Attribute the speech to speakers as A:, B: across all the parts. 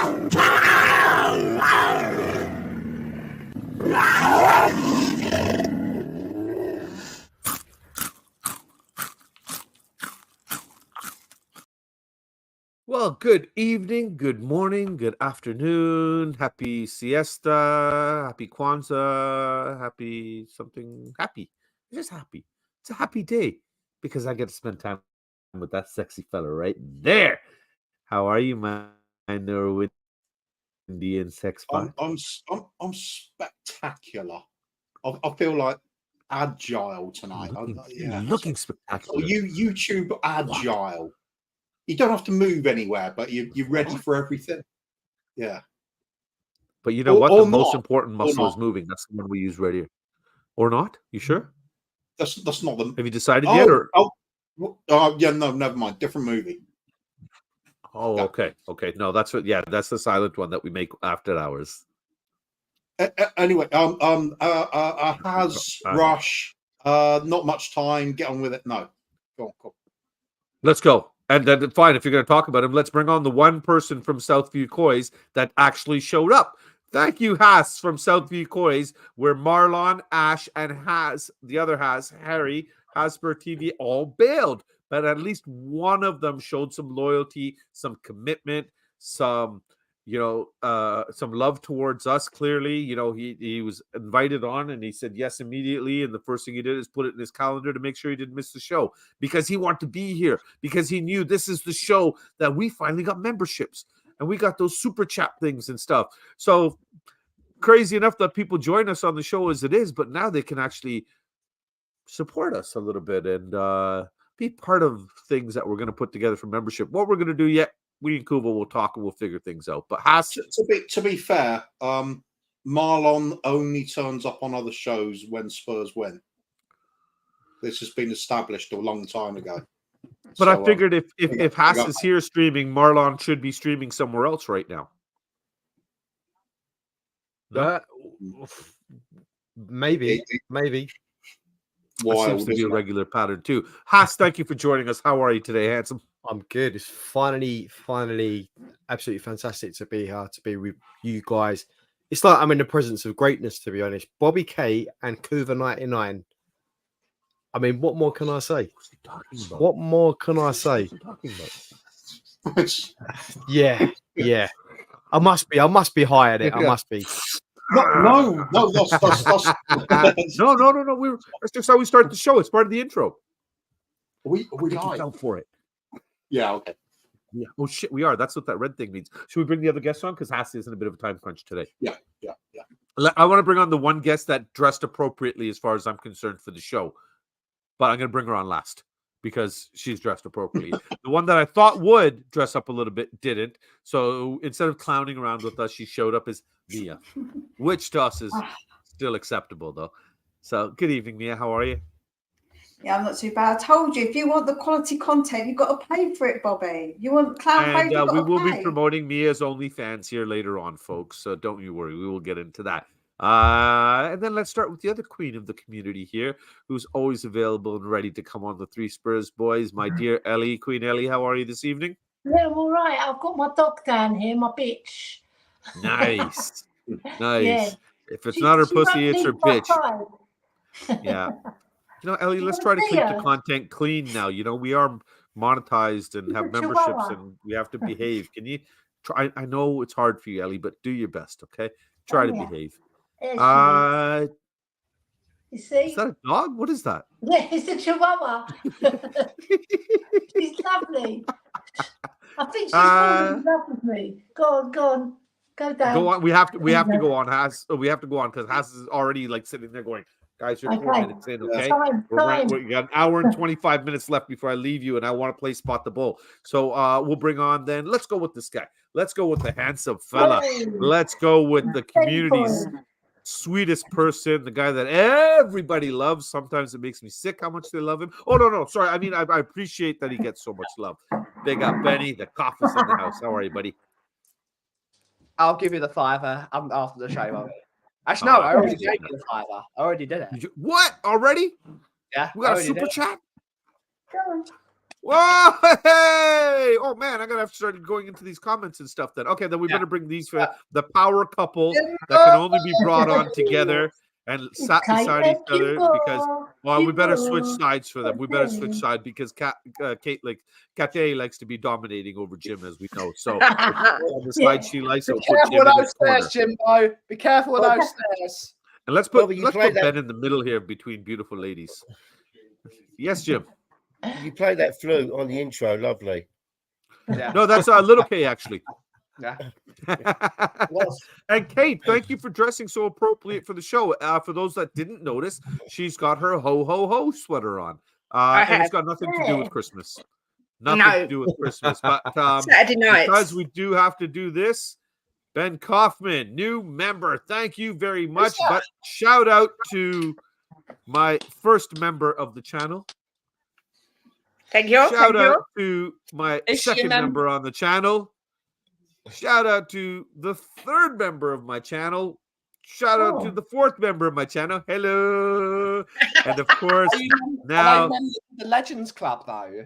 A: Well, good evening, good morning, good afternoon, happy siesta, happy Kwanzaa, happy something happy. Just happy. It's a happy day because I get to spend time with that sexy fella right there. How are you, my Norwegian sex bot?
B: I'm spectacular. I feel like agile tonight.
A: Looking spectacular.
B: YouTube agile. What? You don't have to move anywhere, but you're ready for everything. Yeah.
A: But you know what? The most important muscle is moving. That's the one we use right here. Or not? You sure?
B: That's not the.
A: Have you decided yet? Or
B: yeah, no, never mind. Different movie.
A: Oh, yeah. Okay. No, that's what. Yeah, that's the silent one that we make after hours.
B: Anyway, has Rush. Not much time. Get on with it. No, go on.
A: Let's go. And then, fine, if you're going to talk about him, let's bring on the one person from Southview Coys that actually showed up. Thank you, Haas from Southview Coys, where Marlon, Ash, and the other Harry, Hasper TV, all bailed. But at least one of them showed some loyalty, some commitment, some love towards us. Clearly, he was invited on and he said yes immediately. And the first thing he did is put it in his calendar to make sure he didn't miss the show because he wanted to be here, because he knew this is the show that we finally got memberships and we got those super chat things and stuff. So crazy enough that people join us on the show as it is, but now they can actually support us a little bit and be part of things that we're going to put together for membership. What we're going to do yet, we and Kuv will talk and we'll figure things out. But
B: to be fair, Marlon only turns up on other shows when Spurs win. This has been established a long time ago.
A: But so, I figured if Haas is here streaming, Marlon should be streaming somewhere else right now.
C: No? Maybe.
A: That seems to be a regular pattern too. Haas, thank you for joining us. How are you today, handsome?
C: I'm good. It's finally absolutely fantastic to be here, to be with you guys. It's like I'm in the presence of greatness, to be honest. Bobby K and Kuv 99. I mean, what more can I say? What more can I say? Yeah. I must be high at it. I must be.
B: No. That's
A: No. That's just how we start the show. It's part of the intro.
B: We
A: fell for it.
B: Yeah. Okay.
A: Yeah. Oh shit, we are. That's what that red thing means. Should we bring the other guest on? Because Haas is in a bit of a time crunch today.
B: Yeah.
A: I want to bring on the one guest that dressed appropriately, as far as I'm concerned, for the show. But I'm going to bring her on last because she's dressed appropriately. The one that I thought would dress up a little bit didn't. So instead of clowning around with us, she showed up as Mia, which to us is still acceptable, though. So good evening, Mia. How are you?
D: Yeah, I'm not too bad. I told you, if you want the quality content, you've got to pay for it, Bobby. You want clown
A: and we will be promoting Mia's OnlyFans here later on, folks. So don't you worry. We will get into that. And then let's start with the other queen of the community here, who's always available and ready to come on the Three Spurs Boys. My dear Elly. Queen Elly, how are you this evening?
E: Yeah, I'm all right. I've got my dog down here, my bitch.
A: Nice. Yeah. If it's not her pussy, it's her bitch. Yeah. Elly, let's try to keep the content clean now. We are monetized and have memberships and we have to behave. Can you try? I know it's hard for you, Elly, but do your best, okay? Try to behave.
E: You see?
A: Is that a dog? What is that?
E: Yeah, it's a chihuahua. She's lovely. I think she's falling in love with me. Go on. Go down.
A: Go on. We have to go on, Haas. We have to go on because Haas is already sitting there going, guys, you're 4 minutes in, okay? We got an hour and 25 minutes left before I leave you, and I want to play Spot the Bull. So we'll bring on then. Let's go with this guy. Let's go with the handsome fella. Let's go with the community's sweetest person, the guy that everybody loves. Sometimes it makes me sick how much they love him. Oh, no. Sorry. I mean, I appreciate that he gets so much love. Big up, Benny. The coffee's in the house. How are you, buddy?
F: I'll give you the $5 after the show. Actually, no, I already gave you the $5. I already did it.
A: What? Already?
F: Yeah.
A: We got a super chat?
E: Go on.
A: Whoa! Hey! Oh man, I'm gonna have to start going into these comments and stuff. Then okay, then we
F: Yeah.
A: better bring these for the power couple that can only be brought on together and sat
E: Okay,
A: beside each
E: thank you,
A: other because.
E: Bob.
A: Well, we better switch
E: Bob.
A: sides for them. We better switch
E: Okay.
A: sides because Kate likes to be dominating over Jim, as we know. So
F: Be
A: on the side she likes, so put
F: careful
A: Jim
F: with
A: in
F: those
A: the corner.
F: stairs, Jimbo. Be careful with those stairs.
A: And let's
G: Bobby, you
A: put
G: played that-
A: Ben in the middle here between beautiful ladies. Yes, Jim.
G: You play that flute on the intro, lovely.
F: Yeah.
A: No, that's Little K actually.
F: Yeah.
A: And Kate, thank you for dressing so appropriate for the show. For those that didn't notice, she's got her ho ho ho sweater on, and it's got nothing to do with Christmas. Nothing to do with Christmas. But
H: Saturday night.
A: because we do have to do this, Ben Kaufman, new member. Thank you very much. But shout out to my first member of the channel.
H: Thank you.
A: Shout
H: Thank
A: out to my
F: Is she a
A: second member on the channel. Shout out to the third member of my channel. Shout out to the fourth member of my channel. Hello. And of course,
F: Are
A: now.
F: they members of the Legends Club, though?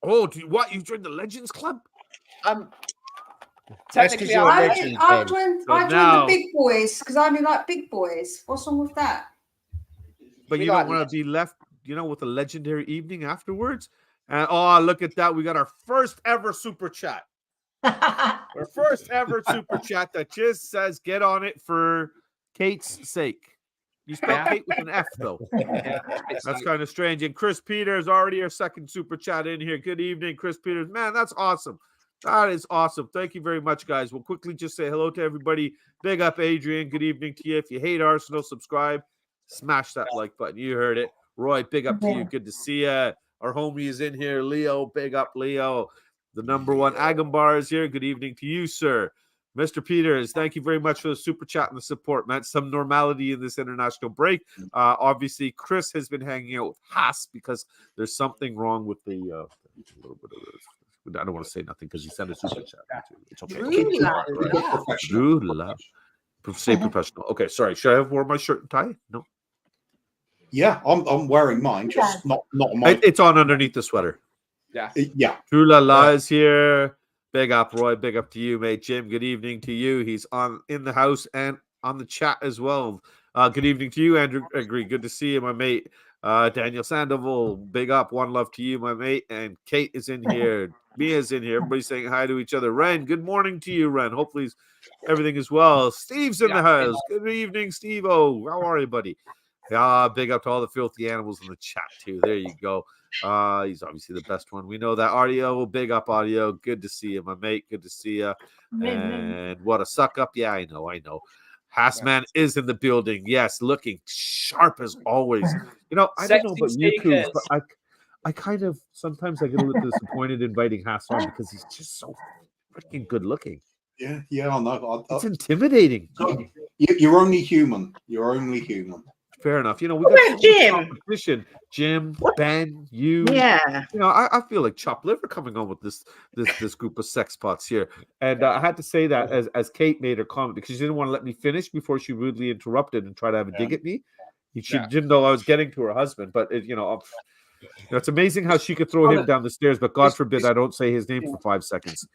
A: Oh, what? You joined the Legends Club?
G: That's 'cause
F: Technically,
G: you're a
F: I
G: legend.
D: I joined
A: now-
D: the big boys because I only like big boys. What's wrong with that?
A: But
F: We
A: you don't
F: got
A: want to be left, with a legendary evening afterwards. And oh, look at that. We got our first ever super chat. Our first ever super chat that just says get on it for Kate's sake. You spell Kate with an F though. That's kind of strange. And Chris Peters already our second super chat in here. Good evening, Chris Peters. Man, that's awesome. That is awesome. Thank you very much, guys. We'll quickly just say hello to everybody. Big up, Adrian. Good evening to you. If you hate Arsenal, subscribe. Smash that like button. You heard it. Roy, big up to you. Good to see you. Our homie is in here. Leo, big up, Leo. The number one Agambar is here. Good evening to you, sir. Mr. Peters, thank you very much for the super chat and the support, man. Some normality in this international break. Obviously, Chris has been hanging out with Haas because there's something wrong with the little bit of this. I don't want to say nothing because he sent a super chat. It's okay. Say professional. Okay, sorry. Should I have worn my shirt and tie? No.
B: Yeah, I'm wearing mine, just not on my.
A: It's on underneath the sweater.
B: Yeah.
A: True La La is here. Big up, Roy. Big up to you, mate. Jim, good evening to you. He's in the house and on the chat as well. Good evening to you, Andrew. Agree. Good to see you, my mate. Daniel Sandoval, big up. One love to you, my mate. And Kate is in here. Mia's in here. Everybody's saying hi to each other. Ren, good morning to you, Ren. Hopefully everything is well. Steve's in the house. Good evening, Steve-O. How are you, buddy? Big up to all the filthy animals in the chat, too. There you go. He's obviously the best one. We know that. Audio, big up, Audio. Good to see you, my mate. Good to see you. And what a suck up. Yeah, I know. Hassman is in the building. Yes, looking sharp as always. I don't know about you, Kuv, but I kind of sometimes I get a little disappointed inviting Hass on because he's just so freaking good looking.
B: Yeah, I know.
A: It's intimidating.
B: You're only human. You're only human.
A: Fair enough. We got
H: about Jim?
A: competition. Jim, Ben, you.
H: Yeah.
A: I feel like chopped liver coming on with this group of sex pots here. And I had to say that as Kate made her comment because she didn't want to let me finish before she rudely interrupted and tried to have a dig at me. She didn't know I was getting to her husband, but it's amazing how she could throw him down the stairs, but God forbid I don't say his name for 5 seconds.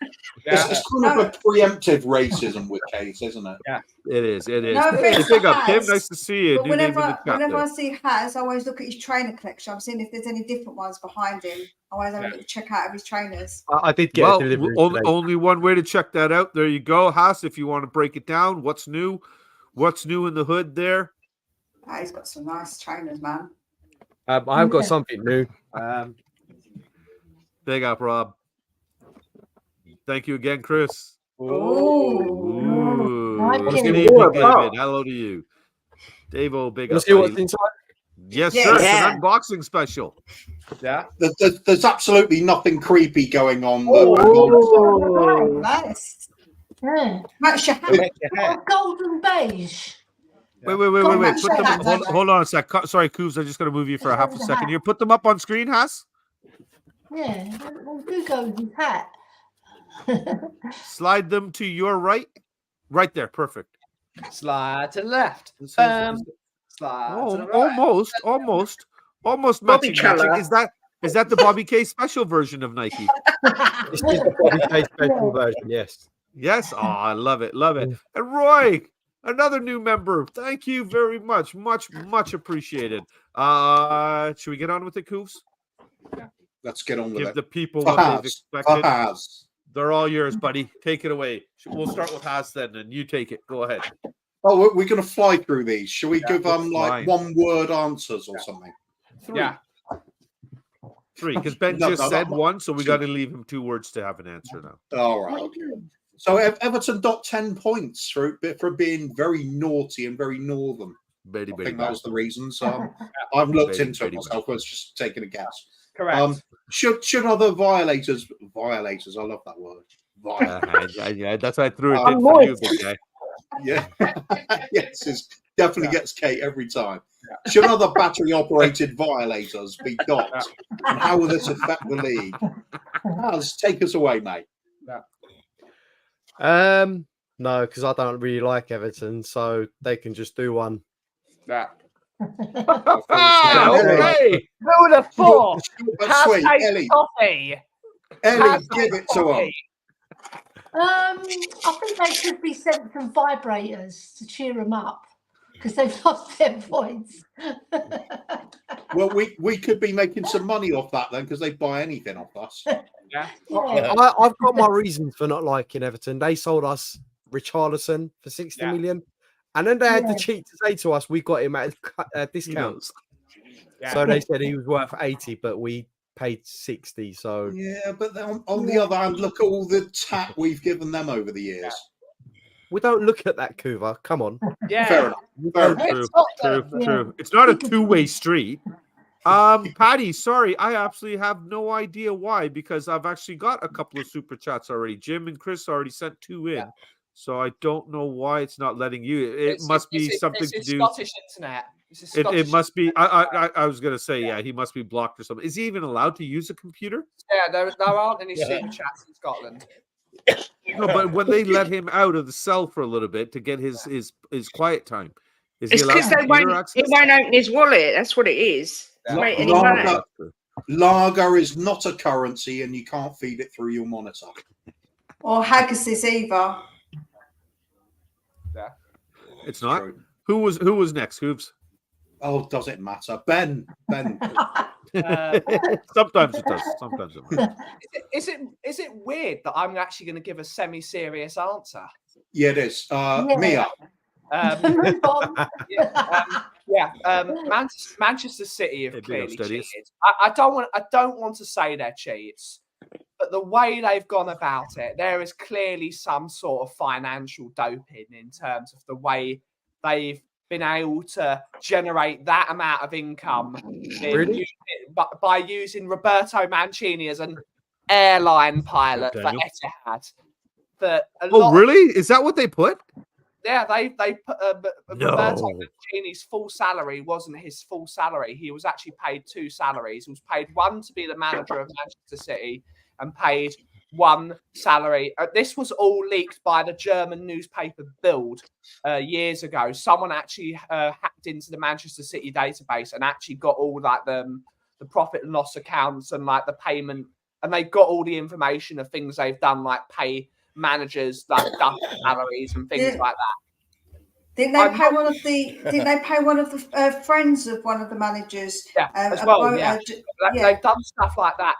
B: It's kind of a preemptive racism with Kate, isn't it?
F: Yeah,
A: it is.
D: No
A: Hey,
D: offense
A: big
D: to
A: up, Kim.
D: Haz,
A: Nice to see you.
D: But
A: New name in the
D: whenever
A: chat there.
D: I see Haz, I always look at his trainer collection. I'm seeing if there's any different ones behind him. I always have a little check out of his trainers.
C: I did get a delivery today.
A: only one way to check that out. There you go, Haas. If you want to break it down, what's new in the hood there?
D: He's got some nice trainers, man.
C: I've got something new.
A: Big up, Rob. Thank you again, Chris.
D: Ooh.
A: Good
E: David.
A: evening, David. Hello to you. Dave-O, big up.
C: Let's see what's
A: buddy.
C: inside.
A: Yes,
D: Yeah.
A: sir. It's
H: Yeah.
A: an unboxing special.
F: Yeah.
B: There's absolutely nothing creepy going on.
D: Oh, nice.
E: Yeah.
D: Match your hat.
E: Oh, golden beige.
A: Wait.
D: on, man,
A: Put
D: show
A: them,
D: that.
A: hold on a sec. Sorry, Coos. I'm just going to move you for a half a second here. Put them up on screen, Haas.
E: Yeah. Who goes his hat?
A: Slide them to your right. Right there. Perfect.
F: Slide to the left.
A: This is-
F: Slide to the right.
A: almost
H: Bobby
A: matching.
H: colour.
A: Is that Is that the Bobby K special version of Nike?
C: This is the Bobby K special version, yes.
A: Yes. Oh, I love it. Love it. And Roy, another new member. Thank you very much. Much appreciated. Should we get on with the Kuvs?
B: Let's get on with
A: Give
B: it.
A: the people what they've expected.
B: Fahaz.
A: They're all yours, buddy. Take it away. We'll start with Haz then, and you take it. Go ahead.
B: Oh, we're going to fly through these. Shall we give
A: fine.
B: like one-word answers or something?
A: 3.
F: Yeah.
A: 3, because Ben just said 1, so we got to leave him 2 words to have an answer now.
B: All right. Okay. So Everton got 10 points for being very naughty and very northern. I think that was the reason. So I've looked into it myself. I was just taking a guess.
F: Correct.
B: Should other violators? I love that word.
A: Yeah, that's why I threw it in for you, big guy.
B: Yeah, yes, it definitely gets Kate every time. Should other battery-operated violators be docked, and how will this affect the league? Haz, take us away, mate.
C: No, because I don't really like Everton, so they can just do one.
F: Yeah.
A: Okay.
F: Who would have thought?
B: But sweet, Elly, give it to them.
E: I think they should be sent some vibrators to cheer them up because they've lost 10 points.
B: Well, we could be making some money off that then because they buy anything off us.
F: Yeah.
C: I've got my reasons for not liking Everton. They sold us Richarlison for 60 million, and then they had the cheek to say to us, we got him at discounts.
F: Yeah.
C: So they said he was worth 80, but we paid 60. So
B: yeah, but on the other hand, look at all the tat we've given them over the years.
C: we don't look at that, Kuva. Come on.
F: Yeah.
B: Fair enough. Fair enough.
A: True. It's not a two-way street. Patty, sorry, I absolutely have no idea why, because I've actually got a couple of super chats already. Jim and Chris already sent 2 in. So I don't know why it's not letting you. It must be something to do.
F: Scottish internet.
A: It must be. I was gonna say, he must be blocked or something. Is he even allowed to use a computer?
F: Yeah, there aren't any super chats in Scotland.
A: No, but when they let him out of the cell for a little bit to get his quiet time, is he
H: It's
A: allowed
H: because he won't open his wallet. That's what it is. To make any money.
B: Lager is not a currency, and you can't feed it through your monitor.
D: Or Haggis either.
F: Yeah,
B: it's
A: not.
B: True.
A: Who was next? Hoops.
B: Oh, does it matter? Ben.
A: Sometimes it does. Sometimes it does.
F: Is it weird that I'm actually going to give a semi-serious answer?
B: Yeah, it is. Mia.
F: Manchester City have clearly cheated. I don't want to say they're cheats, but the way they've gone about it, there is clearly some sort of financial doping in terms of the way they've been able to generate that amount of income by using Roberto Mancini as an airline pilot for Etihad.
A: Really? Is that what they put?
F: Yeah, they put Roberto Mancini's full salary wasn't his full salary. He was actually paid 2 salaries. He was paid one to be the manager of Manchester City and paid 1 salary. This was all leaked by the German newspaper Bild years ago. Someone actually hacked into the Manchester City database and actually got all like the profit and loss accounts and like the payment, and they got all the information of things they've done, like pay managers like double salaries and things like that.
D: Didn't they pay one of the? Didn't they pay one of the friends of one of the managers?
F: Yeah, as well. They've done stuff like that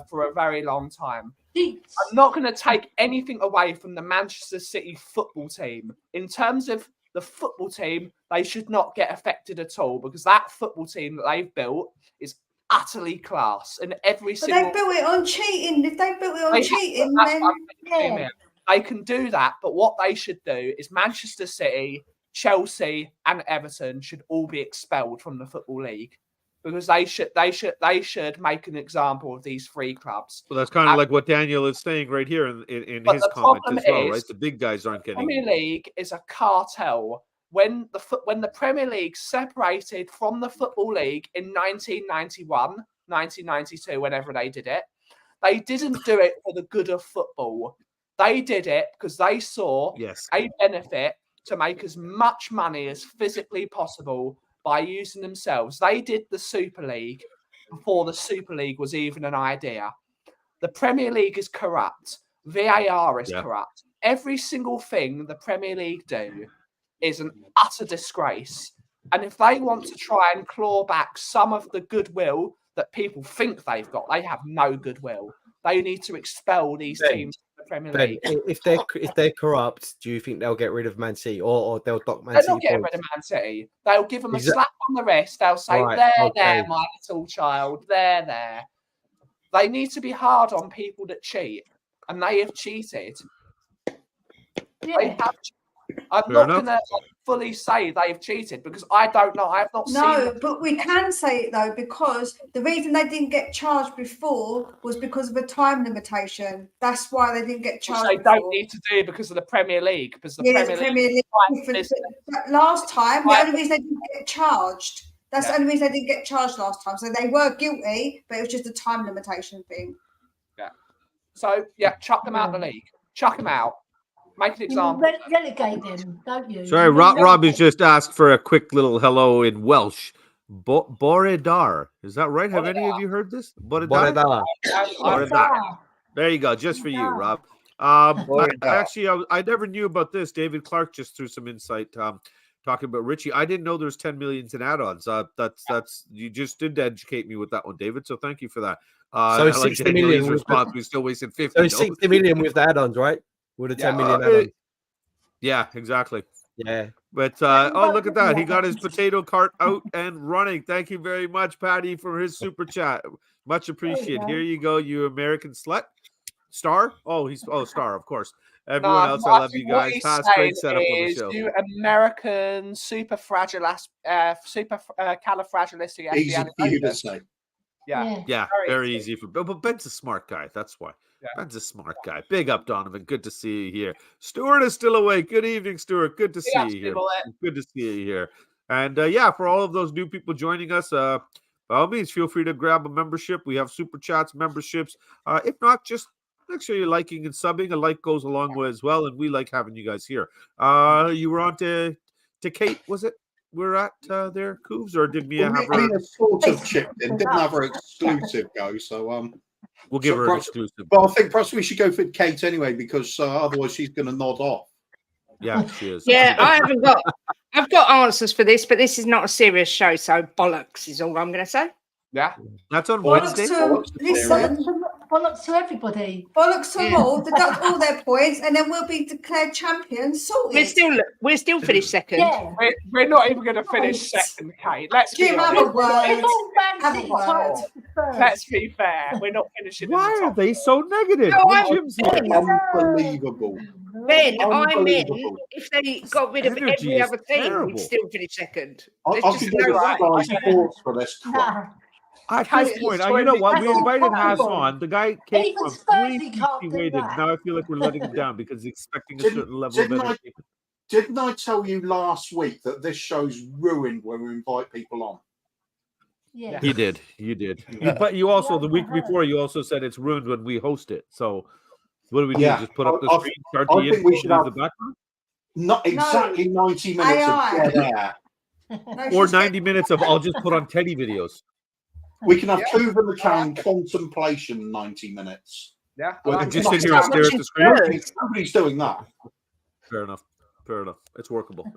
F: for a very long time. I'm not going to take anything away from the Manchester City football team. In terms of the football team, they should not get affected at all because that football team that they've built is utterly class. And every single.
D: They built it on cheating. If they built it on cheating, then
F: they can do that. But what they should do is Manchester City, Chelsea, and Everton should all be expelled from the Football League because they should make an example of these 3 clubs.
A: Well, that's kind of like what Daniel is saying right here in his comment as well, right? The big guys aren't getting.
F: The Premier League is a cartel. When the Premier League separated from the Football League in 1991, 1992, whenever they did it, they didn't do it for the good of football. They did it because they saw a benefit to make as much money as physically possible by using themselves. They did the Super League before the Super League was even an idea. The Premier League is corrupt. VAR is corrupt. Every single thing the Premier League do is an utter disgrace. And if they want to try and claw back some of the goodwill that people think they've got, they have no goodwill. They need to expel these teams from the Premier League.
C: If they're corrupt, do you think they'll get rid of Man City or they'll dock Man
F: They're
C: City?
F: not getting rid of Man City. They'll give them a slap on the wrist. They'll say,
C: Right,
F: there, my little child. There. They need to be hard on people that cheat. And they have cheated. They have. I'm not going to fully say they've cheated because I don't know. I have not seen.
D: No, but we can say it though, because the reason they didn't get charged before was because of a time limitation. That's why they didn't get charged.
F: Which they don't need to do because of the Premier League. Because the Premier League
D: last time, the only reason they didn't get charged. That's the only reason they didn't get charged last time. So they were guilty, but it was just a time limitation thing.
F: Yeah. So chuck them out of the league. Chuck them out. Make an example.
E: Relegate them, don't you?
A: Sorry, Rob has just asked for a quick little hello in Welsh. Boredar. Is that right? Have any of you heard this? Boredar. There you go. Just for you, Rob. Actually, I never knew about this. David Clark just threw some insight talking about Richie. I didn't know there's 10 million in add-ons. That's you just did educate me with that one, David. So thank you for that.
C: So 60 million
A: response. We still wasted 50.
C: So 60 million with the add-ons, right? With a 10 million add-ons.
A: Yeah, exactly.
C: Yeah.
A: But look at that. He got his potato cart out and running. Thank you very much, Patty, for his super chat. Much appreciated. Here you go, you American slut. Star? Star, of course. Everyone else, I love you guys. Great setup on the show.
F: You American supercalifragilistic.
A: Yeah, very easy for but Ben's a smart guy. That's why. Ben's a smart guy. Big up, Donovan. Good to see you here. Stuart is still awake. Good evening, Stuart. Good to see you here. Good to see you here. And for all of those new people joining us, by all means, feel free to grab a membership. We have super chats, memberships. If not, just make sure you're liking and subbing. A like goes a long way as well, and we like having you guys here. You were on to Kate, was it? We're at there, Cooves, or did Mia have her?
B: Sort of chipped in. Didn't have her exclusive go, so
A: we'll give her an exclusive.
B: But I think perhaps we should go for Kate anyway, because otherwise she's going to nod off.
A: Yeah, she is.
H: Yeah, I've got answers for this, but this is not a serious show, so bollocks is all I'm going to say.
F: Yeah,
A: that's on Wednesday.
E: Bollocks to everybody.
D: Bollocks to them all. Deduct all their points, and then we'll be declared champions. Sorted.
H: We're still finished second.
E: Yeah.
F: We're not even going to finish second, Kate. Let's be honest. Let's be fair. We're not finishing.
A: Why are they so negative?
B: Unbelievable.
H: Ben, I meant if they got rid of every other team, we'd still finish second.
B: I can do sports for this.
A: At this point, you know what? We invited Haas on. The guy came from 350 weighted. Now I feel like we're letting him down because he's expecting a certain level of entertainment.
B: Didn't I tell you last week that this show's ruined when we invite people on?
E: Yeah.
A: You did. But you also, the week before, you also said it's ruined when we host it. So what do we do? Just put up the screen, start the intro, leave the background?
B: Not exactly 90 minutes of dead air.
A: Or 90 minutes of I'll just put on Teddy videos.
B: We can have Kuv and The Kang contemplation 90 minutes.
F: Yeah.
A: Just sit here and stare at the screen.
B: Nobody's doing that.
A: Fair enough. It's workable.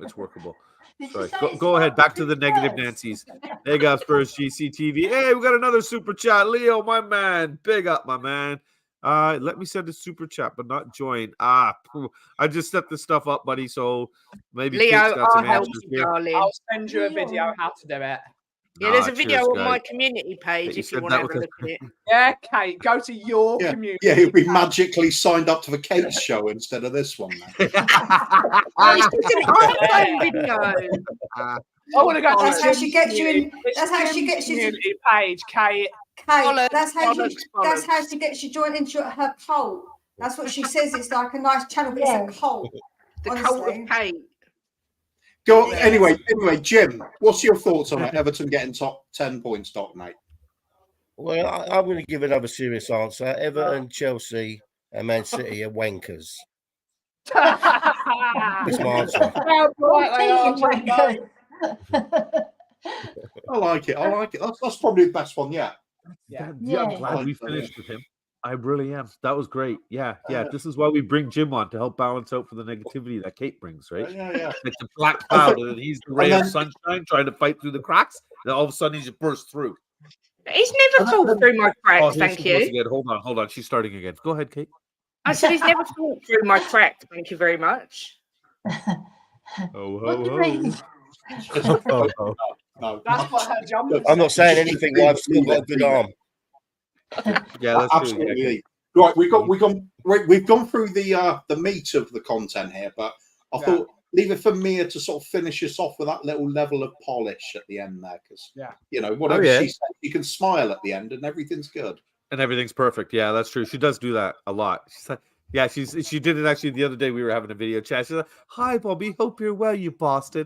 A: Sorry. Go ahead. Back to the negative Nancy's. Hey, guys, Spurs GCTV. Hey, we got another super chat. Leo, my man. Big up, my man. Let me send a super chat, but not join. I just set this stuff up, buddy. So maybe
H: Leo,
A: got some
H: I'll
A: answers here.
F: I'll send you a video how to do it.
H: Yeah, there's a video on my community page if you want to have a look at it.
F: Yeah, Kate, go to your community.
B: Yeah, he'll be magically signed up to the Kate's show instead of this one.
H: It's just an iPhone video.
F: I want to go.
D: That's how she gets you in. That's how she gets you
F: community page, Kate.
D: That's how she gets you joined into her cult. That's what she says. It's like a nice channel, but it's a cult.
H: The cult of Kate.
B: Go anyway, Jim, what's your thoughts on Everton getting top 10 points, Doc, mate?
G: Well, I'm going to give another serious answer. Everton, Chelsea, and Man City are wankers. That's my answer.
B: I like it. That's probably the best one yet.
F: Yeah.
A: I'm glad we finished with him. I really am. That was great. Yeah. This is why we bring Jim on to help balance out for the negativity that Kate brings, right?
B: Yeah.
A: It's a black cloud, and then he's the ray of sunshine trying to fight through the cracks. Then all of a sudden, he just bursts through.
H: He's never fallen through my cracks,
A: Here
H: thank
A: she goes
H: you.
A: again. Hold on. She's starting again. Go ahead, Kate.
H: I said he's never fallen through my cracks, thank you very much.
E: What do you mean?
B: No.
F: That's what her jumper
G: I'm not
F: said.
G: saying anything. I've still got a good arm.
A: Yeah, that's
B: Absolutely. Right, we've gone through the meat of the content here, but I thought leave it for Mia to sort of finish us off with that little level of polish at the end there, because whatever she says, you can smile at the end and everything's good.
A: And everything's perfect. Yeah, that's true. She does do that a lot. She's like, she did it actually the other day. We were having a video chat. She's like, "Hi, Bobby. Hope you're well, you Boston."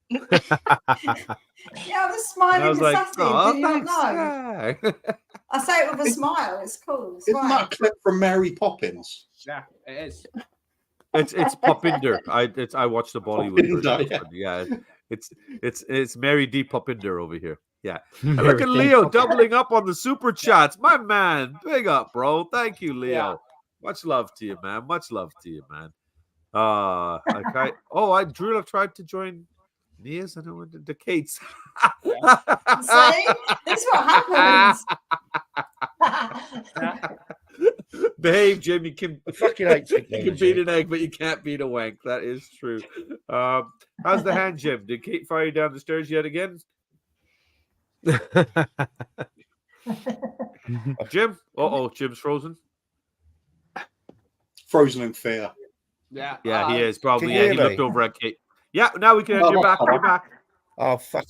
D: Yeah, I was smiling and sassy.
A: "Oh,
D: Did you not
A: thanks."
D: know?
A: Yeah.
D: I say it with a smile. It's cool. It's
B: Isn't
D: fine.
B: that a clip from Mary Poppins?
F: Yeah, it is.
A: It's Popinder. I watched the Bollywood
B: Popinder,
A: version. Yeah, it's Mary D. Popinder over here. Yeah, and look at Leo doubling up on the super chats. My man, big up, bro. Thank you, Leo.
F: Yeah.
A: Much love to you, man. Much love to you, man. Drew tried to join Nia's. I know the Kate's.
D: See, this is what happens.
A: Behave, Jim. You can
G: fucking hate
A: you can beat an egg, but you can't beat a wank. That is true. How's the hand, Jim? Did Kate fire you down the stairs yet again? Jim? Jim's frozen.
B: Frozen in fear.
F: Yeah,
A: he is probably.
G: Can you
A: Yeah,
G: hear
A: he
G: me?
A: looked over at Kate. Yeah, now we can. You're back. You're back.
G: Oh, fuck.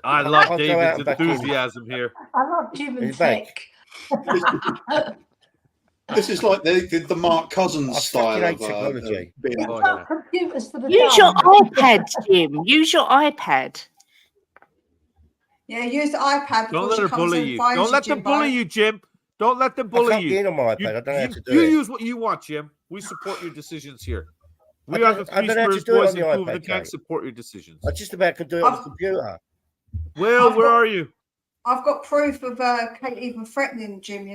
A: I love
G: I'll go out
A: David's
G: and back in.
A: enthusiasm here.
E: I love Jim and
G: He's back.
E: Tech.
B: This is like the Mark Cousins
G: I
B: style
G: fucking
B: of
G: hate technology.
B: being
A: Oh,
E: Got
A: yeah.
E: computers for the
H: Use your
E: dumb.
H: iPad, Jim. Use your iPad.
D: Yeah, use the iPad
A: Don't
D: before
A: let
D: she
A: her
D: comes
A: bully
D: and
A: you.
D: finds
A: Don't let them
D: Jimbo.
A: bully you, Jim. Don't let them
G: I
A: bully
G: can't get
A: you.
G: in on my iPad. I don't know how to do
A: You
G: it.
A: use what you want, Jim. We support your decisions here. We
G: I
A: are the
G: don't- I
A: three
G: don't know how to
A: Spurs
G: do it
A: boys
G: on
A: and
G: the
A: Kuv
G: iPad,
A: the Kang
G: Kate.
A: support your decisions.
G: I just about can do it on the computer.
A: Will, where are you?
D: I've got proof of Kate even threatening Jim,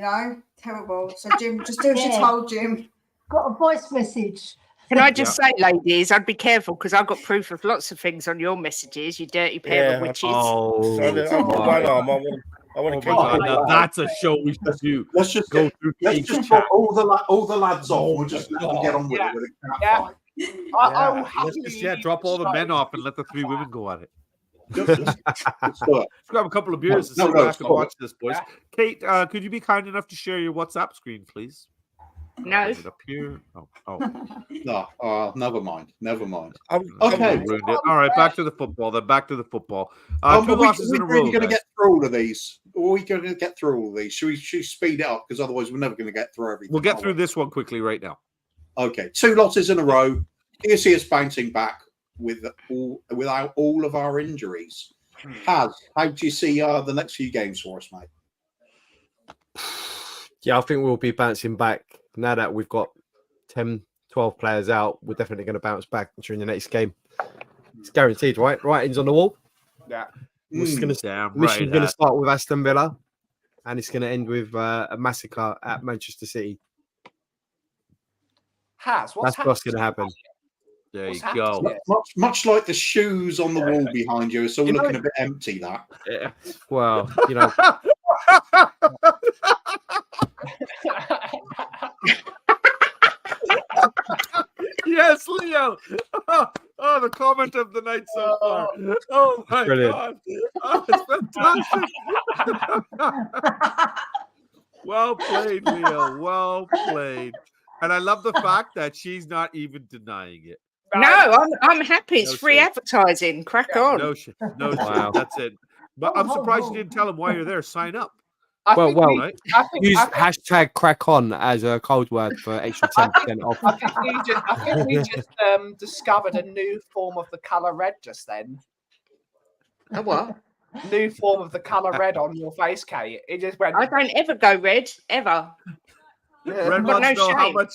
D: Terrible. So, Jim, just do as you
E: Yeah.
D: told Jim.
E: Got a voice message.
H: Can I just say, ladies, I'd be careful because I've got proof of lots of things on your messages, you dirty pair of witches.
G: So I've got one arm. I want to keep
A: God,
G: it.
A: now that's a show we should do.
B: Let's just
A: Go through
B: let's
A: Kate's
B: just
A: chat.
B: drop all the lads off. We'll just let them get on with it with a cat
F: Yeah.
B: fight.
F: I will
A: Let's
F: happily
A: just drop all the men off and let the three women go at it.
B: Let's do it.
A: Let's grab a couple of beers and
B: No,
A: sit
B: no,
A: back
B: it's
A: and
B: cool.
A: watch this, boys. Kate, could you be kind enough to share your WhatsApp screen, please?
H: No.
A: Bring it up here.
B: No, never mind.
A: Okay. Ruined it. All right, back to the football. Then back to the football.
B: But
A: Two losses in a
B: we're
A: row.
B: really going to
A: guys.
B: get through all of these. Are we going to get through all of these? Should we speed it up? Because otherwise we're never going to get through everything.
A: We'll get
B: are
A: through
B: we?
A: this one quickly right now.
B: Okay, 2 losses in a row. Do you see us bouncing back without all of our injuries? How do you see the next few games for us, mate?
C: Yeah, I think we'll be bouncing back now that we've got 10, 12 players out. We're definitely going to bounce back during the next game. It's guaranteed, right? Writing's on the wall.
F: Yeah.
C: Mission's going to start with Aston Villa, and it's going to end with a massacre at Manchester City.
F: What's
C: That's what's going to happen.
A: There
F: What's
A: you go.
F: happened?
B: Much like the shoes on the wall behind you. It's all looking a bit empty, that.
A: Yeah.
C: Well,
A: Yes, Leo. Oh, the comment of the night so far. Oh my
C: Brilliant.
A: God. Oh, it's fantastic. Well played, Leo. Well played. And I love the fact that she's not even denying it.
H: No, I'm happy. It's
A: No
H: free
A: shit.
H: advertising. Crack on.
A: No shit. No
C: Wow.
A: shit. That's it. But I'm surprised you didn't tell him why you're there. Sign up.
F: I
C: Well,
F: think
C: well,
F: we-
A: Right?
F: I think
C: use
F: I think-
C: hashtag crack on as a code word for extra 10% off.
F: I think we just discovered a new form of the colour red just then.
A: And what?
F: New form of the colour red on your face, Kate. It just went.
H: I don't ever go red, ever.
A: Red
H: But
A: wants to
H: no
A: know how
H: shame.
A: much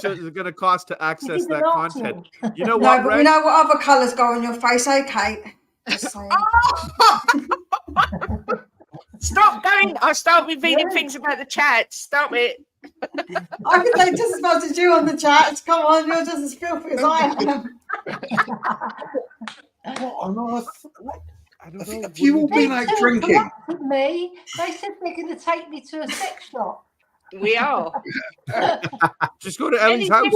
A: is it going to cost to access
E: He's an
A: that content.
E: Arsenal.
A: You know
D: No,
A: what,
D: but we
A: Red?
D: know what other colours go on your face, Kate? Just saying.
H: Stop going. I'll start revealing things about the chat. Stop it.
D: I can say just as much as you on the chat. Come on, you're just as filthy as I am.
B: What on earth?
A: I don't know.
B: Have you all been out drinking?
E: Me, they said they're going to take me to a sex shop.
H: We are.
A: Just go to Ellie's house.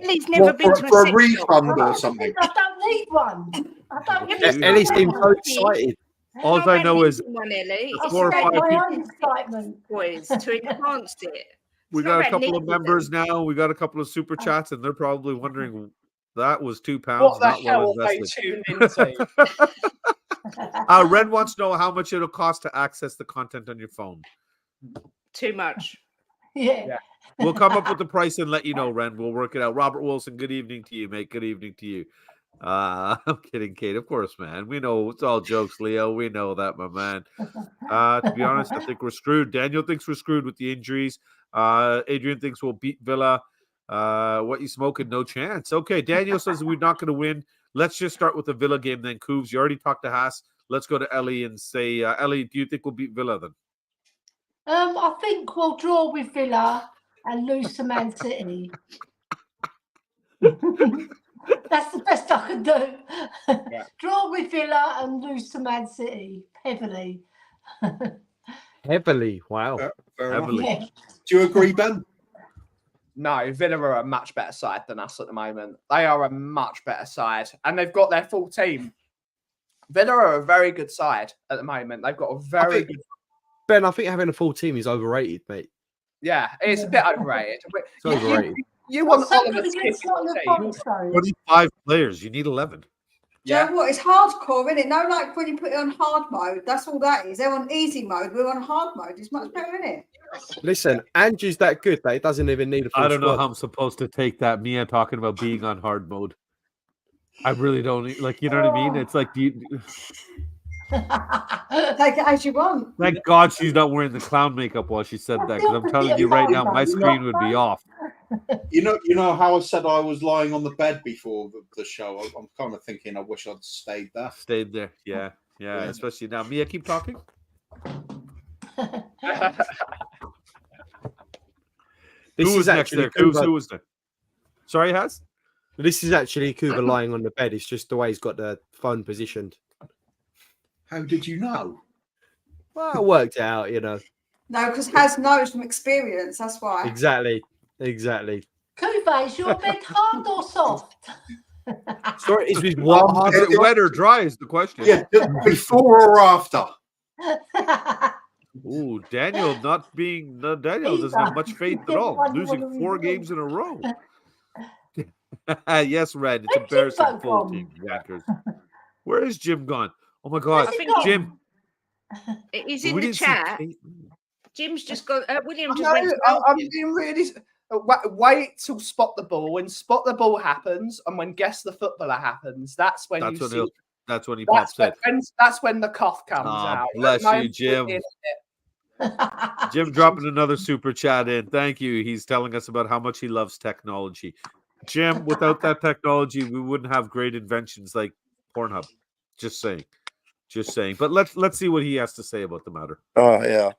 H: Ellie's never
B: What,
H: been to
B: for a
H: sex shop.
B: refund or something?
E: I don't need one. I don't need
A: Yeah,
C: Ellie
E: one.
C: seems so excited.
A: All I know is
H: one, Ellie.
E: I'll
H: It's
A: 4 or
E: spread
A: 5
E: my
A: people.
E: own excitement.
H: boys to enhance it.
A: we
H: It's
A: got
H: not
A: a
H: about
A: couple of
H: nicking
A: members now. We got a couple of super chats, and they're probably wondering that was £2
F: What the
A: not well
F: hell are they
A: invested.
F: tuned into?
A: Ren wants to know how much it'll cost to access the content on your phone.
H: Too much.
E: Yeah.
A: We'll come up with the price and let you know, Ren. We'll work it out. Robert Wilson, good evening to you, mate. Good evening to you. I'm kidding, Kate. Of course, man. We know it's all jokes, Leo. We know that, my man. To be honest, I think we're screwed. Daniel thinks we're screwed with the injuries. Adrian thinks we'll beat Villa. What you smoking? No chance. Okay, Daniel says we're not going to win. Let's just start with the Villa game then, Coovs. You already talked to Haas. Let's go to Ellie and say, Ellie, do you think we'll beat Villa then?
E: I think we'll draw with Villa and lose to Man City. That's the best I can do.
F: Yeah.
E: Draw with Villa and lose to Man City heavily.
C: Heavily. Wow.
B: Fair enough.
A: Heavily.
E: Yeah.
B: Do you agree, Ben?
F: No, Villa are a much better side than us at the moment. They are a much better side, and they've got their full team. Villa are a very good side at the moment. They've got a very good.
C: Ben, I think having a full team is overrated, mate.
F: Yeah, it's a bit overrated.
C: It's overrated.
F: You want
E: So
F: Oliver
E: good
F: Skip
E: against
F: in the
E: Nottingham
F: team.
E: Forest, though.
A: 25 players. You need 11.
D: Do you
F: Yeah.
D: know what? It's hardcore, isn't it? No, like when you put it on hard mode, that's all that is. They're on easy mode. We're on hard mode. It's much better, isn't it?
C: Listen, Andrew's that good that he doesn't even need a full
A: I don't know
C: squad.
A: how I'm supposed to take that. Mia talking about being on hard mode. I really don't like. You know what I mean? It's like,
D: Take it as you want.
A: thank God she's not wearing the clown makeup while she said that. Because I'm telling you right now, my screen would be off.
B: You know how I said I was lying on the bed before the show. I'm kind of thinking I wish I'd stayed there.
A: Stayed there. Yeah. Especially now. Mia, keep talking.
C: This
A: Who was
C: is
A: next
C: actually
A: there? Who
C: Kuva.
A: was there? Sorry, Has?
C: This is actually Kuva lying on the bed. It's just the way he's got the phone positioned.
B: How did you know?
C: Well, I worked it out, you know.
D: No, because Has knows from experience. That's why.
C: Exactly.
E: Kuva, is your bed hard or soft?
C: Sorry, is with one.
A: Is it wet or dry is the question.
B: Yeah, before or after?
A: Ooh, Daniel Daniel doesn't have much faith at all. Losing 4 games in a row. Yes, Red. It's
E: Where's
A: embarrassing.
E: Jim
A: Full
E: gone?
A: team. Wankers. Where is Jim gone? Oh my God.
H: I think
A: Jim.
H: He's
A: we
H: in the
A: didn't see
H: chat.
A: Kate.
H: Jim's just got. William just
F: No,
H: went. To
F: I'm
H: Belgium.
F: being really. Wait till spot the ball. When spot the ball happens, and when guess the footballer happens, that's when
A: That's
F: you
A: when
F: see.
A: he'll- that's when he pops in.
F: That's when the cough comes
A: Ah,
F: out.
A: bless
F: No,
A: you, Jim.
F: in it.
A: Jim dropping another super chat in. Thank you. He's telling us about how much he loves technology. Jim, without that technology, we wouldn't have great inventions like Pornhub. Just saying. But let's see what he has to say about the matter.
G: Oh yeah.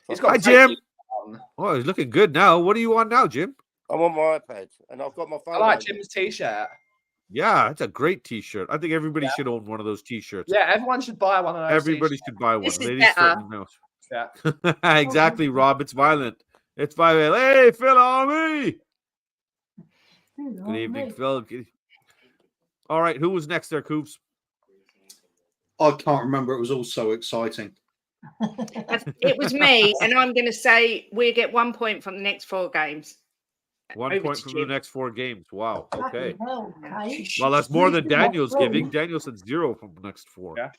F: He's got
A: Hi,
F: to take
A: Jim.
F: it on.
A: Oh, he's looking good now. What are you on now, Jim?
G: I'm on my iPad and I've got my phone.
F: I like
G: open.
F: Jim's t-shirt.
A: Yeah, it's a great T-shirt. I think everybody should own one of those T-shirts.
F: Yeah, everyone should buy one of those.
A: Everybody should buy one.
H: This is
A: Ladies,
H: better.
A: certainly
F: Yeah.
A: exactly, Rob. It's violent. It's violent. Hey, Phil Army. Good evening, Phil. All right, who was next there, Coops?
B: I can't remember. It was all so exciting.
H: It was me, and I'm going to say we get 1 point from the next 4 games.
A: 1
H: Over
A: point
H: to
A: from
H: Jim.
A: the next 4 games. Wow. Okay.
E: Okay.
A: Well, that's more than Daniel's giving. Daniel said 0 from the next 4.
F: Yeah.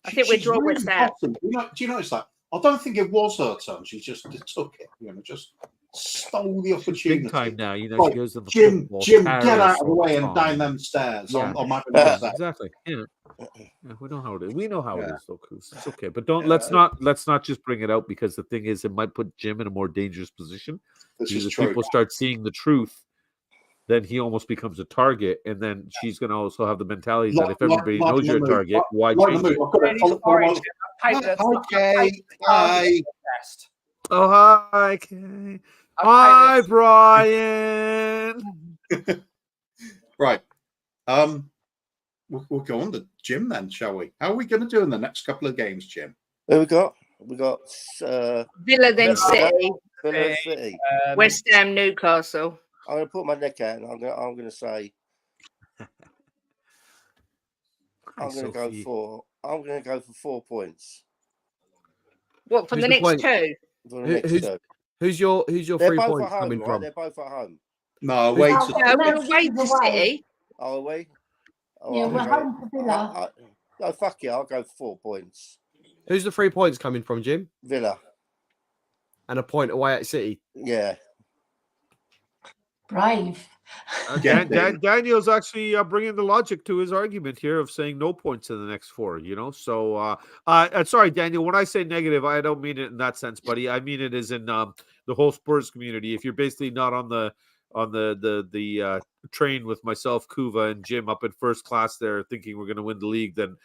H: I think we're
B: She's
H: draw with
B: really
H: that.
B: bottom. Do you notice that? I don't think it was her turn. She just took it. Just stole the opportunity.
A: Big time now. You know,
B: Right,
A: she goes to the
B: Jim,
A: football
B: get
A: Paris
B: out of the
A: all
B: way
A: the
B: and
A: time.
B: down them stairs.
A: Yeah.
B: I'm having
A: Yeah,
B: that.
A: exactly. Yeah. We know how it is. We know how it
B: Yeah.
A: is, though, Coos. It's okay. But let's not just bring it out, because the thing is, it might put Jim in a more dangerous position.
B: This
A: Because
B: is
A: if
B: true.
A: people start seeing the truth, then he almost becomes a target, and then she's going to also have the mentality that if everybody knows you're a target, why
B: Like the
A: change
B: move.
A: it?
B: I've got it.
F: Really sorry, Jim. painted a
B: Okay. Hi.
F: chest.
A: Oh, hi, Kay.
F: I've
A: Hi,
F: painted-
A: Brian.
B: Right. We'll go on to Jim then, shall we? How are we going to do in the next couple of games, Jim?
G: Who we got? We got
H: Villa then
F: Villa.
H: City,
G: Villa City.
H: West Ham, Newcastle.
G: I'm going to put my neck out and I'm going to say I'm going to go for 4 points
H: What from
C: Who's
H: the
C: the
H: next
C: point?
H: two?
G: for the next
C: Who's
G: two.
C: who's your
G: They're
C: 3
G: both
C: points
G: at home,
C: coming
G: right?
C: from?
G: They're both at home.
B: No, wait.
E: No,
H: No,
E: Man
H: we're away
E: City's
H: to
E: away.
H: City.
G: Oh, are we? Oh,
E: Yeah,
G: I'm
E: we're
G: gonna go-
E: home for Villa.
G: Oh, fuck it. I'll go for 4 points.
C: Who's the 3 points coming from, Jim?
G: Villa.
C: And a point away at City.
G: Yeah.
E: Brave.
A: Daniel's actually bringing the logic to his argument here of saying no points in the next 4. So sorry, Daniel. When I say negative, I don't mean it in that sense, buddy. I mean it as in the whole Spurs community. If you're basically not on the train with myself, Kuva, and Jim up in first class there, thinking we're going to win the league, then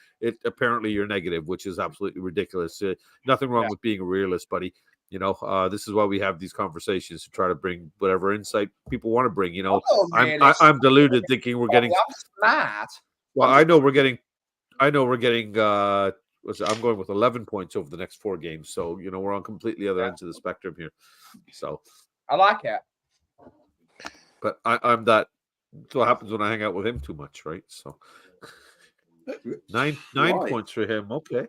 A: apparently you're negative, which is absolutely ridiculous. Nothing wrong with being a realist, buddy. This is why we have these conversations to try to bring whatever insight people want to bring. I'm deluded thinking we're getting
F: mad.
A: Well, I know we're getting. I'm going with 11 points over the next 4 games. So we're on completely other ends of the spectrum here. So
F: I like it.
A: But I'm that. That's what happens when I hang out with him too much, right? So 9 points for him. Okay.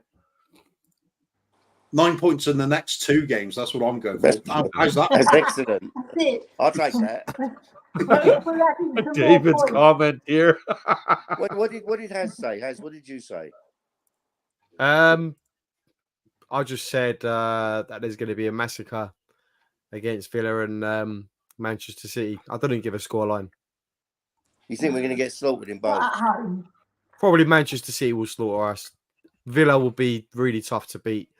B: 9 points in the next 2 games. That's what I'm going for. How's that?
G: That's excellent.
E: That's it.
G: I'll take that.
E: We're adding some more
A: David's
E: points.
A: comment here.
G: What did Haz say? Haz, what did you say?
C: I just said that there's going to be a massacre against Villa and Manchester City. I didn't give a scoreline.
G: You think we're going to get slaughtered in both?
E: At home.
C: Probably Manchester City will slaughter us. Villa will be really tough to beat.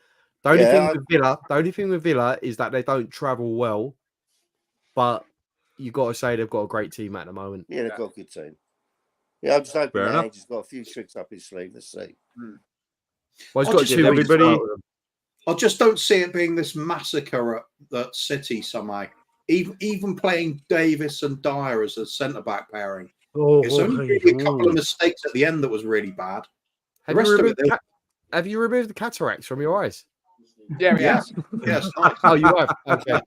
C: The only thing with Villa is that they don't travel well, but you got to say they've got a great team at the moment.
G: Yeah, they've got a good team. Yeah, I'm just hoping
A: Fair
G: that
A: enough.
G: Ange's got a few tricks up his sleeve. Let's see.
C: Well, he's
B: I'll
C: got
B: just
C: 2
B: say
C: weeks
A: everybody-
C: to-
B: I just don't see it being this massacre at City somehow. Even playing Davis and Dyer as a centre back pairing. It's only really a couple of mistakes at the end that was really bad. The rest of it,
C: Have you removed the cataracts from your eyes?
F: Yeah,
B: yes, yes. Nice.
C: Oh, you have. Okay.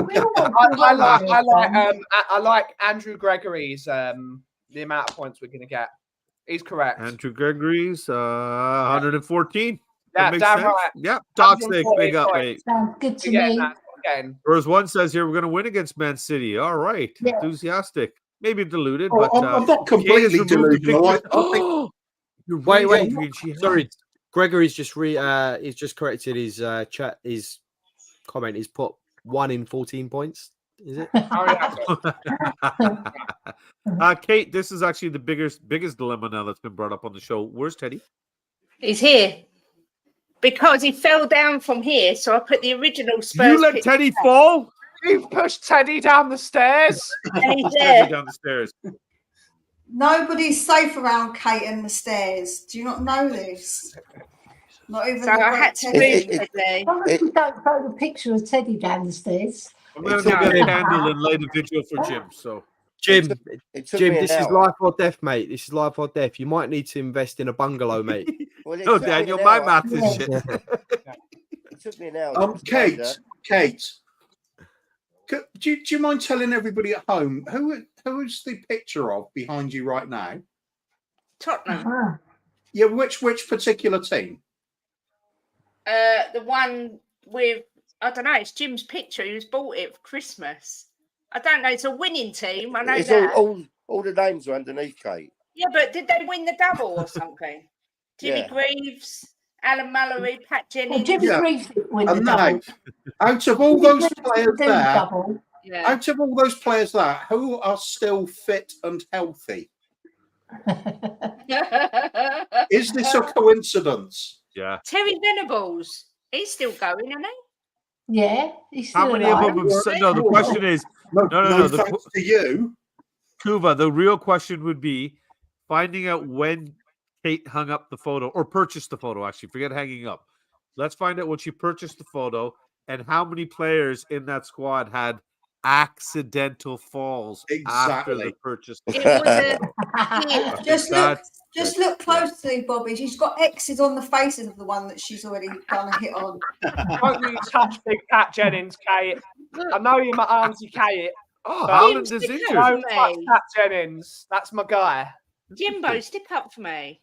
E: We all want to win.
F: I like Andrew Gregory's the amount of points we're going to get. He's correct.
A: Andrew Gregory's 114.
F: Yeah,
A: That makes
F: damn
A: sense.
F: right.
A: Yeah, toxic.
F: 114
A: Big up,
F: points.
A: mate.
E: Sounds good to
F: Again,
E: me.
F: that's again.
A: Whereas one says here we're going to win against Man City. All right,
E: Yeah.
A: enthusiastic, maybe deluded,
B: Oh,
A: but
B: I'm not
A: Kay has
B: completely
A: removed the
B: delusional.
A: picture. Oh, you're
C: Wait,
A: right,
C: wait.
A: Adrian, she
C: Sorry,
A: has.
C: Gregory's just he's just corrected his chat. His comment. He's put 1 in 14 points. Is it?
F: Oh, yeah.
A: Kate, this is actually the biggest dilemma now that's been brought up on the show. Where's Teddy?
H: He's here because he fell down from here. So I put the original Spurs.
A: You let
H: picture
A: Teddy
H: back,
A: fall?
F: You pushed Teddy down the stairs.
H: and he's
A: Teddy
H: there.
A: down the stairs.
D: Nobody's safe around Kate and the stairs. Do you not know this? Not even
H: So
D: the
H: I
D: great
H: had to
D: Teddy.
H: move Teddy.
E: As long as we don't throw the picture of Teddy down the stairs.
A: I'm going to go get a candle and light a vigil for Jim. So
C: Jim,
G: It took
C: Jim,
G: me an
C: this is
G: hour.
C: life or death, mate. This is life or death. You might need to invest in a bungalow, mate.
G: Well, it
A: no,
G: took me
A: Daniel,
G: an
A: my
G: hour.
A: math is
E: Yeah.
A: shit.
G: It took me an hour.
B: Kate, do you mind telling everybody at home who is the picture of behind you right now?
H: Tottenham.
E: Ah,
B: Yeah, which particular team?
H: The one with, I don't know, it's Jim's picture. He was bought it for Christmas. I don't know. It's a winning team. I know
G: It's
H: that.
G: all the names are underneath, Kate.
H: Yeah, but did they win the double or something? Jimmy
G: Yeah.
H: Greaves, Alan Mallory, Pat
E: well,
H: Jennings.
E: Jimmy
B: Yeah.
E: Greaves didn't win the
B: And now,
E: double.
B: out of all
E: Jimmy
B: those
E: Greaves
B: players
E: didn't do the
B: there,
E: double.
H: Yeah.
B: out of all those players there, who are still fit and healthy? Is this a coincidence?
A: Yeah.
H: Terry Venables. He's still going, isn't he?
E: Yeah, he's still
A: How many
E: alive.
A: of them have no, the question is,
B: No,
A: no, the
B: thanks to you.
A: Kuva, the real question would be finding out when Kate hung up the photo or purchased the photo. Actually, forget hanging up. Let's find out when she purchased the photo and how many players in that squad had accidental falls after the
B: Exactly.
A: purchase.
H: It was a
D: Just look closely, Bobby. She's got X's on the faces of the one that she's already done a hit on.
F: Don't you touch Big Cat Jennings, Kate. I know you're my auntie Kate.
A: Oh,
F: But-
A: Haaland is
H: Stick up
A: injured.
F: Don't
H: for
F: touch
H: me.
F: Cat Jennings. That's my guy.
H: Jimbo, stick up for me.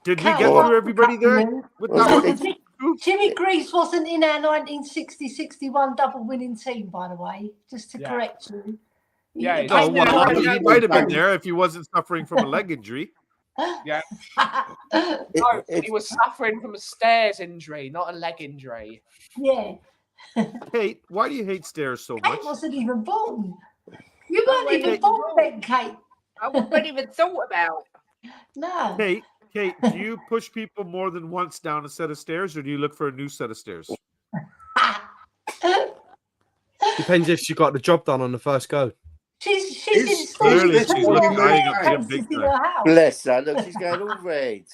A: Did we
E: Cat
A: get
G: Well,
A: through everybody there? With that
G: Well,
A: one?
E: Jimmy Greaves wasn't in our 1960-61 double winning team, by the way, just to
F: Yeah.
E: correct you.
F: Yeah,
E: He-
A: No,
H: I
A: well,
H: know,
A: he
H: I know.
A: might have been there if he wasn't suffering from a leg injury.
F: No, he was suffering from a stairs injury, not a leg injury.
E: yeah.
A: Kate, why do you hate stairs so much?
E: Kate wasn't even born. You weren't
H: wasn't
E: even
H: even
E: born
H: born.
E: then, Kate.
H: I wasn't even thought about.
E: No.
A: Kate, do you push people more than once down a set of stairs, or do you look for a new set of stairs?
C: Depends if she got the job done on the first go.
E: She's
B: Is-
E: installed
A: clearly
B: she's
E: two
B: looking
E: more
B: eyeing
E: air
B: up
A: Jim
E: fences
A: big
E: in
A: time.
E: her house.
G: Bless her. Look, she's going all red.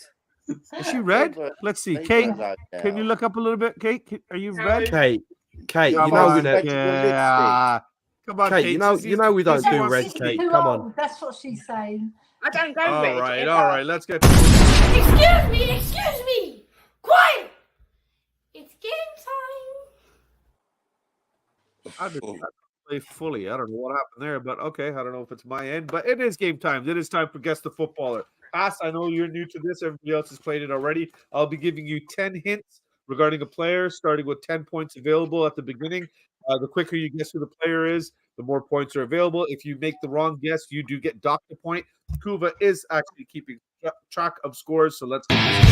A: Is she red? Let's see.
G: Leave
A: Kate,
G: her alone
A: can you
G: now.
A: look up a little bit? Kate, are you
H: No.
A: red?
C: Kate,
A: Come
C: you know
A: on,
C: we don't.
A: yeah. Come on,
C: Kate,
A: Kate.
C: you know we don't
A: Sissy
C: do
A: wants
C: red,
A: to
C: Kate.
A: speak.
E: Too
C: Come on.
E: old, that's what she's saying.
H: I don't go
A: All
H: red.
A: right,
H: ever.
A: all right. Let's get.
I: Excuse me! Quiet! It's game time!
A: I didn't play fully. I don't know what happened there, but okay. I don't know if it's my end, but it is game time. It is time for Guess the Footballer. Pass, I know you're new to this. Everybody else has played it already. I'll be giving you 10 hints regarding a player, starting with 10 points available at the beginning. The quicker you guess who the player is, the more points are available. If you make the wrong guess, you do get docked a point. Kuva is actually keeping track of scores, so let's get this.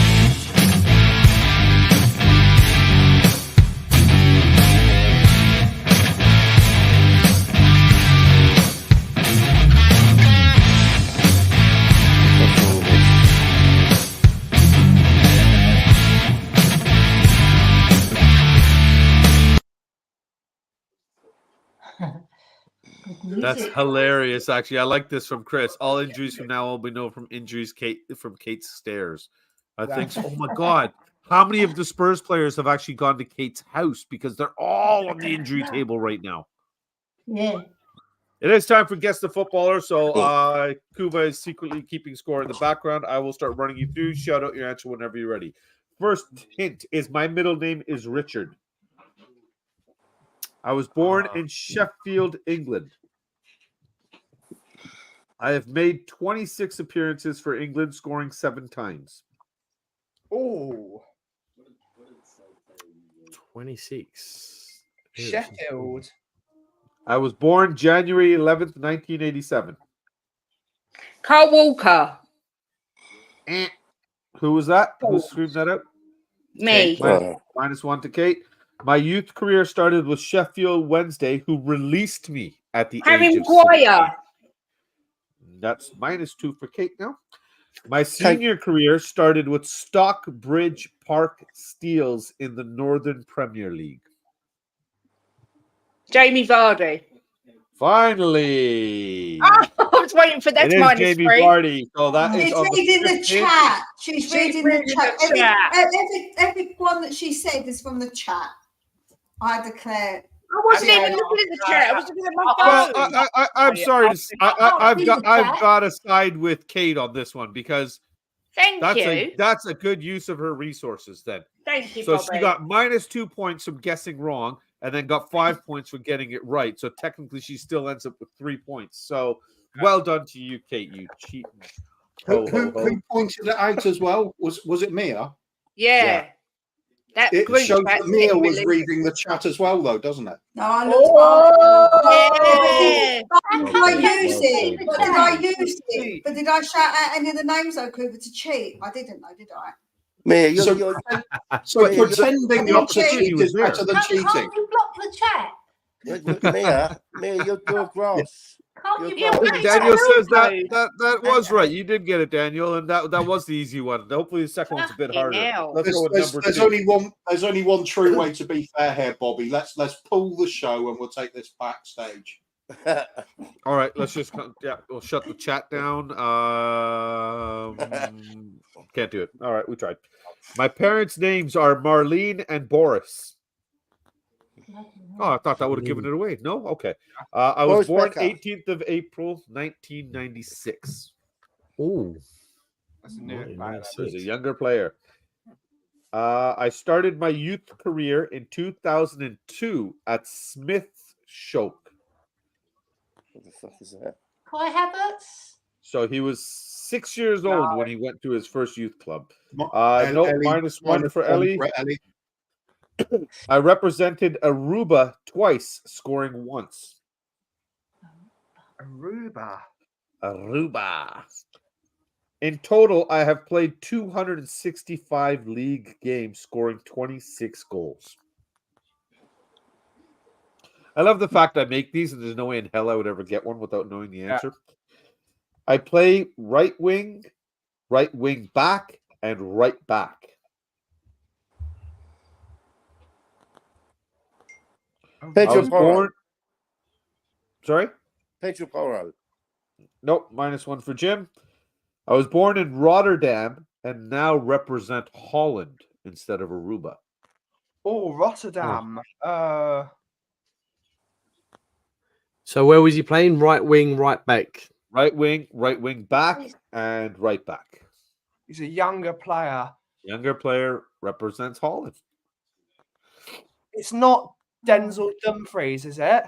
E: Good
A: That's
E: music.
A: hilarious, actually. I like this from Chris. All injuries from now on we know from injuries from Kate's stairs. I think so. Oh my God. How many of the Spurs players have actually gone to Kate's house because they're all on the injury table right now?
E: Yeah.
A: It is time for Guess the Footballer. So Kuva is secretly keeping score in the background. I will start running you through. Shout out your answer whenever you're ready. First hint is my middle name is Richard. I was born in Sheffield, England. I have made 26 appearances for England, scoring 7 times.
F: Oh,
C: 26.
F: Sheffield.
A: I was born January 11th, 1987.
H: Carl Walker.
A: Who was that? Who screamed that out?
H: Me.
A: Okay, -1 to Kate. My youth career started with Sheffield Wednesday, who released me at the
H: Harry
A: age of
H: Maguire.
A: 16. That's -2 for Kate now. My senior career started with Stockbridge Park Steels in the Northern Premier League.
H: Jamie Vardy.
A: Finally,
H: I was waiting for that
A: it is
H: minus
A: Jamie
H: 3.
A: Vardy. So that is
D: She's
A: on
D: reading the
A: 15th.
D: chat. She's reading the
H: reading
D: chat.
H: the chat.
D: Every one that she said is from the chat. I declare.
H: I wasn't
F: Yeah,
H: even
F: no,
H: looking at the chat. I was looking at my
A: Well,
H: phone.
A: I'm sorry. I've
E: read the chat.
A: got to side with Kate on this one because
H: Thank you.
A: that's a good use of her resources. Then,
H: Thank you,
A: so
H: Bobby.
A: she got -2 points from guessing wrong, and then got 5 points for getting it right. So technically, she still ends up with 3 points. So well done to you, Kate. You cheating.
B: Who pointed it out as well? Was it Mia?
H: Yeah. That
B: It
H: group
B: shows
H: chat's
B: that Mia
H: getting
B: was
H: released.
B: reading the chat as well, though, doesn't it?
D: No, I looked
H: Yeah.
D: But did I use it? But did I use it? But did I shout out any of the names, though, Cooper, to cheat? I didn't, though, did I?
G: Mia, you're,
B: So-
G: you're,
B: So
G: Mia,
B: pretending
D: you're-
B: not to cheat is better than
E: Can't
B: cheating.
E: you block the chat?
G: Mia, you're grass.
E: Can't you
G: You're
E: block
G: right.
E: the
A: Daniel
E: chat?
A: says that was right. You did get it, Daniel, and that was the easy one. Hopefully, the second one's a bit harder.
H: Fucking hell.
A: Let's go with number
B: There's
A: 2.
B: only one true way to be fair here, Bobby. Let's pull the show and we'll take this backstage.
A: All right, let's just we'll shut the chat down. Can't do it. All right, we tried. My parents' names are Marlene and Boris. Oh, I thought that would have given it away. No, okay. I was
G: Boris
A: born
G: Becker.
A: 18th of April, 1996.
C: Oh,
F: That's a new
C: Nice.
F: player.
A: I was a younger player. I started my youth career in 2002 at Smith Shoke.
G: What the fuck is that?
E: Kai Havertz.
A: So he was 6 years old when he went to his first youth club. No,
B: Elly,
A: -1 for Elly. I represented Aruba twice, scoring once. Aruba. In total, I have played 265 league games, scoring 26 goals. I love the fact I make these, and there's no way in hell I would ever get one without knowing the answer. I play right wing back, and right back. I
G: Pedro
A: was
G: Porro.
A: born. Sorry?
G: Pedro Porro.
A: Nope, -1 for Jim. I was born in Rotterdam and now represent Holland instead of Aruba.
F: Oh, Rotterdam.
C: so where was he playing? Right wing, right back.
A: Right wing back, and right back.
F: He's a younger player.
A: Younger player represents Holland.
F: It's not Denzel Dumfries, is it?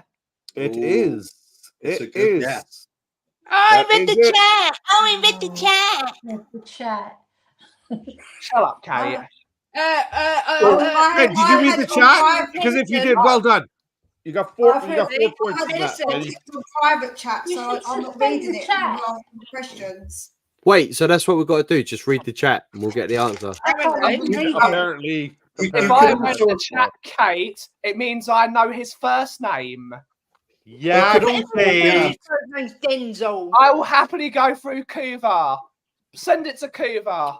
A: It
B: Ooh,
A: is.
B: it's a
A: It
B: good
A: is.
B: guess.
H: I
A: That
H: read
A: is
H: the
A: it.
H: chat. I read the chat.
E: Yes, the chat.
F: Shut up, Kate.
A: Hey, did you read the chat? Because if you did, well done. You got four. You got 4 points from that.
D: Listen,
A: Elly.
D: it's a private chat,
E: You
D: so
E: should
D: I'm not
E: suspend
D: reading
E: the
D: it.
E: chat.
D: I'm asking questions.
C: Wait, so that's what we've got to do. Just read the chat and we'll get the answer.
E: I can't
H: Apparently.
E: read it.
A: Apparently,
F: If
B: You
F: I
B: could
F: read
B: also-
F: the chat, Kate, it means I know his first name.
A: yeah,
B: It could also be
A: Kate.
H: His name's Denzel.
F: I will happily go through Kuva. Send it to Kuva.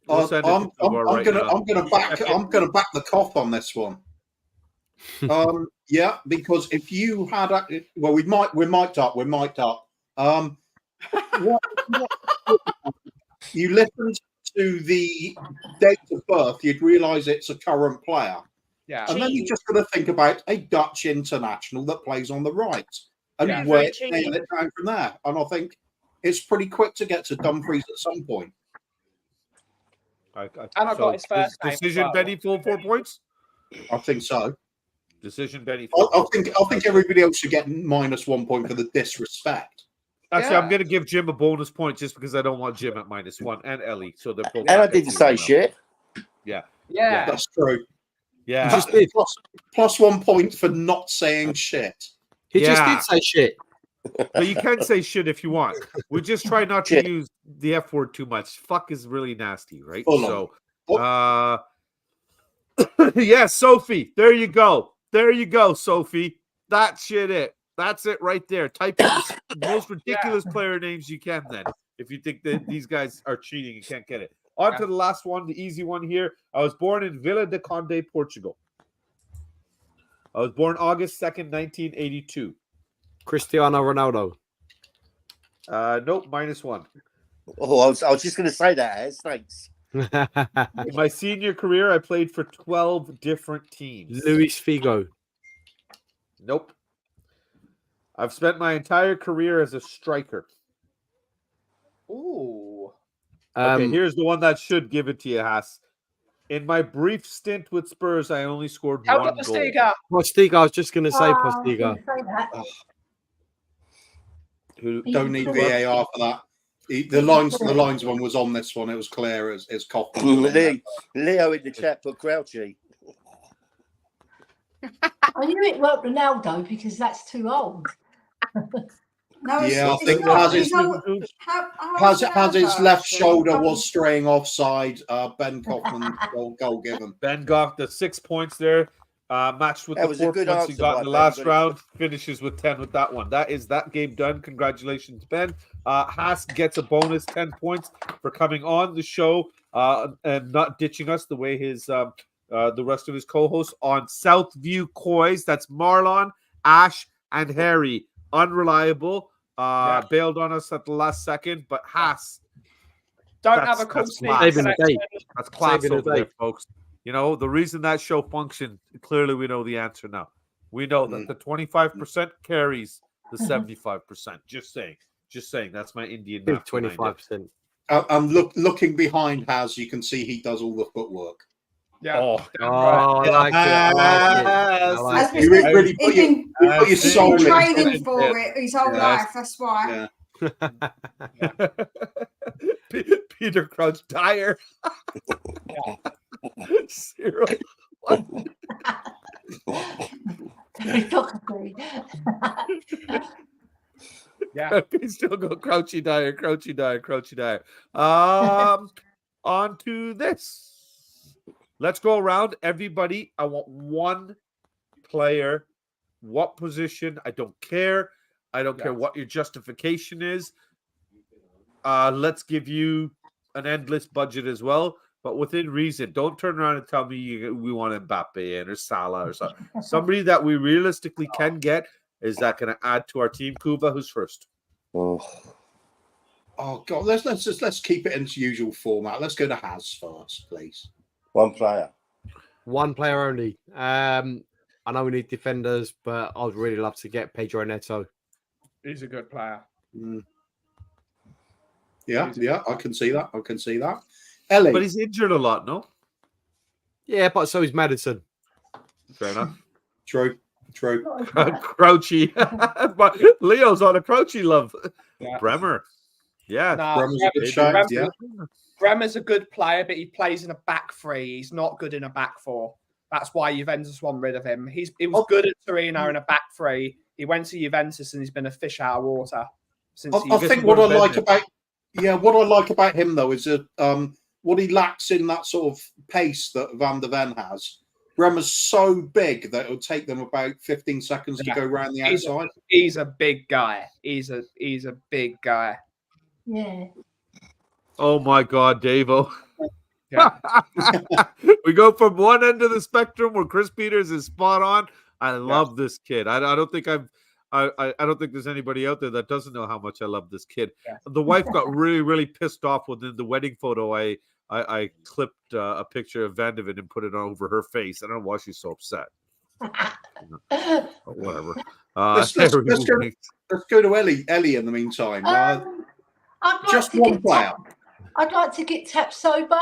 A: We'll send it to Kuva right now.
B: I'm gonna back the cop on this one. Yeah, because if you had, we might up. You listened to the date of birth, you'd realise it's a current player,
F: Yeah.
B: and then you just got to think about a Dutch international that plays on the right, and
F: Yeah.
B: nail
H: Cheating.
B: it down from there. And I think it's pretty quick to get to Dumfries at some point.
F: And I got his first name as
A: Decision,
F: well.
A: Benny, full 4 points.
B: I think so.
A: Decision, Benny.
B: I think everybody else should get -1 point for the disrespect.
A: Actually,
F: Yeah.
A: I'm going to give Jim a bonus point just because I don't want Jim at -1 and Elly. So they're both.
G: And I didn't say shit.
F: Yeah.
B: That's true.
A: Yeah.
C: Just did.
B: Plus 1 point for not saying shit.
C: He just
A: Yeah.
C: did say shit.
A: But you can say shit if you want. We just try not to
G: Shit.
A: use the F word too much. Fuck is really nasty, right?
B: Full on.
A: So, yeah, Sophie. There you go. There you go, Sophie. That's shit it. That's it right there. Type in the most ridiculous player names you can then. If you think that these guys are cheating and can't get it. On to the last one, the easy one here. I was born in Vila de Conde, Portugal. I was born August 2nd, 1982.
C: Cristiano Ronaldo.
A: Nope, -1.
G: Oh, I was just going to say that. As thanks.
A: In my senior career, I played for 12 different teams.
C: Luis Figo.
A: Nope. I've spent my entire career as a striker.
F: Ooh.
A: Okay, here's the one that should give it to you, Haas. In my brief stint with Spurs, I only scored
F: Help
A: one
F: up the
A: goal.
F: Stiga.
C: Postiga. I was just going to say
E: Oh, I was
C: Postiga.
E: gonna say that.
B: Who don't need VAR for that. The lines one was on this one. It was clear as coffee.
G: Leo in the chat put Grouchy.
E: I knew it weren't Ronaldo because that's too old.
D: No,
B: Yeah, I
D: it's
B: think
D: not.
B: Haz's-
D: It's not- how is
B: Has his
D: Ronaldo,
B: left
D: actually?
B: shoulder was straying offside. Ben Kaufman goal given.
A: Ben got the 6 points there, matched with
G: That
A: the
G: was a
A: 4
G: good
A: points he
G: answer
A: got
G: by
A: in the
G: Ben,
A: last
G: but-
A: round. Finishes with 10 with that one. That is that game done. Congratulations, Ben. Haas gets a bonus 10 points for coming on the show and not ditching us the way his the rest of his co-hosts on Southview Coys. That's Marlon, Ash, and Harry unreliable. Bailed on us at the last second, but Haas.
F: Don't have a cool
A: that's
F: speed
A: class.
C: Saving the day.
A: That's class
C: Saving the
A: over there,
C: day.
A: folks. You know, the reason that show functioned, clearly we know the answer now. We know that the 25% carries the 75%. Just saying. That's my Indian
C: Big
A: math behind it.
C: 25%.
B: I'm looking behind Haz. You can see he does all the footwork.
F: Yeah.
A: Oh,
C: I like it. I like it.
B: You really put your soul
D: He's been
B: into
D: training
B: it.
D: for it his whole life. That's why.
B: Yeah.
A: Peter Crouch Dyer. Cyril.
F: Yeah.
A: He's still go Crouchy Dyer. On to this. Let's go around. Everybody, I want one player. What position? I don't care. I don't care what your justification is. Let's give you an endless budget as well, but within reason. Don't turn around and tell me we want Mbappe in or Salah or something. Somebody that we realistically can get. Is that going to add to our team? Kuva, who's first?
B: Oh God, let's keep it in its usual format. Let's go to Haz first, please.
G: One player
C: only. I know we need defenders, but I'd really love to get Pedro Neto.
F: He's a good player.
B: Yeah, I can see that. Elly,
A: but he's injured a lot, no?
C: Yeah, but so is Maddison.
A: Fair enough.
B: True.
A: Crouchy. But Leo's on a Crouchy love.
F: Yeah.
A: Bremer. Yeah.
B: Bremer's a good shout. Yeah.
F: Bremer's a good player, but he plays in a back three. He's not good in a back four. That's why Juventus want rid of him. He was good at Torino in a back three. He went to Juventus and he's been a fish out of water since.
B: I think what I like about him though is that what he lacks in that sort of pace that Van der Ven has. Bremer's so big that it'll take them about 15 seconds to go around the outside.
F: He's a big guy. He's a big guy.
E: Yeah.
A: Oh my God, Davo.
F: Yeah.
A: We go from one end of the spectrum where Chris Peters is spot on. I love this kid. I don't think I don't think there's anybody out there that doesn't know how much I love this kid.
F: Yeah.
A: The wife got really, really pissed off within the wedding photo. I clipped a picture of Van de Ven and put it over her face. I don't know why she's so upset. But whatever.
B: Let's go to Elly in the meantime. Just one player.
E: I'd like to get Tap Sober.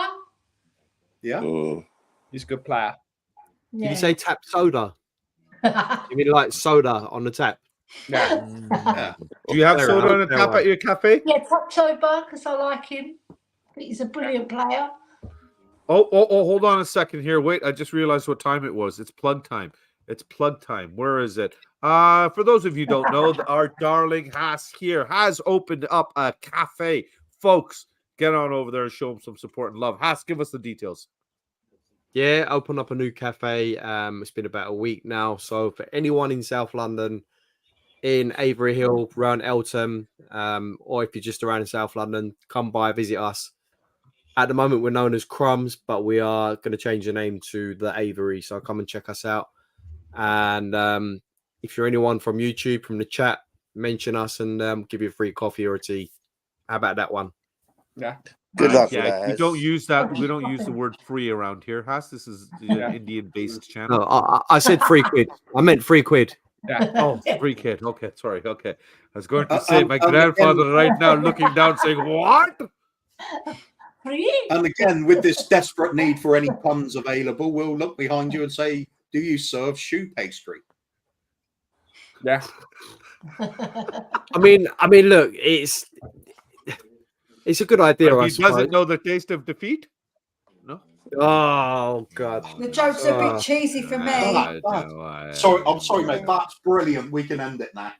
B: Yeah.
F: He's a good player.
C: Did you say tap soda? You mean like soda on the tap?
F: Yeah.
A: Do you have soda on a tap at your cafe?
E: Yeah, Tap Sober, because I like him. He's a brilliant player.
A: Oh, hold on a second here. Wait, I just realized what time it was. It's plug time. Where is it? For those of you who don't know, our darling Haas here has opened up a cafe. Folks, get on over there and show him some support and love. Haas, give us the details.
C: Yeah, open up a new cafe. It's been about a week now. So for anyone in South London, in Avery Hill, around Eltham, or if you're just around in South London, come by, visit us. At the moment, we're known as Crumbs, but we are going to change the name to The Avery. So come and check us out. And if you're anyone from YouTube, from the chat, mention us and give you a free coffee or a tea. How about that one?
F: Yeah.
G: Good luck.
A: Yeah, we don't use that. We don't use the word free around here, Haas. This is the Indian-based channel.
C: No, I said £3. I meant £3.
F: Yeah.
A: Oh, free kid. Okay, sorry. Okay. I was going to say my grandfather right now looking down saying, what?
B: And again, with this desperate need for any puns available, we'll look behind you and say, do you serve shoe pastry?
F: Yeah.
C: I mean, look, it's a good idea.
A: But he doesn't know the taste of defeat? No.
C: Oh God.
D: The joke's a bit cheesy for me.
B: Sorry, I'm sorry, mate. That's brilliant. We can end it now.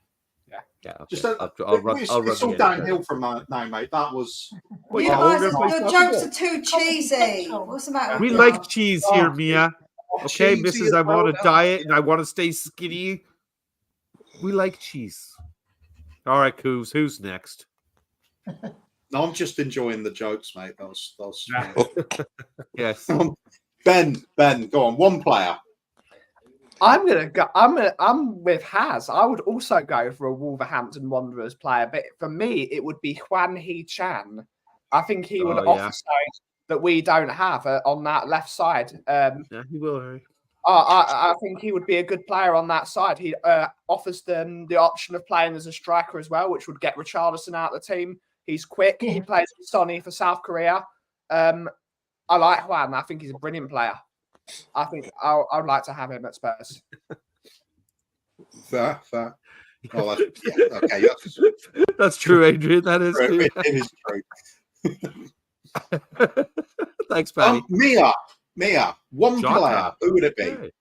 A: Yeah. Okay.
B: Just
A: I'll run.
B: It's all downhill from now, mate. That was.
D: You guys, your jokes are too cheesy. What's the matter?
A: We like cheese here, Mia. Okay, Mrs. I'm on a diet and I want to stay skinny. We like cheese. All right, Kuvs, who's next?
B: No, I'm just enjoying the jokes, mate. That was
A: Yes.
B: Ben, go on. One player.
F: I'm gonna go. I'm with Haz. I would also go for a Wolverhampton Wanderers player, but for me, it would be Hwan Hee-chan. I think he would offer something that we don't have on that left side.
A: Yeah, he will. Harry.
F: I think he would be a good player on that side. He offers them the option of playing as a striker as well, which would get Richarlison out of the team. He's quick. He plays with Sonny for South Korea. I like Hwan. I think he's a brilliant player. I think I would like to have him at Spurs.
B: Fair. Oh, okay,
A: that's true, Adrian. That is true.
B: It is true.
A: Thanks, Patty.
B: Mia, one player. Who would it be?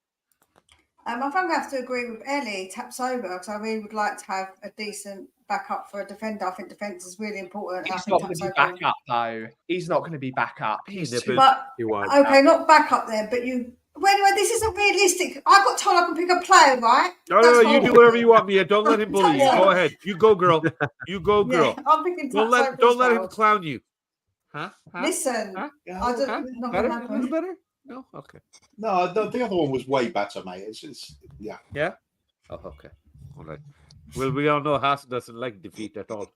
D: I think I have to agree with Elly, Tapsoba, because I really would like to have a decent backup for a defender. I think defence is really important.
F: He's not going to be backup, though. He's not going to be backup.
D: Okay, not backup there, but you. Anyway, this isn't realistic. I got told I can pick a player, right?
A: No, you do whatever you want, Mia. Don't let him bully you. Go ahead. You go, girl. You go, girl.
D: Yeah, I'm picking
A: don't let him clown you. Huh?
D: Listen, I don't. Not
A: better?
D: gonna happen.
A: A little better? No. Okay.
B: No, the other one was way better, mate. It's yeah.
A: Yeah. Oh, okay. All right. Well, we all know Hassan doesn't like defeat at all.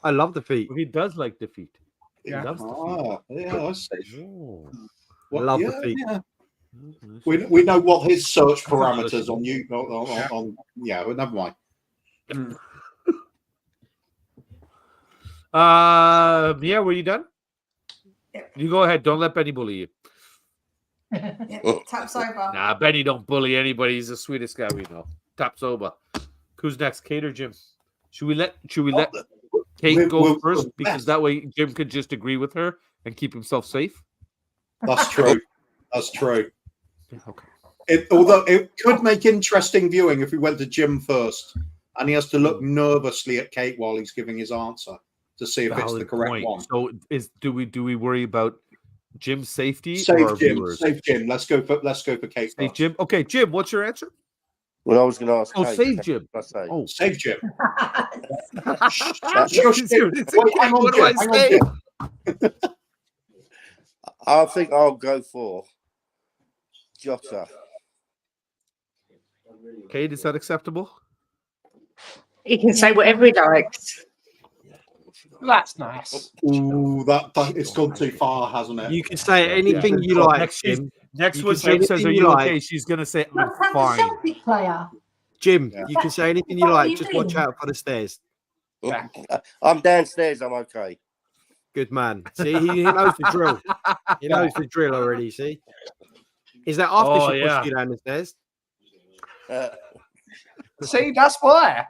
C: I love defeat.
A: He does like defeat. He
B: loves defeat. Yeah, I see.
A: Oh.
C: I love defeat.
B: Yeah. We know what his search parameters on you on yeah, but never mind.
A: Yeah, were you done?
D: Yep.
A: You go ahead. Don't let Benny bully you.
D: Taps over.
A: Nah, Benny don't bully anybody. He's the sweetest guy we know. Taps over. Who's next? Kate or Jim? Should we let Kate go first? Because that way Jim could just agree with her and keep himself safe.
B: That's true. That's true.
A: Okay.
B: Although it could make interesting viewing if we went to Jim first and he has to look nervously at Kate while he's giving his answer to see if it's the correct one.
A: So do we worry about Jim's safety?
B: Save Jim. Save Jim. Let's go for Kate.
A: Save Jim. Okay, Jim, what's your answer?
G: Well, I was going to ask.
A: Oh, save Jim.
B: Oh, save Jim.
G: I think I'll go for Jota.
A: Kate, is that acceptable?
H: He can say whatever he likes.
F: That's nice.
B: Ooh, that it's gone too far, hasn't it?
C: You can say anything you like, Jim.
A: Next one, Jim says, "Are you okay?" She's going to say, "I'm fine."
E: Celtic player.
C: Jim, you can say anything you like. Just watch out for the stairs.
G: Yeah. I'm downstairs. I'm okay.
C: Good man. See, he knows the drill. He knows the drill already. See, is that after she pushed you down the stairs?
F: See, that's why.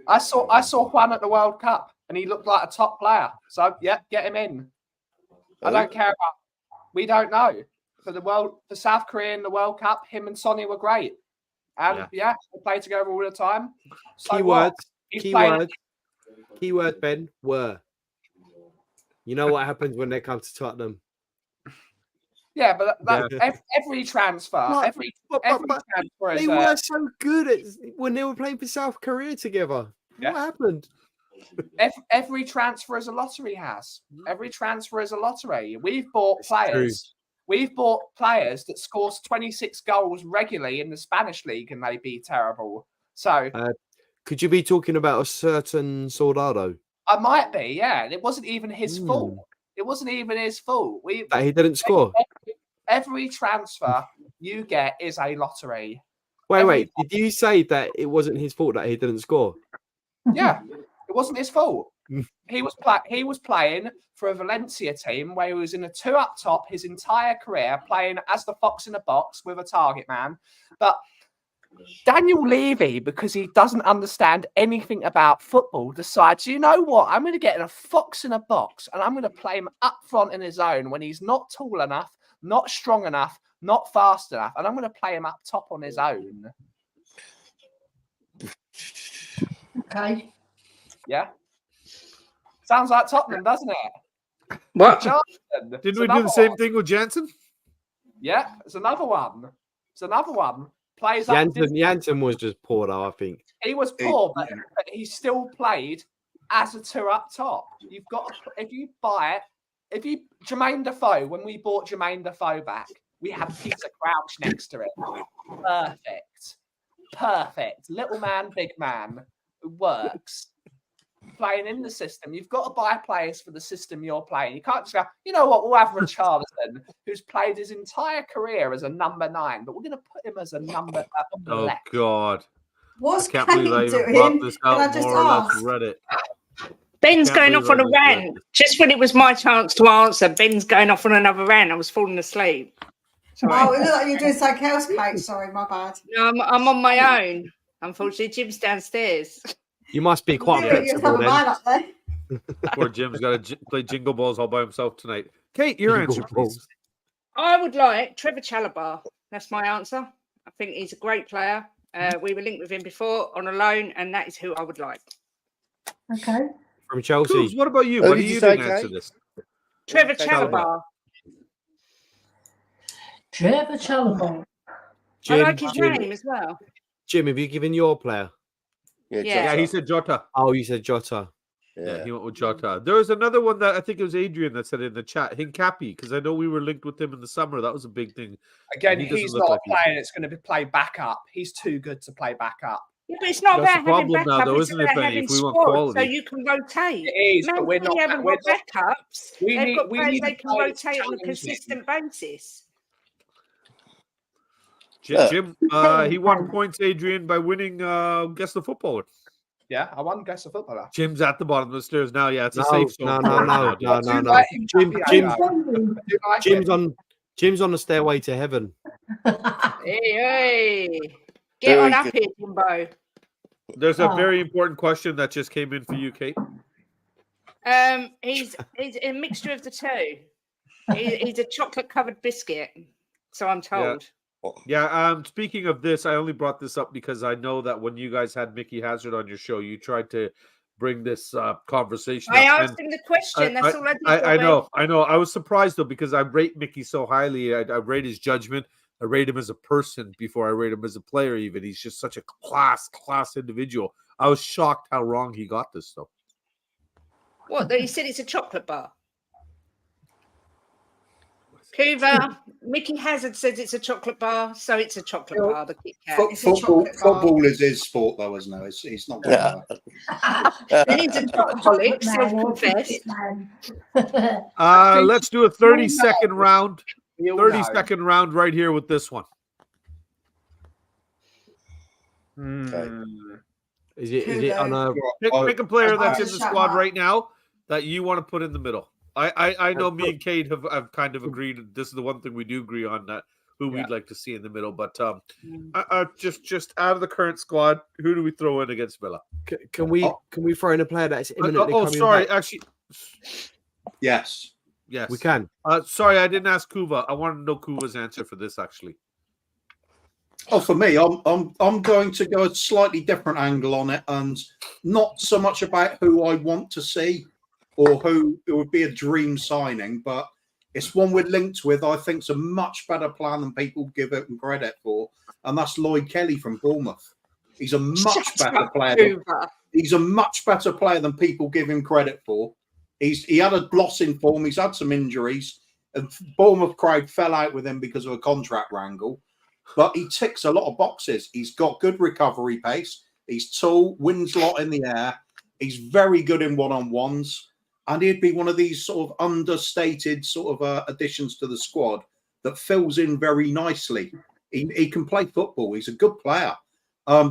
F: I saw Juan at the World Cup, and he looked like a top player. So yeah, get him in. I don't care about. We don't know for South Korea in the World Cup. Him and Sonny were great, and they play together all the time. So
C: Keyword, Ben. Were. You know what happens when they come to Tottenham?
F: Yeah, but every transfer, every transfer is.
C: They were so good at when they were playing for South Korea together.
F: Yeah.
C: What happened?
F: Every transfer is a lottery. Every transfer is a lottery. We've bought players. We've bought players that scores 26 goals regularly in the Spanish league, and they be terrible. So,
C: could you be talking about a certain Soldado?
F: I might be. Yeah, it wasn't even his fault. It wasn't even his fault.
C: That he didn't score.
F: Every transfer you get is a lottery.
C: Wait. Did you say that it wasn't his fault that he didn't score?
F: Yeah, it wasn't his fault. He was playing for a Valencia team where he was in a 2 up top his entire career, playing as the fox in a box with a target man. But Daniel Levy, because he doesn't understand anything about football, decides, you know what, I'm going to get in a fox in a box and I'm going to play him up front in his own when he's not tall enough, not strong enough, not fast enough, and I'm going to play him up top on his own.
E: Okay.
F: Yeah. Sounds like Tottenham, doesn't it?
H: What?
A: Didn't we do the same thing with Jansen?
F: Yeah, it's another one. Plays
C: Jansen was just poor, though, I think.
F: He was poor, but he still played as a 2 up top. You've got, if you buy it, Jermaine Defoe, when we bought Jermaine Defoe back, We have Peter Crouch next to it. Perfect. Little man, big man. It works. Playing in the system. You've got to buy players for the system you're playing. You can't just go, you know what, we'll have Richarlison, who's played his entire career as a number 9, but we're going to put him as a number on the left.
A: God.
D: What's
A: I can't
D: Kane
A: believe I even
D: doing?
A: brought this
D: Can I
A: out
D: just
A: more or less
D: ask?
A: read it.
H: Ben's
A: Can't
H: going off
A: believe
H: on
A: I
H: a
A: just read
H: rant.
A: this.
H: Just when it was my chance to answer, Ben's going off on another rant. I was falling asleep. Sorry.
D: Oh, it looked like you're doing something else, Kate. Sorry, my bad.
H: No, I'm on my own. Unfortunately, Jim's downstairs.
C: You must be quite
D: Yeah, you're
C: flexible
D: having mine up there.
A: Poor Jim's got to play Jingle Balls all by himself tonight. Kate, your answer, please.
H: I would like Trevor Chalobah. That's my answer. I think he's a great player. We were linked with him before on a loan, and that is who I would like.
E: Okay.
C: From Chelsea.
A: Coos, what about you?
G: Who
A: What do
G: did you
A: you
G: say,
A: think answer
G: Kate?
A: this?
H: Trevor
G: Okay,
H: Chalobah.
E: Trevor Chalobah.
H: I like his name as well.
C: Jim, have you given your player?
H: Yeah.
A: Yeah, he said Jota.
C: Oh, you said Jota.
A: Yeah, he went with Jota. There was another one that I think it was Adrian that said in the chat, Hincapi, because I know we were linked with him in the summer. That was a big thing.
F: Again,
A: He doesn't
F: he's
A: look
F: not
A: like
F: a player that's going to be played back up. He's too good to play back up.
H: Yeah, but it's not
A: That's
H: about
A: the
H: having
A: problem now,
H: backup.
A: though,
H: It's
A: isn't it,
H: about
A: Benny,
H: having
A: if we want
H: squad
A: quality?
H: so you can rotate.
F: It is,
H: Man
F: but we're
H: City
F: not.
H: haven't
F: We're
H: got
F: not.
H: backups.
F: We
H: They've
F: need-
H: got
F: we
H: players
F: need
H: they can
F: players
H: rotate on a
F: challenging.
H: consistent basis.
A: Jim, he won points, Adrian, by winning Guess the Footballer.
F: Yeah, I won Guess the Footballer.
A: Jim's at the bottom of the stairs now. Yeah, it's a
C: No,
A: safe zone.
C: no. Jim's on the stairway to heaven.
H: Hey. Get
G: Very
H: on up
G: good.
H: here, Jimbo.
A: There's a very important question that just came in for you, Kate.
H: He's a mixture of the two. He's a chocolate-covered biscuit, so I'm told.
A: Yeah. Speaking of this, I only brought this up because I know that when you guys had Mickey Hazard on your show, you tried to bring this conversation
H: I
A: up.
H: asked him the question. That's all I did.
A: I know. I was surprised though because I rate Mickey so highly. I rate his judgment. I rate him as a person before I rate him as a player. Even he's just such a class individual. I was shocked how wrong he got this though.
H: What? He said it's a chocolate bar. Kuva, Mickey Hazard says it's a chocolate bar, so it's a chocolate bar. The Kit Kat. It's a chocolate bar.
B: Football is his sport, though, isn't it? It's not.
H: He's a chocolate, self-confessed.
A: Let's do a 30-second round. 30-second round right here with this one.
C: Is it on a
A: pick a player that's in the squad right now that you want to put in the middle? I know me and Kate have kind of agreed. This is the one thing we do agree on, that who we'd like to see in the middle. But just out of the current squad, who do we throw in against Villa?
C: Can we throw in a player that's imminently coming
A: sorry,
C: back?
A: actually,
B: yes,
C: we can.
A: Sorry, I didn't ask Kuva. I wanted to know Kuva's answer for this actually.
B: Oh, for me, I'm going to go a slightly different angle on it, and not so much about who I want to see or who it would be a dream signing, but it's one we're linked with. I think it's a much better plan than people give it credit for, and that's Lloyd Kelly from Bournemouth. He's a much better player. He's a much better player than people give him credit for. He had a loss in form. He's had some injuries, and Bournemouth crowd fell out with him because of a contract wrangle. But he ticks a lot of boxes. He's got good recovery pace. He's tall, wins a lot in the air. He's very good in one-on-ones. And he'd be one of these sort of understated sort of additions to the squad that fills in very nicely. He can play football. He's a good player.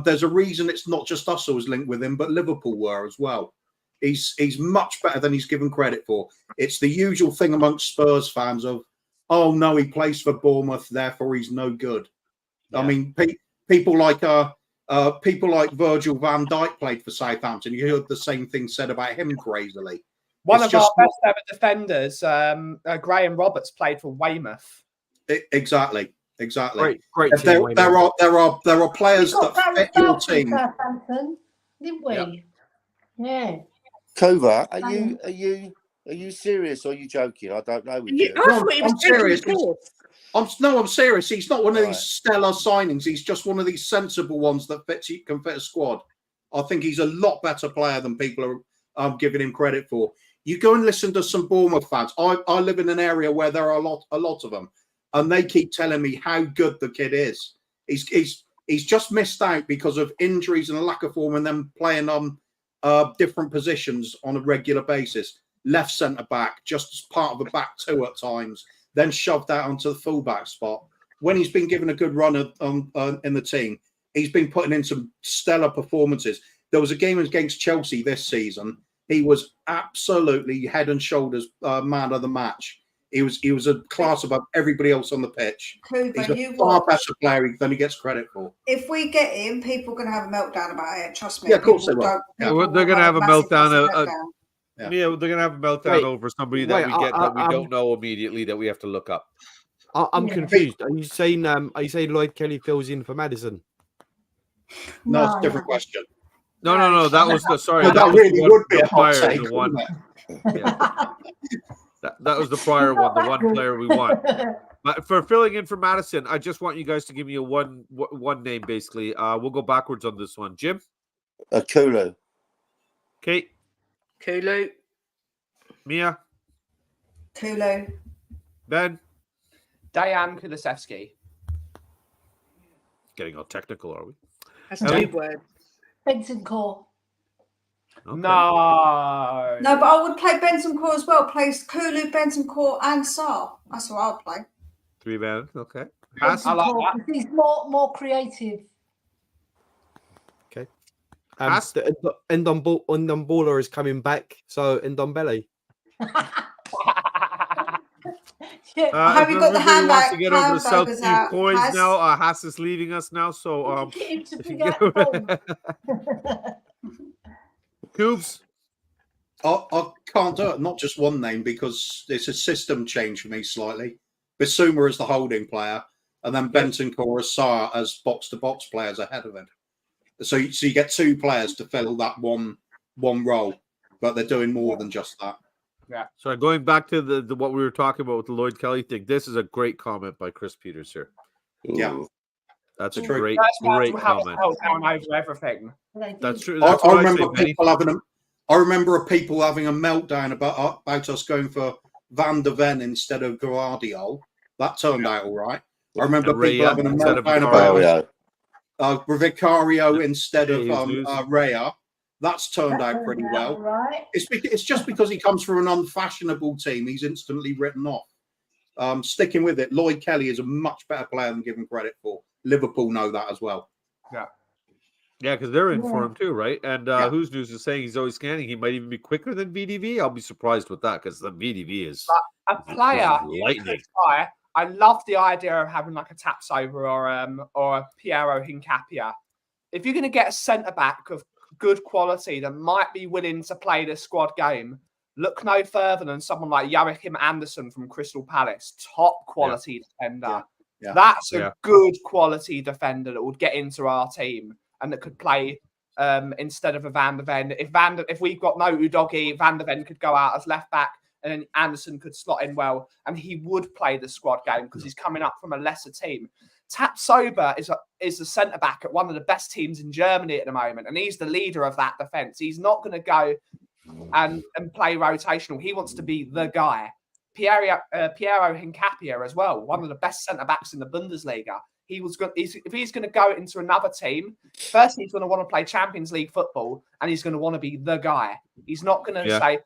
B: There's a reason it's not just us who was linked with him, but Liverpool were as well. He's much better than he's given credit for. It's the usual thing amongst Spurs fans of, oh, no, he plays for Bournemouth, therefore he's no good. Yeah. I mean, people like Virgil van Dijk played for Southampton. You heard the same thing said about him crazily.
F: One of our best ever defenders, Graham Roberts, played for Weymouth.
B: Exactly.
C: Great
B: team, there are players that fit your team.
E: Southampton, didn't we? Yeah.
G: Kova, are you serious or are you joking? I don't know.
B: I'm serious. I'm serious. He's not one of these stellar signings. He's just one of these sensible ones that can fit a squad. I think he's a lot better player than people are giving him credit for. You go and listen to some Bournemouth fans. I live in an area where there are a lot of them. and they keep telling me how good the kid is. He's just missed out because of injuries and a lack of form, and then playing on different positions on a regular basis. Left centre back, just as part of a back two at times, then shoved out onto the fullback spot. When he's been given a good run in the team, he's been putting in some stellar performances. There was a game against Chelsea this season. He was absolutely head and shoulders man of the match. He was a class above everybody else on the pitch. He's a far better player than he gets credit for.
D: If we get him, people are going to have a meltdown about it. Trust me.
B: Yeah, of course they will.
A: Yeah, they're going to have a meltdown.
B: Yeah.
A: Yeah, they're going to have a meltdown over somebody that we get that we don't know immediately that we have to look up.
C: I'm confused. Are you saying Lloyd Kelly fills in for Madison?
B: No, it's a different question.
A: No. That was the sorry.
B: No, that really would be a hot
A: prior,
B: take,
A: the one.
B: wouldn't
A: Yeah. That was the prior one, the one player we won. But for filling in for Madison, I just want you guys to give me a one name, basically. We'll go backwards on this one. Jim?
G: Kulu.
A: Kate?
H: Kulu.
A: Mia?
D: Kulu.
A: Ben?
F: Dejan Kulusevski.
A: Getting all technical, are we?
H: That's
A: Elly?
H: 2 words.
E: Benson Core.
A: Okay.
F: No.
D: No, but I would play Benson Core as well. Plays Kulu, Benson Core, and Saar. That's what I'll play.
A: 3-man. Okay.
F: I like that.
E: Because he's more creative.
C: Okay.
A: Pass.
C: The Ndombele is coming back, so Ndombele.
D: Have you got the
A: wants to get over
D: hamburgers
A: Southview
D: out?
A: Coys
D: Has-
A: now. Haas is leaving us now, so
E: Get him to
A: if you
E: bring
A: get
E: out the
A: Coops.
B: I can't do it. Not just one name, because it's a system change for me slightly. Bissouma as the holding player, and then Benton Core as Saar as box-to-box players ahead of it. So you get 2 players to fill that one role, but they're doing more than just that.
F: Yeah.
A: So going back to the what we were talking about with the Lloyd Kelly thing, this is a great comment by Chris Peters here.
B: Yeah.
A: That's a
B: True.
A: great
F: That's
A: comment.
F: held down over everything.
A: That's true.
B: I
A: That's what
B: remember
A: say,
B: people having a meltdown about us going for Van der Ven instead of Guardiola. That turned out all right. I remember people having a meltdown about Vicario instead of Raya. That's turned out pretty well.
E: Right.
B: It's just because he comes from an unfashionable team, he's instantly written off. Sticking with it, Lloyd Kelly is a much better player than given credit for. Liverpool know that as well.
A: Yeah, because they're in for him too, right? And Who's News is saying he's always scanning. He might even be quicker than VDV. I'll be surprised with that because the VDV is
F: a player.
A: Lightning.
F: I love the idea of having like a Tapsoba or a Piero Hincapia. If you're going to get a centre back of good quality that might be willing to play the squad game, look no further than someone like Joachim Andersen from Crystal Palace, top quality defender.
B: Yeah.
F: That's a good quality defender that would get into our team and that could play instead of a Van der Ven. If we've got no Udogi, Van der Ven could go out as left back, and then Anderson could slot in well, and he would play the squad game because he's coming up from a lesser team. Tapsoba is the centre back at one of the best teams in Germany at the moment, and he's the leader of that defence. He's not going to go and play rotational. He wants to be the guy. Piero Hincapia as well, one of the best centre backs in the Bundesliga. If he's going to go into another team, first he's going to want to play Champions League football, and he's going to want to be the guy. He's not going to say.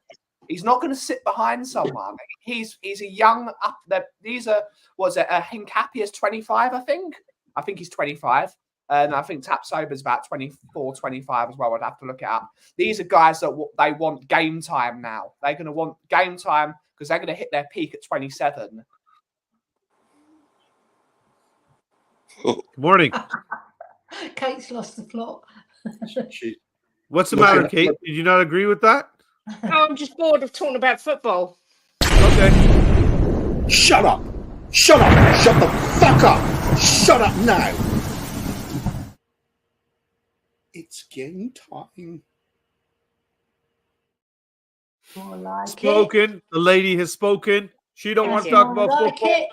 F: He's not going to sit behind someone. He's a young up there. These are Hincapia's 25, I think. I think he's 25. And I think Tapsoba's about 24, 25 as well. I'd have to look it up. These are guys that they want game time now. They're going to want game time because they're going to hit their peak at 27.
A: Good morning.
E: Kate's lost the plot.
A: What's the matter, Kate? Did you not agree with that?
H: No, I'm just bored of talking about football.
A: Okay.
B: Shut up! Shut up! Shut the fuck up! Shut up now! It's game time.
A: Spoken. The lady has spoken. She don't want to talk about football. She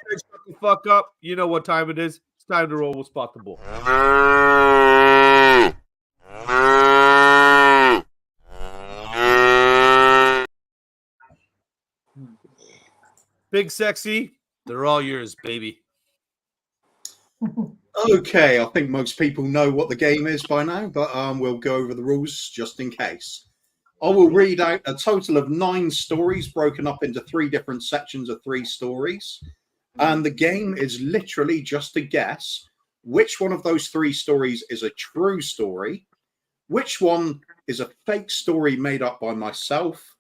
A: said, shut the fuck up. You know what time it is. It's time to roll with Spot the Bull. Big Sexy They're all yours, baby.
B: Okay, I think most people know what the game is by now, but we'll go over the rules just in case. I will read out a total of 9 stories broken up into 3 different sections of 3 stories. And the game is literally just to guess which one of those 3 stories is a true story, which one is a fake story made up by myself,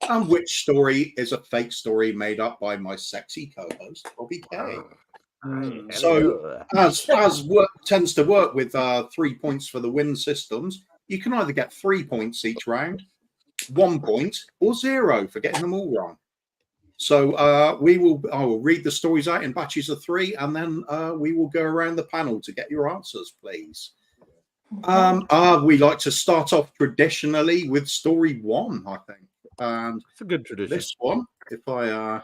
B: and which story is a fake story made up by my sexy co-host, Bobby K. So, as work tends to work with 3 points for the win systems, you can either get 3 points each round, 1 point, or 0 for getting them all wrong. So I will read the stories out in batches of 3, and then we will go around the panel to get your answers, please. We like to start off traditionally with story 1, I think. And
A: it's a good tradition.
B: This one, if I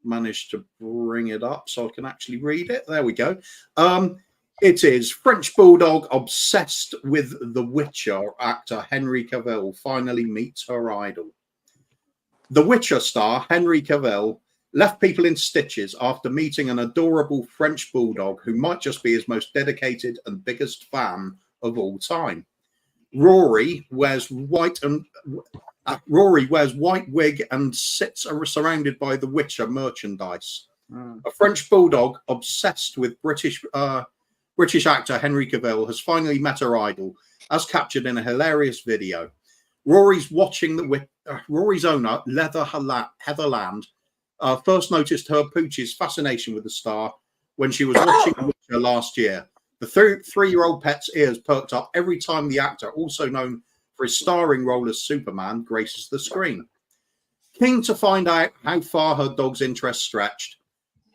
B: manage to bring it up so I can actually read it. There we go. It is French Bulldog obsessed with The Witcher actor Henry Cavill finally meets her idol. The Witcher star Henry Cavill left people in stitches after meeting an adorable French Bulldog who might just be his most dedicated and biggest fan of all time. Rory wears white wig and sits surrounded by The Witcher merchandise. A French Bulldog obsessed with British actor Henry Cavill has finally met her idol, as captured in a hilarious video. Rory's owner, Heather Land, first noticed her pooch's fascination with the star when she was watching The Witcher last year. The 3-year-old pet's ears perked up every time the actor, also known for his starring role as Superman, graces the screen. Keen to find out how far her dog's interest stretched,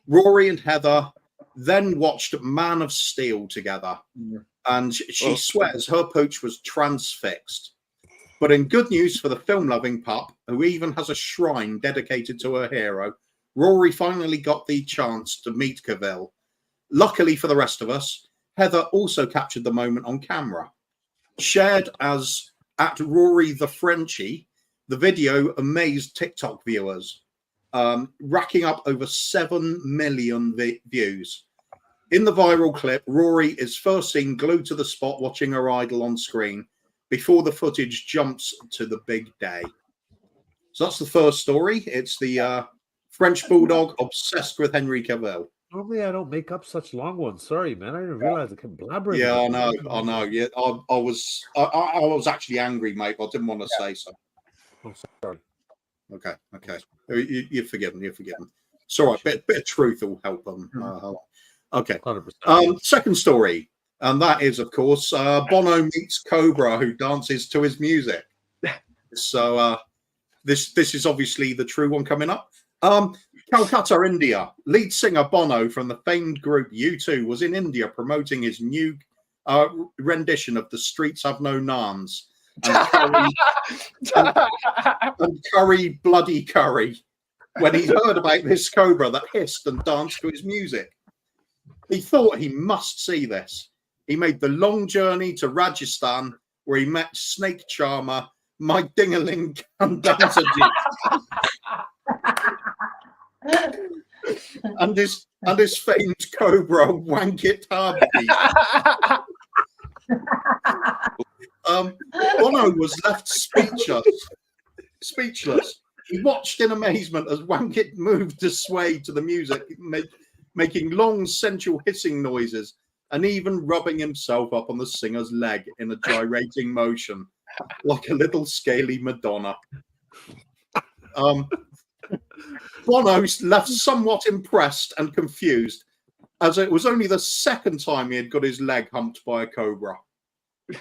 B: Rory and Heather then watched Man of Steel together, and she swears her pooch was transfixed. But in good news for the film-loving pup, who even has a shrine dedicated to her hero, Rory finally got the chance to meet Cavill. Luckily for the rest of us, Heather also captured the moment on camera. Shared as at Rory the Frenchie, the video amazed TikTok viewers, racking up over 7 million views. In the viral clip, Rory is first seen glued to the spot watching her idol on screen before the footage jumps to the big day. So that's the first story. It's the French Bulldog obsessed with Henry Cavill.
A: Normally, I don't make up such long ones. Sorry, man. I didn't realize I could blabber.
B: Yeah, I know. Yeah, I was actually angry, mate. But I didn't want to say so.
A: I'm sorry.
B: Okay. You're forgiven. It's all right. Bit of truth will help them. Okay.
A: 100%.
B: Second story, and that is, of course, Bono meets Cobra, who dances to his music. So this is obviously the true one coming up. Calcutta, India. Lead singer Bono from the famed group U2 was in India promoting his new rendition of The Streets Have No Naans and curry bloody curry when he heard about this cobra that hissed and danced to his music. He thought he must see this. He made the long journey to Rajasthan, where he met snake charmer Mike Dingaling and Dancerjit. and his famed cobra Wankit Hardy. Bono was left speechless. He watched in amazement as Wankit moved to sway to the music, making long sensual hissing noises and even rubbing himself up on the singer's leg in a gyrating motion, like a little scaly Madonna. Bono left somewhat impressed and confused, as it was only the second time he had got his leg humped by a cobra.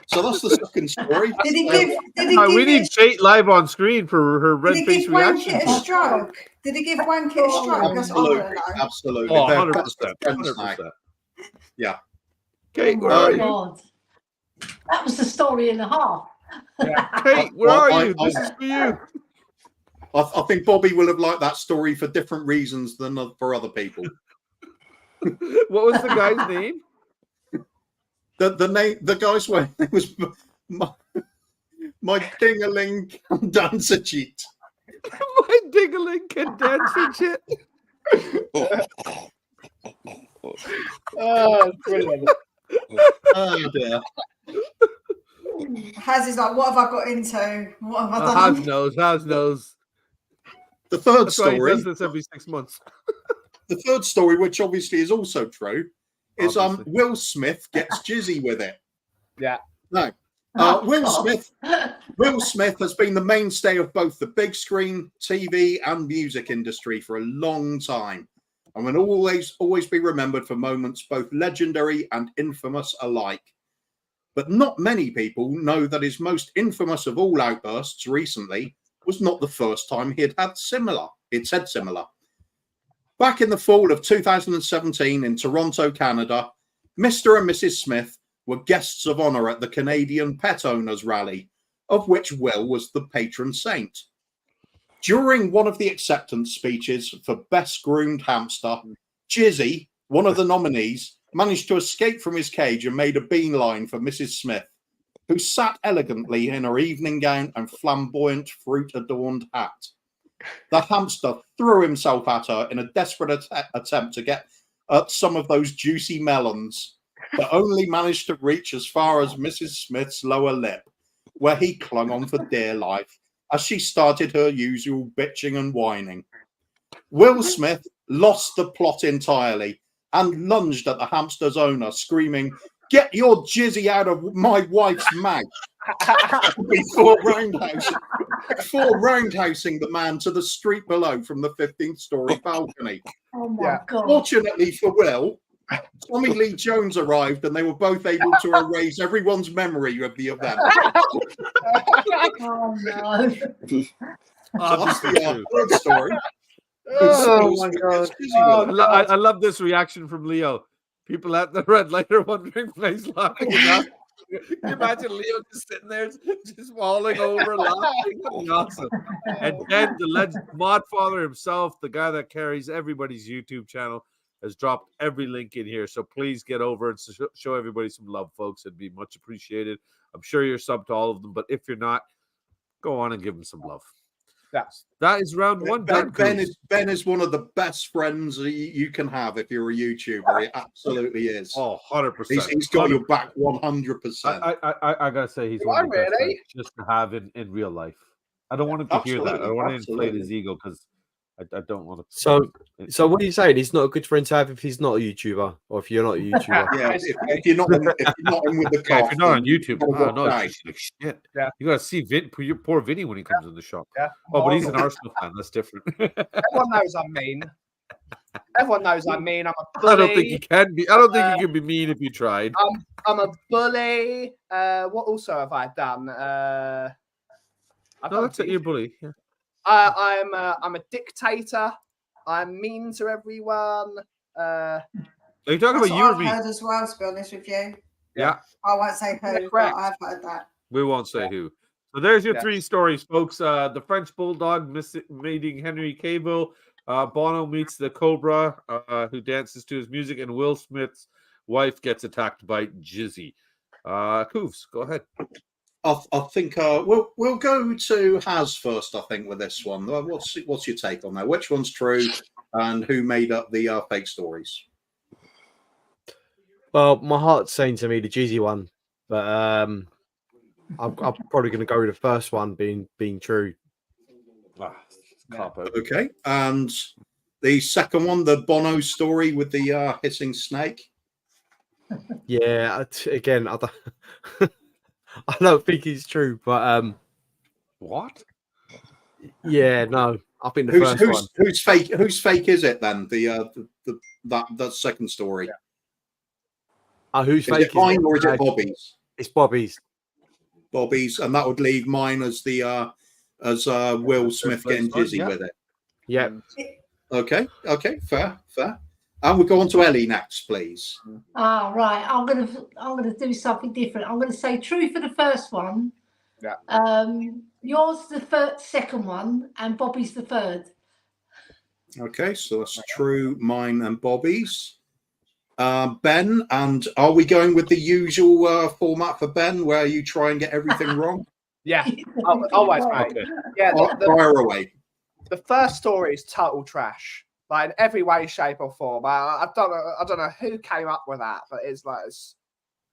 B: So that's the second story.
A: We need Shate live on screen for her red face reaction.
D: Did he give Wankit a stroke? Did he give Wankit a stroke? That's what I want to know.
B: Absolutely.
A: Oh, 100%. 100%.
B: Yeah.
A: Kate, where are you?
E: God. That was the story and a half.
A: Yeah. Kate, where are you? This is for you.
B: I think Bobby will have liked that story for different reasons than for other people.
A: What was the guy's name?
B: The guy's name was my Dingaling Dancerjit.
A: My Dingaling Dancerjit.
F: Oh, brilliant.
B: Oh dear.
D: Haz is like, what have I got into? What have I
A: Haz
D: done?
A: knows. Haz knows.
B: The third
A: That's why he
B: story.
A: does this every 6 months.
B: The third story, which obviously is also true, is
A: Obviously.
B: Will Smith gets jizzy with it.
F: Yeah.
B: No.
E: Oh,
B: Will
E: God.
B: Smith has been the mainstay of both the big screen, TV, and music industry for a long time, and will always be remembered for moments both legendary and infamous alike. But not many people know that his most infamous of all outbursts recently was not the first time he'd said similar. Back in the fall of 2017 in Toronto, Canada, Mr. and Mrs. Smith were guests of honour at the Canadian Pet Owners Rally, of which Will was the patron saint. During one of the acceptance speeches for Best Groomed Hamster, Jizzy, one of the nominees, managed to escape from his cage and made a beeline for Mrs. Smith, who sat elegantly in her evening gown and flamboyant fruit-adorned hat. The hamster threw himself at her in a desperate attempt to get at some of those juicy melons, but only managed to reach as far as Mrs. Smith's lower lip, where he clung on for dear life as she started her usual bitching and whining. Will Smith lost the plot entirely and lunged at the hamster's owner, screaming, "Get your jizzy out of my wife's mouth!" before roundhousing the man to the street below from the 15th-story balcony.
E: Oh my God.
B: Fortunately for Will, Tommy Lee Jones arrived and they were both able to erase everyone's memory of the event.
E: Oh no.
B: So that's the third story.
C: Oh my God.
A: I love this reaction from Leo. People at the red light are wondering why he's laughing. Can you imagine Leo just sitting there, just falling over, laughing? That'd be awesome. And then the legend, Mod Father himself, the guy that carries everybody's YouTube channel, has dropped every link in here. So please get over and show everybody some love, folks. It'd be much appreciated. I'm sure you're subbed to all of them, but if you're not, go on and give them some love. That is round one.
B: Ben is one of the best friends you can have if you're a YouTuber. He absolutely is.
A: Oh, 100%.
B: He's got your back 100%.
A: I gotta say he's one of the best friends just to have in real life. I don't want him to hear that. I don't want to inflate his ego because I don't want to.
C: So what are you saying? He's not a good friend to have if he's not a YouTuber, or if you're not a YouTuber.
B: Yeah, if you're not in with the car,
A: if you're not on YouTube,
B: oh,
A: no, it's like shit. Yeah, you gotta see poor Vinny when he comes in the shop.
F: Yeah.
A: Oh, but he's an Arsenal fan. That's different.
F: Everyone knows I'm mean. Everyone knows I'm mean. I'm a bully.
A: I don't think he can be. I don't think he can be mean if you tried.
F: I'm a bully. What also have I done?
A: No, that's it. You're a bully. Yeah.
F: I'm a dictator. I'm mean to everyone.
A: Are you talking
D: That's
A: about you
D: what
A: or me?
D: I've heard as well, to be honest with you.
A: Yeah.
D: I won't say who, but I've heard that.
A: We won't say who. So there's your three stories, folks. The French Bulldog meeting Henry Cavill. Bono meets the Cobra, who dances to his music, and Will Smith's wife gets attacked by Jizzy. Koovs, go ahead.
B: I think we'll go to Haz first. I think with this one, what's your take on that? Which one's true, and who made up the fake stories?
C: Well, my heart's saying to me the Jizzy one, but I'm probably going to go with the first one being true.
B: Okay, and the second one, the Bono story with the hissing snake.
C: Yeah, again, I don't think it's true, but
A: what?
C: Yeah, no, I think the first one.
B: Who's fake? Who's fake is it then? That second story.
C: Who's
B: is
C: fake?
B: It mine or is it Bobby's?
C: It's Bobby's.
B: Bobby's, and that would leave mine as the Will Smith getting jizzy with it.
C: Yeah.
B: Okay. Fair. And we'll go on to Elly next, please.
E: Right. I'm gonna do something different. I'm gonna say true for the first one.
F: Yeah.
E: Yours the second one, and Bobby's the third.
B: Okay, so that's true, mine and Bobby's. Ben, and are we going with the usual format for Ben, where you try and get everything wrong?
F: Yeah, always, mate.
B: Okay.
F: Yeah,
B: fire away.
F: The first story is total trash. like in every way, shape, or form. I don't know who came up with that, but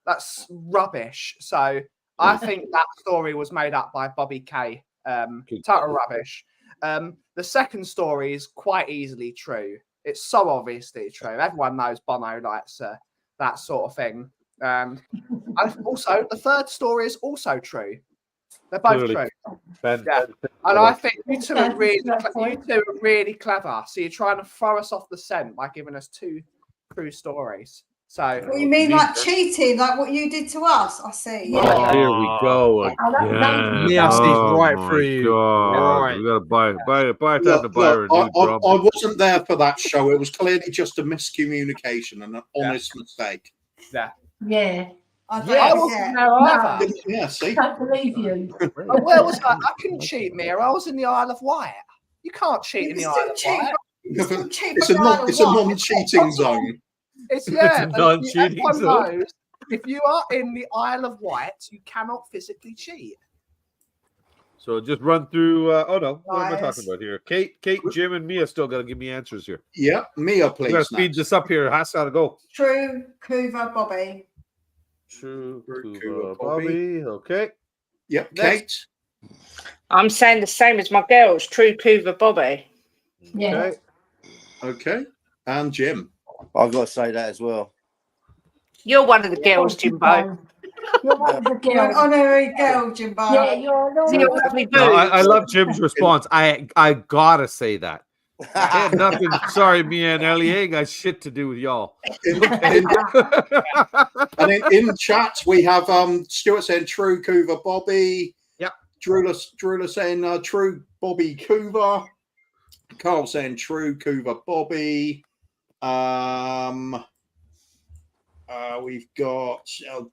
F: that's rubbish. So I think that story was made up by Bobby K. Total rubbish. The second story is quite easily true. It's so obviously true. Everyone knows Bono likes that sort of thing. And also, the third story is also true. They're both
A: Clearly.
F: true.
A: Ben,
F: Yeah. And I think you two are really clever. So you're trying to throw us off the scent by giving us two true stories. So
D: What you mean, like cheating, like what you did to us? I see. Yeah.
A: Oh, here we go again.
C: Mia sees right
A: my
C: through you.
A: God.
C: Right.
A: We gotta buy time
B: Look,
A: to buy her a new drum.
B: I wasn't there for that show. It was clearly just a miscommunication and an honest mistake.
F: Yeah.
E: Yeah.
F: I wasn't there either.
B: Yeah, see?
E: I don't believe you.
F: Where was I? I couldn't cheat, Mia. I was in the Isle of Wight. You can't cheat in the Isle of Wight.
B: It's a non-cheating zone.
F: It's
A: It's a non-cheating
F: everyone
A: zone.
F: knows if you are in the Isle of Wight, you cannot physically cheat.
A: So just run through. What am I
D: Guys.
A: talking about here? Kate, Jim, and Mia still gotta give me answers here.
B: Yeah, Mia,
A: We gotta
B: please.
A: speed this up here. Has gotta go.
D: True, Kuva, Bobby.
A: True,
B: Kuva,
A: Bobby. Okay.
B: Yep,
A: Next.
B: Kate.
H: I'm saying the same as my girls. True Kuva Bobby.
E: Yeah.
A: Okay.
B: Okay. And Jim.
G: I've got to say that as well.
H: You're one of the girls, Jimbo.
E: You're one of the
D: You're an
E: girls.
D: honorary girl, Jimbo.
E: Yeah, you're an
H: You're
E: honorary
H: lovely
A: No, I
H: boobs.
A: love Jim's response. I gotta say that. I had nothing. Sorry, Mia and Elly. Ain't got shit to do with y'all.
B: And in chat, we have Stuart saying true Kuva Bobby.
A: Yep.
B: Drula saying true Bobby Kuva. Carl saying true Kuva Bobby. We've got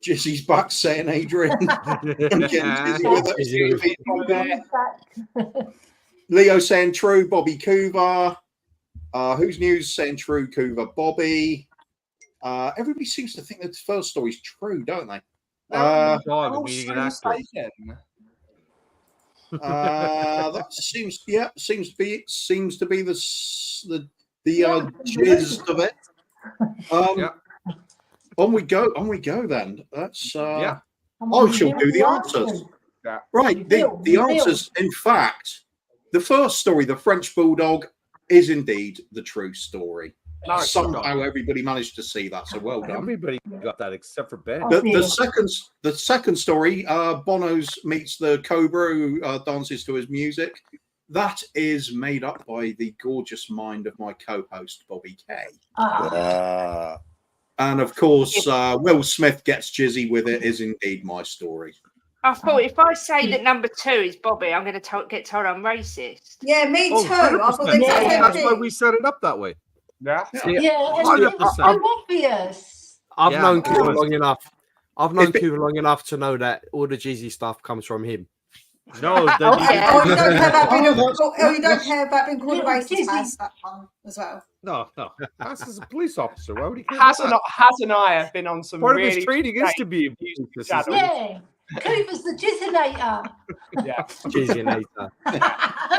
B: Jizzy's back saying Adrian. Leo saying true Bobby Kuva. Who's news saying true Kuva Bobby. Everybody seems to think that the first story's true, don't they?
A: God, the meeting an actor.
B: That seems to be the gist of it. On we go then. That's I shall do the answers. Right, the answers. In fact, the first story, the French Bulldog, is indeed the true story. Somehow everybody managed to see that, so well done.
A: Everybody got that except for Ben.
B: The second story, Bono's meets the Cobra who dances to his music. That is made up by the gorgeous mind of my co-host Bobby K. And of course, Will Smith gets jizzy with it is indeed my story.
H: I thought if I say that number 2 is Bobby, I'm going to get told I'm racist.
D: Yeah, me too.
A: 100%.
D: I thought the exact same
A: That's why
D: thing.
A: we set it up that way.
E: Yeah,
A: See,
E: it's so obvious.
C: I've
A: Yeah,
C: known
A: of
C: Kuva
A: course.
C: long enough. I've known Kuva long enough to know that all the Jeezy stuff comes from him.
A: No,
D: Oh, you don't care about being called a racist, has that one as well.
A: no. That's as a police officer. Why would he care?
F: Has and I have been on some
A: Part
F: really
A: of his training is to be a police officer.
E: Yeah. Kuva's the jizzinator.
F: Yeah.
C: Jizzinator.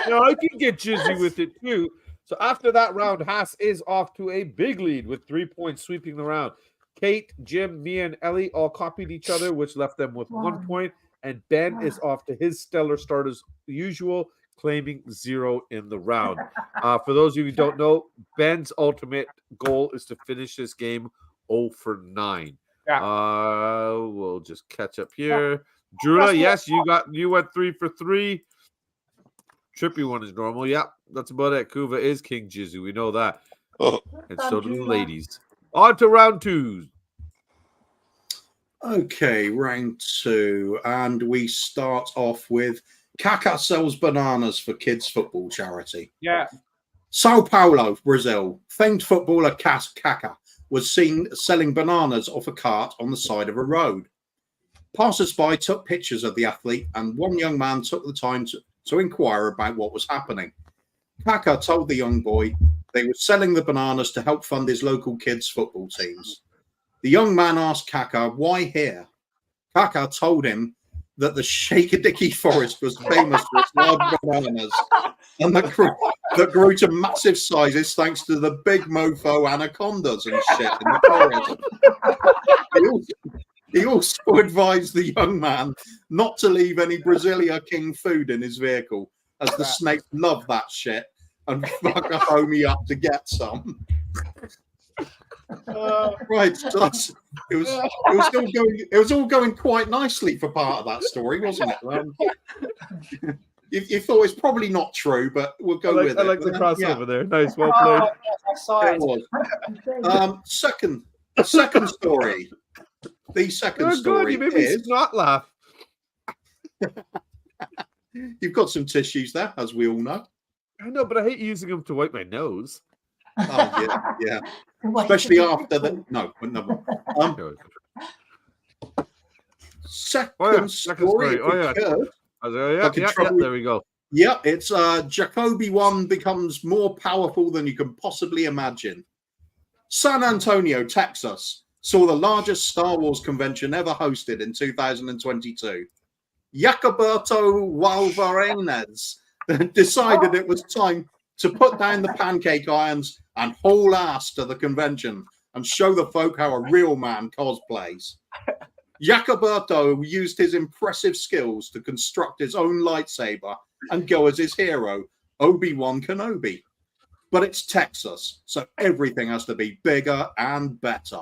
A: No, I can get jizzy with it too. So after that round, Haas is off to a big lead with 3 points sweeping the round. Kate, Jim, Mia, and Elly all copied each other, which left them with 1 point. And Ben is off to his stellar start as usual, claiming 0 in the round. For those of you who don't know, Ben's ultimate goal is to finish this game 0 for 9.
F: Yeah.
A: We'll just catch up here. Drula, yes, you went 3 for 3. Trippy one is normal. Yeah, that's about it. Kuva is King Jizu. We know that. And so do the ladies. On to round 2.
B: Okay, round 2. And we start off with Kaká sells bananas for kids' football charity.
F: Yeah.
B: Sao Paulo, Brazil. Famed footballer Kaká was seen selling bananas off a cart on the side of a road. Passers-by took pictures of the athlete, and one young man took the time to inquire about what was happening. Kaká told the young boy they were selling the bananas to help fund his local kids' football teams. The young man asked Kaká why here. Kaká told him that the Shakadicky forest was famous for its large bananas and that grew to massive sizes thanks to the big mofo anacondas and shit in the forest. He also advised the young man not to leave any Brasilia King food in his vehicle, as the snakes love that shit and fuck a homie up to get some. Right, so it was all going quite nicely for part of that story, wasn't it? You thought it's probably not true, but we'll go with it.
A: I like the crossover there. Nice, well played.
B: It was. Second story. The second story
A: you made me
B: is
A: not laugh.
B: You've got some tissues there, as we all know.
A: I know, but I hate using them to wipe my nose.
B: Oh yeah. Especially after the second story.
A: There we go.
B: Yeah, it's Jacoby 1 becomes more powerful than you can possibly imagine. San Antonio, Texas, saw the largest Star Wars convention ever hosted in 2022. Jacoberto Walvarenes decided it was time to put down the pancake irons and haul ass to the convention and show the folk how a real man cosplays. Jacoberto used his impressive skills to construct his own lightsaber and go as his hero, Obi-Wan Kenobi. But it's Texas, so everything has to be bigger and better.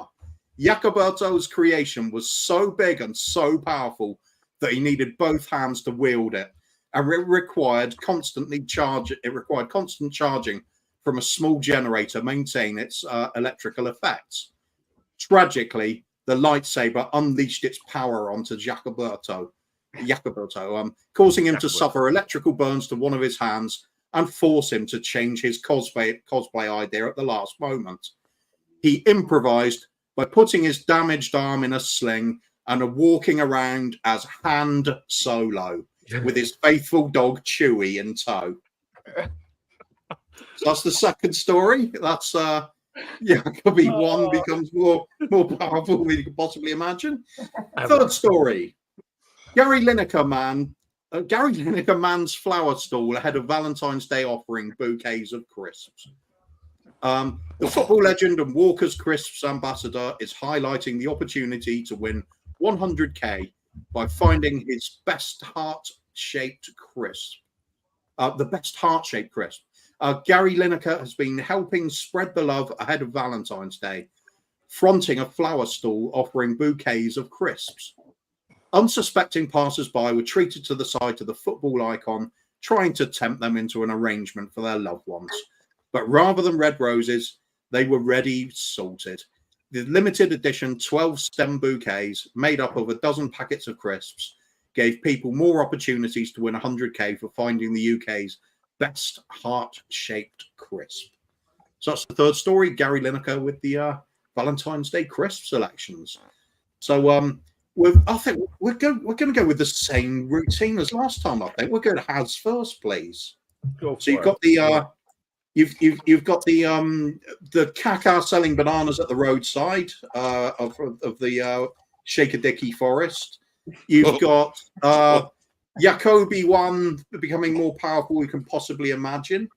B: Jacoberto's creation was so big and so powerful that he needed both hands to wield it, and it required constant charging from a small generator to maintain its electrical effects. Tragically, the lightsaber unleashed its power onto Jacoberto, causing him to suffer electrical burns to one of his hands and force him to change his cosplay idea at the last moment. He improvised by putting his damaged arm in a sling and walking around as Hand Solo with his faithful dog Chewie in tow. So that's the second story. That's Jacoby 1 becomes more powerful than you could possibly imagine. Third story. Gary Lineker man's flower stall ahead of Valentine's Day offering bouquets of crisps. The football legend and Walker's Crisps ambassador is highlighting the opportunity to win 100k by finding his best heart-shaped crisp. The best heart-shaped crisp. Gary Lineker has been helping spread the love ahead of Valentine's Day, fronting a flower stall offering bouquets of crisps. Unsuspecting passers-by were treated to the sight of the football icon, trying to tempt them into an arrangement for their loved ones. But rather than red roses, they were ready salted. The limited edition 12 stem bouquets, made up of a dozen packets of crisps, gave people more opportunities to win 100k for finding the UK's best heart-shaped crisp. So that's the third story. Gary Lineker with the Valentine's Day crisp selections. So I think we're going to go with the same routine as last time. I think we'll go to Haz first, please. So you've got the you've got the caca selling bananas at the roadside of the Shakadicky forest. You've got Jacoby 1 becoming more powerful you can possibly imagine,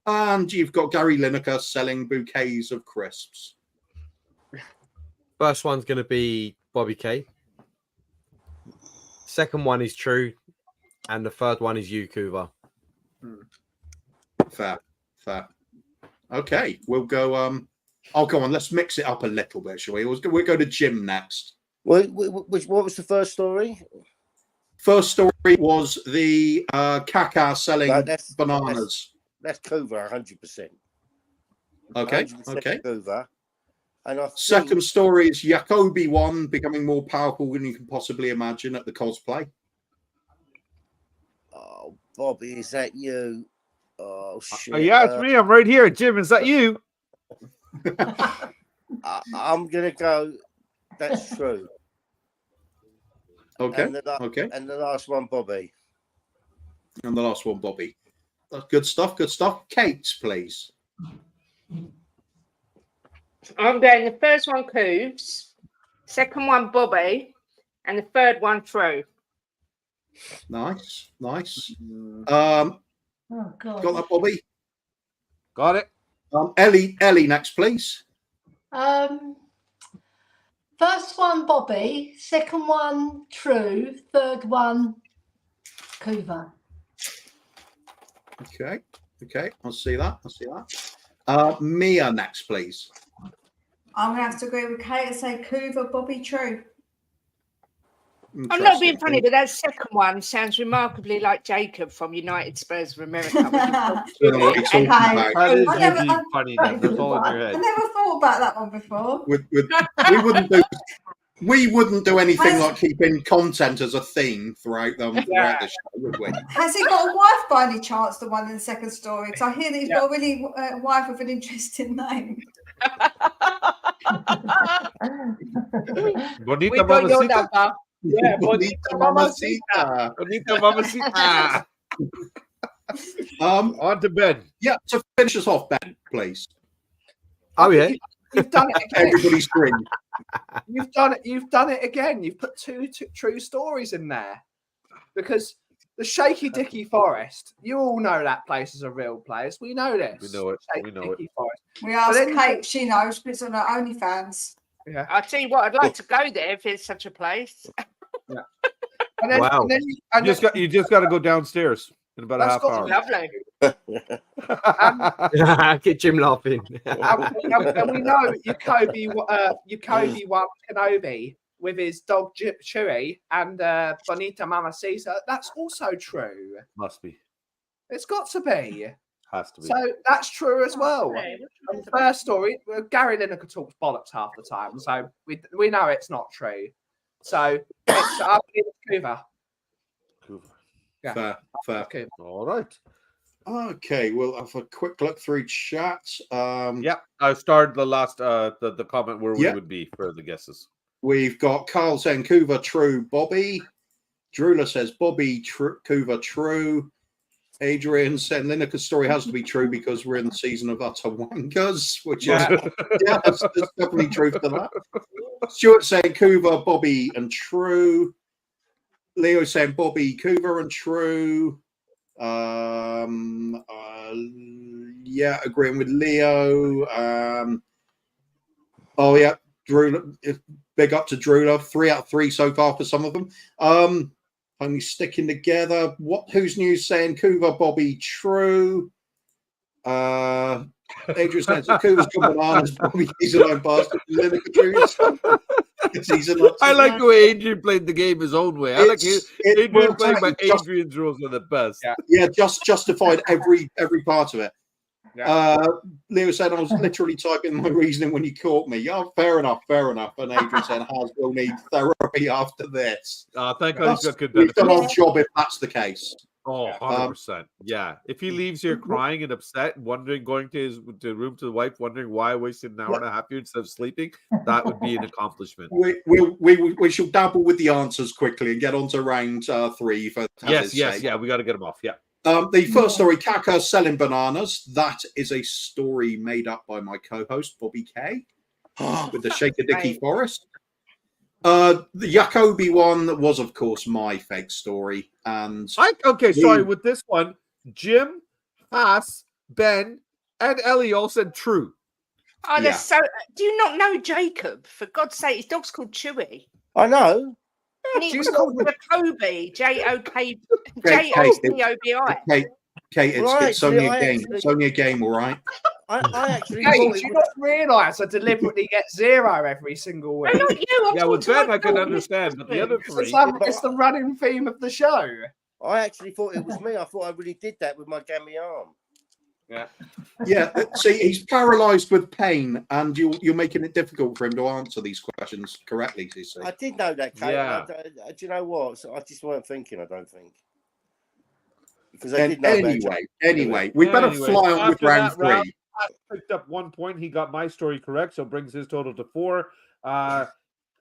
B: and you've got Gary Lineker selling bouquets of crisps.
C: First one's going to be Bobby K. Second one is true, and the third one is you, Kuva.
B: Fair. Okay, we'll go. I'll go on. Let's mix it up a little bit, shall we? We'll go to Jim next.
G: What was the first story?
B: First story was the caca selling bananas.
G: That's Kuva, 100%.
B: Okay.
G: 100% Kuva. And
B: second story is Jacoby 1 becoming more powerful than you can possibly imagine at the cosplay.
G: Oh, Bobby, is that you? Oh shit!
A: Yeah, it's me. I'm right here. Jim, is that you?
G: I'm gonna go. That's true.
B: Okay.
G: Okay. And the last one, Bobby.
B: And the last one, Bobby. That's good stuff. Good stuff. Kate, please.
H: I'm going the first one, Cooves, second one, Bobby, and the third one, True.
B: Nice.
E: Oh God.
B: Got that, Bobby?
A: Got it.
B: Elly next, please.
E: First one, Bobby. Second one, True. Third one, Kuva.
B: Okay. I'll see that. Mia next, please.
D: I'm going to have to agree with Kate and say Kuva, Bobby, True.
H: I'm not being funny, but that second one sounds remarkably like Jacob from United Spurs of America.
A: How did you be funny then? That's all in your
D: I
A: head.
D: never thought about that one before.
B: We wouldn't do anything like keeping content as a theme throughout the show, would we?
D: Has he got a wife by any chance, the one in the second story? Because I hear that he's got a really wife with an interesting name.
A: Bonita Mamacita.
F: Yeah,
B: Bonita Mamacita.
A: Bonita Mamacita. On to Ben.
B: Yeah, to finish us off, Ben, please.
C: Oh yeah.
F: You've done it again.
B: Everybody's green.
F: You've done it again. You've put two true stories in there. Because the Shaky Dicky Forest, you all know that place is a real place. We know this.
A: We know it.
F: Forest.
D: We asked Kate, she knows, but it's on her OnlyFans.
F: Yeah.
H: I'll tell you what, I'd like to go there if there's such a place.
F: Yeah. And then,
C: Wow.
A: You just got to go downstairs in about a half hour.
H: Lovely.
C: Get Jim laughing.
F: and we know Jacoby won Kenobi with his dog Chewy and Bonita Mamacita. That's also true.
A: Must be.
F: It's got to be.
A: Has to be.
F: So that's true as well. And the first story, Gary Lineker talks bollocks half the time, so we know it's not true. So it's up to Kuva.
B: Fair.
F: Kuva.
A: All right.
B: Okay, we'll have a quick look through chat.
A: Yeah, I started the last the comment where we would be for the guesses.
B: We've got Carl saying Kuva, true. Bobby. Drula says Bobby, Kuva, true. Adrian saying Lineker's story has to be true because we're in the season of utter wankers, which is that's definitely true for that. Stuart saying Kuva, Bobby, and true. Leo saying Bobby, Kuva, and true. Agreeing with Leo. Drew, big up to Drew. 3 out of 3 so far for some of them. Only sticking together. Who's news saying Kuva, Bobby, true. Adrian says Kuva's got bananas. Bobby, he's a lone bastard.
A: I like the way Adrian played the game his own way. I like Adrian playing by Adrian's rules are the best.
B: Yeah, just justified every part of it. Leo said I was literally typing my reasoning when you caught me. Yeah, fair enough. And Adrian said Has will need therapy after this.
A: Thank God he's got good
B: We've
A: benefits.
B: done our job if that's the case.
A: Oh, 100%. Yeah. If he leaves here crying and upset, wondering, going to his room to the wife, wondering why I wasted an hour and a half here instead of sleeping, that would be an accomplishment.
B: We shall dabble with the answers quickly and get on to round 3. For
A: Yes. Yeah, we got to get him off. Yeah.
B: The first story, Kaka selling bananas. That is a story made up by my co-host, Bobby K, with the Shaker Dicky Forest. The Jacoby one was, of course, my fake story. And
A: sorry, with this one, Jim, Haas, Ben, and Elly all said true.
H: Oh, that's so. Do you not know Jacob? For God's sake, his dog's called Chewy.
G: I know.
H: And he was called Jacoby, Jokobi.
B: Kate, it's only a game. It's only a game, all right?
G: I actually
F: do you not realise I deliberately get 0 every single week?
H: Not you.
A: Yeah, with Ben, I can understand, but the other 3.
F: It's the running theme of the show.
G: I actually thought it was me. I thought I really did that with my gammy arm.
B: Yeah. See, he's paralysed with pain, and you're making it difficult for him to answer these questions correctly. CC.
G: I did know that, Kate.
B: Yeah.
G: Do you know what? So I just weren't thinking. I don't think because I did know.
B: Anyway, we better fly on with round 3.
A: Picked up 1 point. He got my story correct, so brings his total to 4.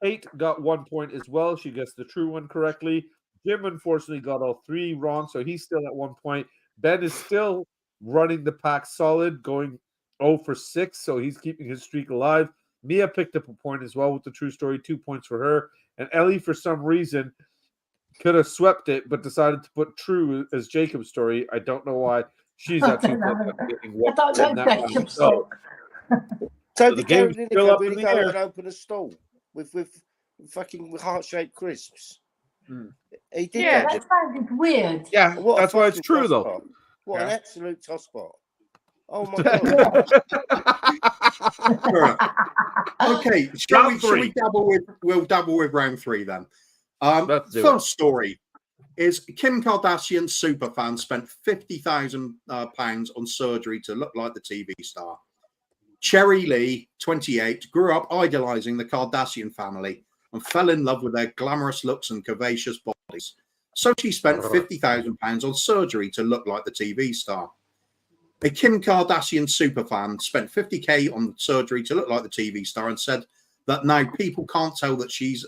A: Kate got 1 point as well. She gets the true one correctly. Jim, unfortunately, got all 3 wrong, so he's still at 1 point. Ben is still running the pack solid, going 0 for 6, so he's keeping his streak alive. Mia picked up a point as well with the true story, 2 points for her. And Elly, for some reason, Could have swept it, but decided to put True as Jacob's story. I don't know why. She's
E: I
A: actually
E: don't know.
A: getting
E: I
A: whooped
E: don't
A: in
E: know
A: that round.
E: Jacob's
A: So,
E: song.
G: So
A: the
G: did Gary
A: game's still up
G: Lineker
A: in
G: really
A: the
G: go
A: air.
G: and open a stall with fucking heart-shaped crisps? He did
E: Yeah,
G: that.
E: that sounded weird.
A: yeah,
G: What a
A: that's why it's
G: fucking
A: true, though.
G: tosspot. What an
F: Yeah.
G: absolute tosspot. Oh my god.
B: Fair enough. Okay, shall
A: Round
B: we dabble with? We'll dabble with round 3 then.
A: Let's do
B: First story is Kim Kardashian superfan spent £50,000 on surgery to look like the TV star. Cherry Lee, 28, grew up idolizing the Kardashian family and fell in love with their glamorous looks and curvaceous bodies. So she spent £50,000 on surgery to look like the TV star. A Kim Kardashian superfan spent 50k on surgery to look like the TV star and said that now people can't tell that she's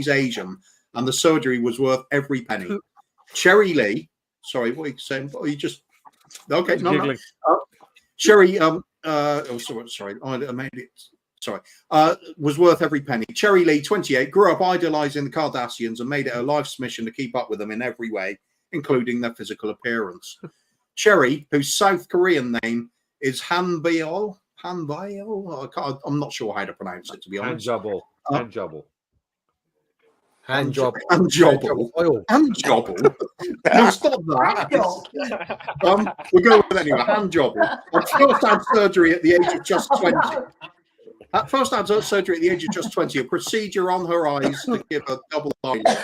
B: Asian and the surgery was worth every penny. Cherry Lee, sorry, what are you saying? What are you just okay? No. Cherry, sorry, I made it. Sorry, was worth every penny. Cherry Lee, 28, grew up idolizing the Kardashians and made it her life's mission to keep up with them in every way, including their physical appearance. Cherry, whose South Korean name is Hanbyeol, I'm not sure how to pronounce it, to be honest.
A: Handjobble.
B: Handjobble. No, stop that. We'll go with it anyway. Handjobble. At first had surgery at the age of just 20. At first had surgery at the age of just 20, a procedure on her eyes to give her double eyelid.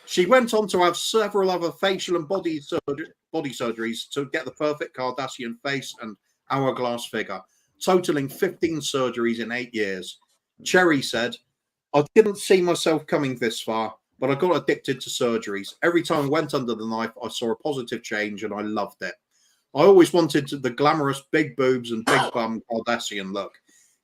B: She went on to have several other facial and body surgeries to get the perfect Kardashian face and hourglass figure, totaling 15 surgeries in 8 years. Cherry said, I didn't see myself coming this far, but I got addicted to surgeries. Every time I went under the knife, I saw a positive change and I loved it. I always wanted the glamorous big boobs and big bum Kardashian look.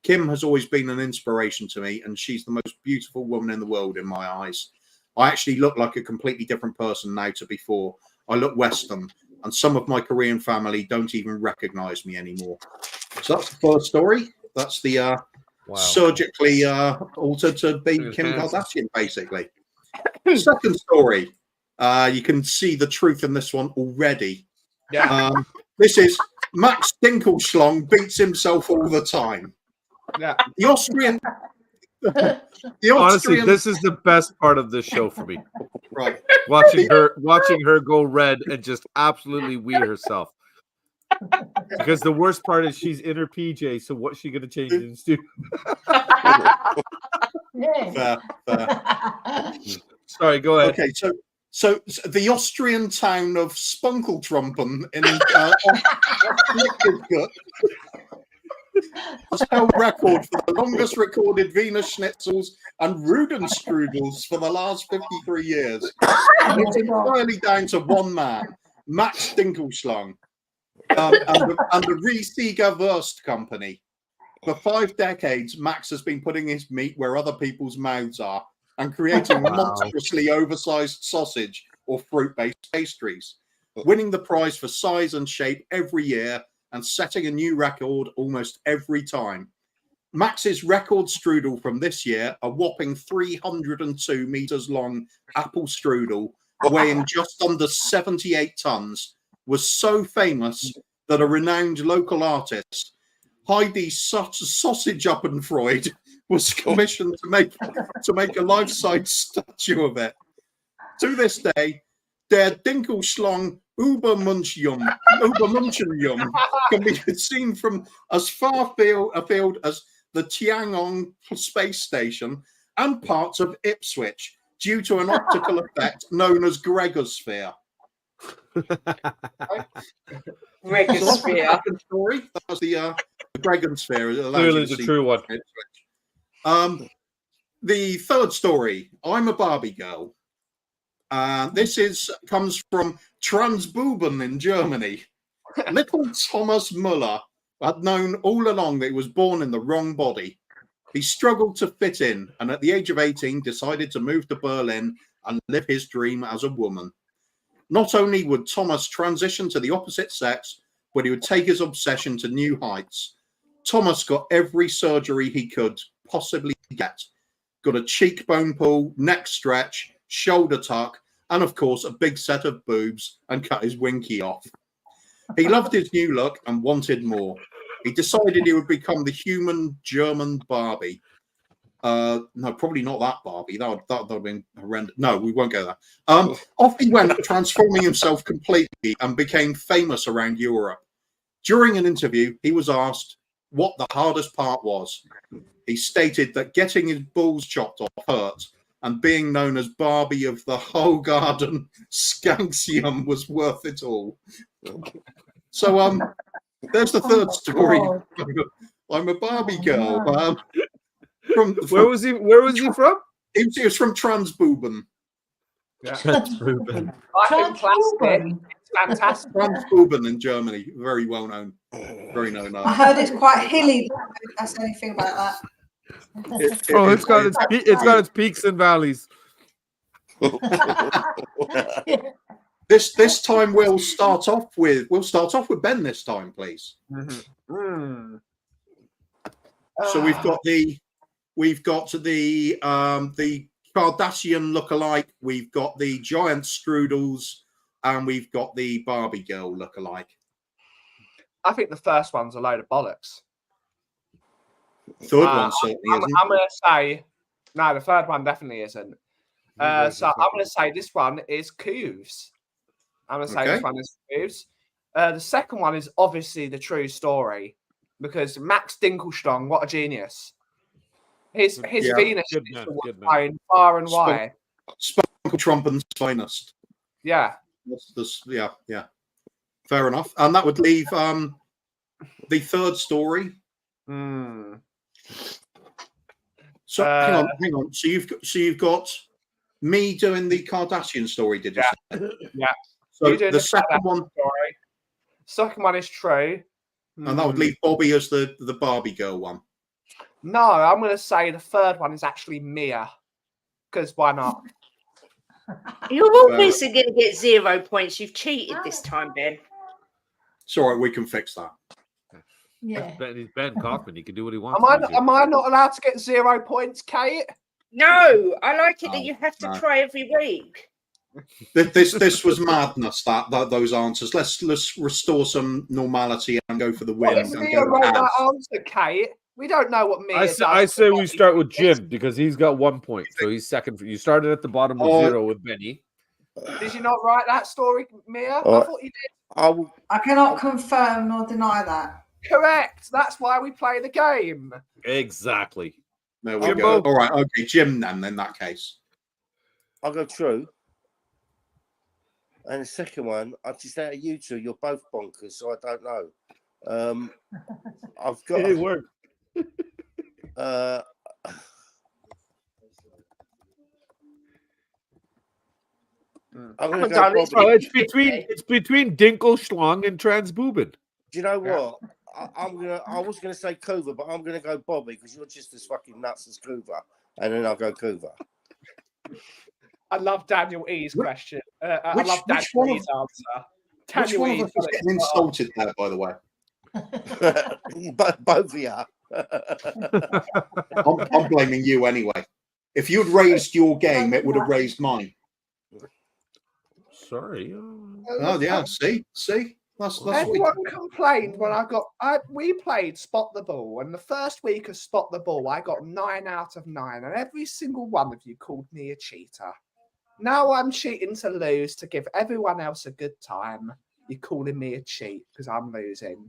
B: Kim has always been an inspiration to me, and she's the most beautiful woman in the world in my eyes. I actually look like a completely different person now to before. I look Western, and some of my Korean family don't even recognize me anymore. So that's the first story. That's the surgically altered to be Kim Kardashian, basically. Second story. You can see the truth in this one already.
F: Yeah.
B: This is Max Dinkelschlong beats himself all the time.
F: Yeah.
B: The Austrian.
A: Honestly, this is the best part of this show for me.
B: Right.
A: Watching her go red and just absolutely wee herself. Because the worst part is she's in her PJ, so what's she gonna change it into?
B: Fair.
A: Sorry, go ahead.
B: Okay, so the Austrian town of Spunkeltrumpen in has held record for the longest recorded Wiener Schnitzels and Rudenstrudels for the last 53 years. And it's entirely down to one man, Max Dinkelschlong, and the Riesiger Wurst Company. For 5 decades, Max has been putting his meat where other people's mouths are and creating monstrously oversized sausage or fruit-based pastries, winning the prize for size and shape every year and setting a new record almost every time. Max's record strudel from this year, a whopping 302 meters long apple strudel weighing just under 78 tons, was so famous that a renowned local artist, Heidi Sausage Uppenfreud, was commissioned to make a life-size statue of it. To this day, der Dinkelschlong Übermunchjum can be seen from as far afield as the Tiangong space station and parts of Ipswich due to an optical effect known as Gregosphere.
H: Gregosphere.
B: Story. That was the Gregosphere.
A: Clearly the true one.
B: The third story. I'm a Barbie girl. This comes from Transbuben in Germany. Little Thomas Müller had known all along that he was born in the wrong body. He struggled to fit in, and at the age of 18 decided to move to Berlin and live his dream as a woman. Not only would Thomas transition to the opposite sex, but he would take his obsession to new heights. Thomas got every surgery he could possibly get. Got a cheekbone pull, neck stretch, shoulder tuck, and of course a big set of boobs, and cut his winky off. He loved his new look and wanted more. He decided he would become the human German Barbie. No, probably not that Barbie. That would have been horrendous. No, we won't go there. Off he went, transforming himself completely, and became famous around Europe. During an interview, he was asked what the hardest part was. He stated that getting his balls chopped off hurt, and being known as Barbie of the whole garden Skanksium was worth it all. So there's the third story. I'm a Barbie girl.
A: Where was he from?
B: He was from Transbuben.
F: Yeah.
C: Transbuben.
F: Transbuben. It's fantastic.
B: Transbuben in Germany, very well known, very known.
D: I heard it's quite hilly. That's the only thing about that.
A: It's got its peaks and valleys.
B: This time we'll start off with Ben this time, please. So we've got the Kardashian lookalike, we've got the giant strudels, and we've got the Barbie girl lookalike.
F: I think the first one's a load of bollocks.
B: Third one certainly isn't.
F: I'm going to say no. The third one definitely isn't. So I'm going to say this one is Kuv's. I'm going to say this one is Kuv's. The second one is obviously the true story, because Max Dinkelstrong, what a genius! His Venus was going far and wide.
B: Sparkle Trumpen's finest.
F: Yeah.
B: Yeah. Fair enough. And that would leave the third story. So hang on. So you've got me doing the Kardashian story, did you say?
F: Yeah.
B: So the second one.
F: Story. Second one is true.
B: And that would leave Bobby as the Barbie girl one.
F: No, I'm going to say the third one is actually Mia. Because why not?
H: You're obviously going to get 0 points. You've cheated this time, Ben.
B: It's all right. We can fix that.
E: Yeah.
A: He's Ben Kaufman. He can do what he wants.
F: Am I not allowed to get 0 points, Kate?
H: No, I like it that you have to try every week.
B: This was madness. Those answers. Let's restore some normality and go for the win.
F: What if Mia wrote that answer, Kate? We don't know what Mia does.
A: I say we start with Jim because he's got 1 point, so he's second. You started at the bottom with 0 with Benny.
F: Did you not write that story, Mia? I thought you did.
D: I cannot confirm nor deny that.
F: Correct. That's why we play the game.
A: Exactly.
B: There we go. All right. Okay, Jim. Then in that case,
G: I'll go true. And the second one, I just out of you two, you're both bonkers, so I don't know. I've got.
A: It worked.
G: I'm gonna go
A: it's between Dinkelschlong and Transbuben.
G: Do you know what? I was gonna say Kuva, but I'm gonna go Bobby because you're just as fucking nuts as Kuva, and then I'll go Kuva.
F: I love Daniel E's question. I love Daniel E's answer.
B: Which one of us is getting insulted there, by the way?
G: Both of you.
B: I'm blaming you anyway. If you'd raised your game, it would have raised mine.
A: Sorry.
B: Oh yeah. See. That's
F: Everyone complained when we played Spot the Ball, and the first week of Spot the Ball, I got 9 out of 9, and every single one of you called me a cheater. Now I'm cheating to lose to give everyone else a good time. You're calling me a cheat because I'm losing.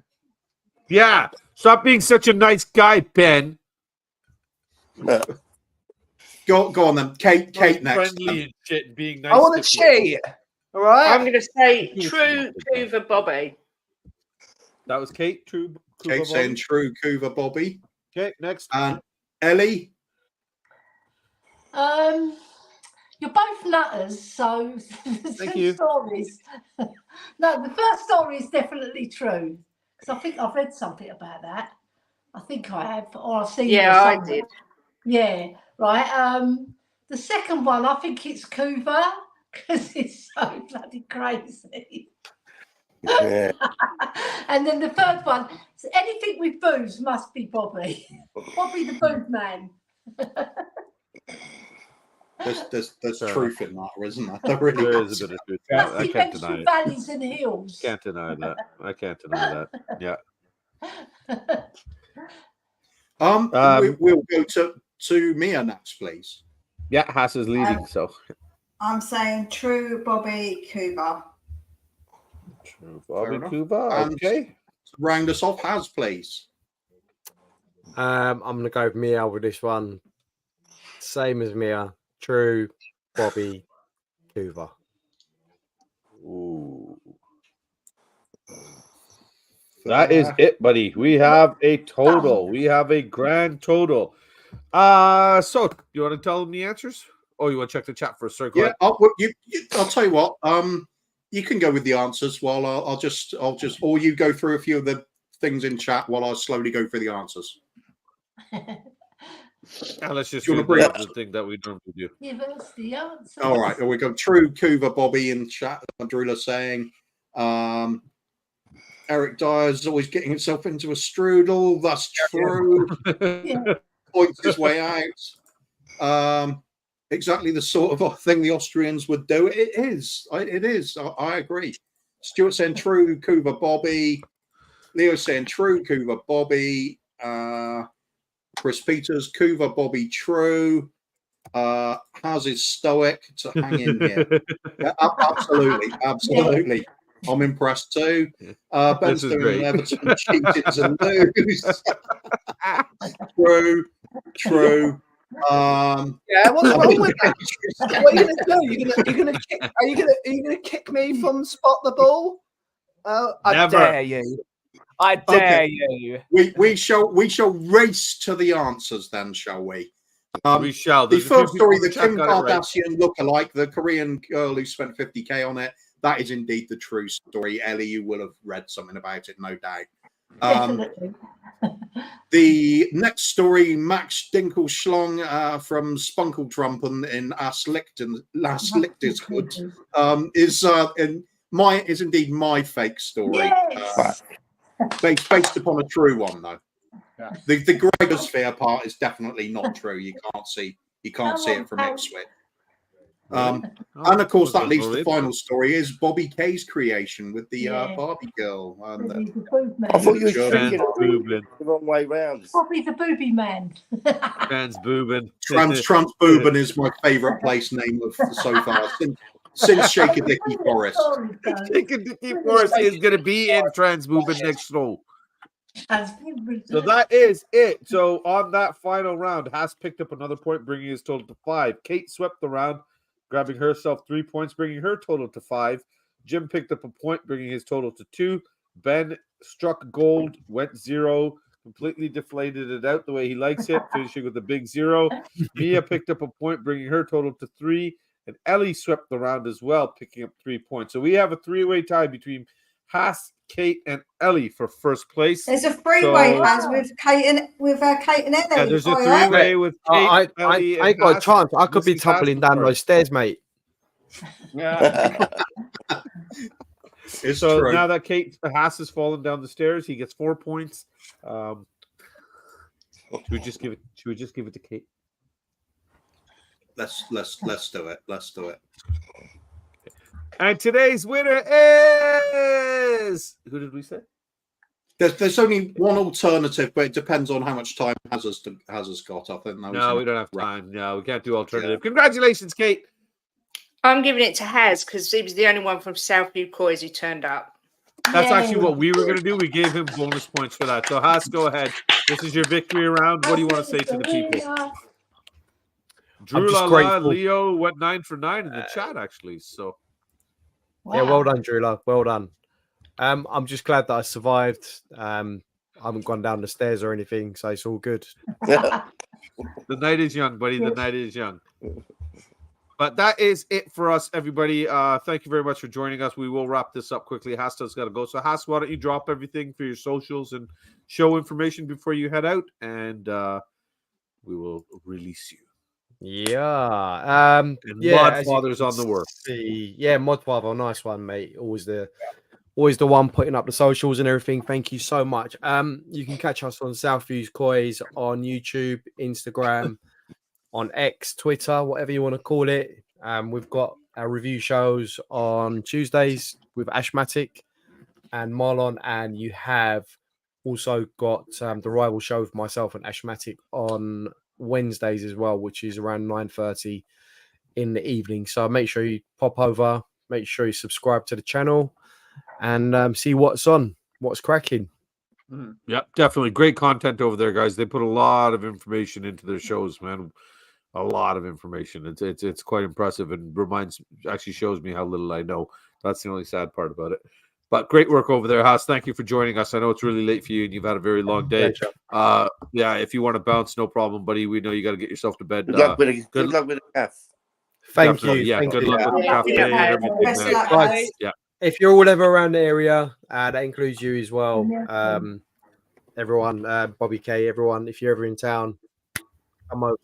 A: Yeah, stop being such a nice guy, Ben.
B: Go on then, Kate next.
A: Friendly and shit, being nice.
F: I want to cheat. All right.
H: I'm going to say true Kuva Bobby.
A: That was Kate. True.
B: Kate saying true Kuva Bobby.
A: Okay, next.
B: And Elly.
E: You're both nutters, so
A: Thank you.
E: Stories. No, the first story is definitely true. Because I think I've read something about that. I think I have, or I've seen.
H: Yeah, I did.
E: Yeah, right. The second one, I think it's Kuva because it's so bloody crazy.
G: Yeah.
E: And then the third one, so anything with booze must be Bobby. Bobby the booze man.
B: There's
A: Fair
B: truth in that, isn't there? There really
A: There
B: is.
A: is a bit of truth.
E: That's
A: I
E: the
A: can't deny
E: ancient
A: it.
E: valleys and hills.
A: Can't deny that. I can't deny that. Yeah.
B: We'll go to Mia next, please.
A: Yeah, Haas is leading. So
D: I'm saying true, Bobby Kuva.
A: true, Bobby
B: enough.
A: Kuva.
B: And
A: Okay.
B: round us off, Has, please.
C: I'm gonna go with Mia with this one. Same as Mia. True, Bobby Kuva.
A: Ooh. That is it, buddy. We have a total. We have a grand total. So you want to tell them the answers? Oh, you want to check the chat first? Sorry, go ahead.
B: I'll tell you what. You can go with the answers while I'll just, or you go through a few of the things in chat while I slowly go through the answers.
A: Now let's just
B: Do you
A: do
B: wanna
A: the thing that we normally do.
E: Give us the answer.
B: All right, here we go. True, Kuva, Bobby in chat. Drula saying, Eric Dyer's always getting himself into a strudel. That's true. Points his way out. Exactly the sort of thing the Austrians would do. It is. It is. I agree. Stuart saying true, Kuva, Bobby. Leo saying true, Kuva, Bobby. Chris Peters, Kuva, Bobby, true. Has is stoic to hang in here. Yeah, absolutely. I'm impressed too. Ben's doing
A: great.
B: an Everton cheating to lose. True.
F: Yeah, what's wrong with that? What are you gonna do? Are you gonna kick me from spot the ball? I
A: Never.
F: dare you. I dare you.
B: We shall race to the answers then, shall we?
A: We shall.
B: The
A: There's a few
B: first story,
A: people
B: the
A: in chat
B: Kim
A: got it right.
B: Kardashian lookalike, the Korean girl who spent 50K on it. That is indeed the true story. Ellie, you will have read something about it, no doubt.
E: Definitely.
B: The next story, Max Dinkelschlong from Spunkeltrumpen in Las Lichterhood, is indeed my fake story.
E: Yes.
B: Based upon a true one, though.
F: Yeah.
B: The Gregosphere part is definitely not true. You can't see it from Ipswich. And of course, that leads to the final story is Bobby Kay's creation with the Barbie girl. And,
G: I thought you were
A: Trans
G: thinking
A: boobin.
G: the wrong way round.
E: Bobby the booby man.
A: Trans boobin.
B: Trans Boobin is my favourite place name so far since Shaker Dicky Forest.
A: Shaker Dicky Forest is going to be in Trans boobin next show. So that is it. So on that final round, Haas picked up another point, bringing his total to 5. Kate swept the round, grabbing herself 3 points, bringing her total to 5. Jim picked up a point, bringing his total to 2. Ben struck gold, went 0, completely deflated it out the way he likes it, finishing with a big 0. Mia picked up a point, bringing her total to 3. And Ellie swept the round as well, picking up 3 points. So we have a 3-way tie between Haas, Kate, and Ellie for first place.
D: There's a three-way has with Kate and Ellie.
A: Yeah, there's a 3-way with Kate, Ellie,
C: I ain't got a chance. I could be tumbling down those stairs, mate.
F: Yeah.
B: It's
A: so
B: true.
A: now that Haas has fallen down the stairs, he gets 4 points. Should we just give it to Kate?
B: Let's do it. Let's do it.
A: And today's winner is who did we say?
B: There's only one alternative, but it depends on how much time has got. I think.
A: No, we don't have time. No, we can't do alternative. Yeah. Congratulations, Kate.
H: I'm giving it to Has because he was the only one from Southview Coys who turned up.
A: That's actually what we were going to do. We gave him bonus points for that. So, Haas, go ahead. This is your victory round. What do you want to say to the people? Drew Lala, Leo went 9 for 9 in the chat, actually. So,
C: yeah, well done, Drew. Well done. I'm just glad that I survived. I haven't gone down the stairs or anything, so it's all good.
A: The night is young, buddy. The night is young. But that is it for us, everybody. Thank you very much for joining us. We will wrap this up quickly. Hasta's got to go. So, Has, why don't you drop everything for your socials and show information before you head out, and we will release you.
C: Yeah.
A: Modfather's on the work.
C: Yeah, Modfather, nice one, mate. Always the one putting up the socials and everything. Thank you so much. You can catch us on Southview Coys on YouTube, Instagram, on X, Twitter, whatever you want to call it. We've got our review shows on Tuesdays with Ashmatic and Marlon, and you have also got the rival show with myself and Ashmatic on Wednesdays as well, which is around 9:30 in the evening. So make sure you pop over, make sure you subscribe to the channel, and see what's cracking.
A: Yeah, definitely great content over there, guys. They put a lot of information into their shows, man. A lot of information. It's quite impressive, and actually shows me how little I know. That's the only sad part about it. But great work over there, Haas. Thank you for joining us. I know it's really late for you, and you've had a very long day. Yeah, if you want to bounce, no problem, buddy. We know you got to get yourself to bed.
G: Good luck with the calf.
C: Thank you.
A: Yeah,
C: Thank
A: good
C: you.
A: luck with the cafe and everything,
D: Best
A: man.
D: luck, guys.
A: Yeah.
C: If you're all ever around the area, that includes you as well. Everyone, Bobby K, everyone, if you're ever in town, come over,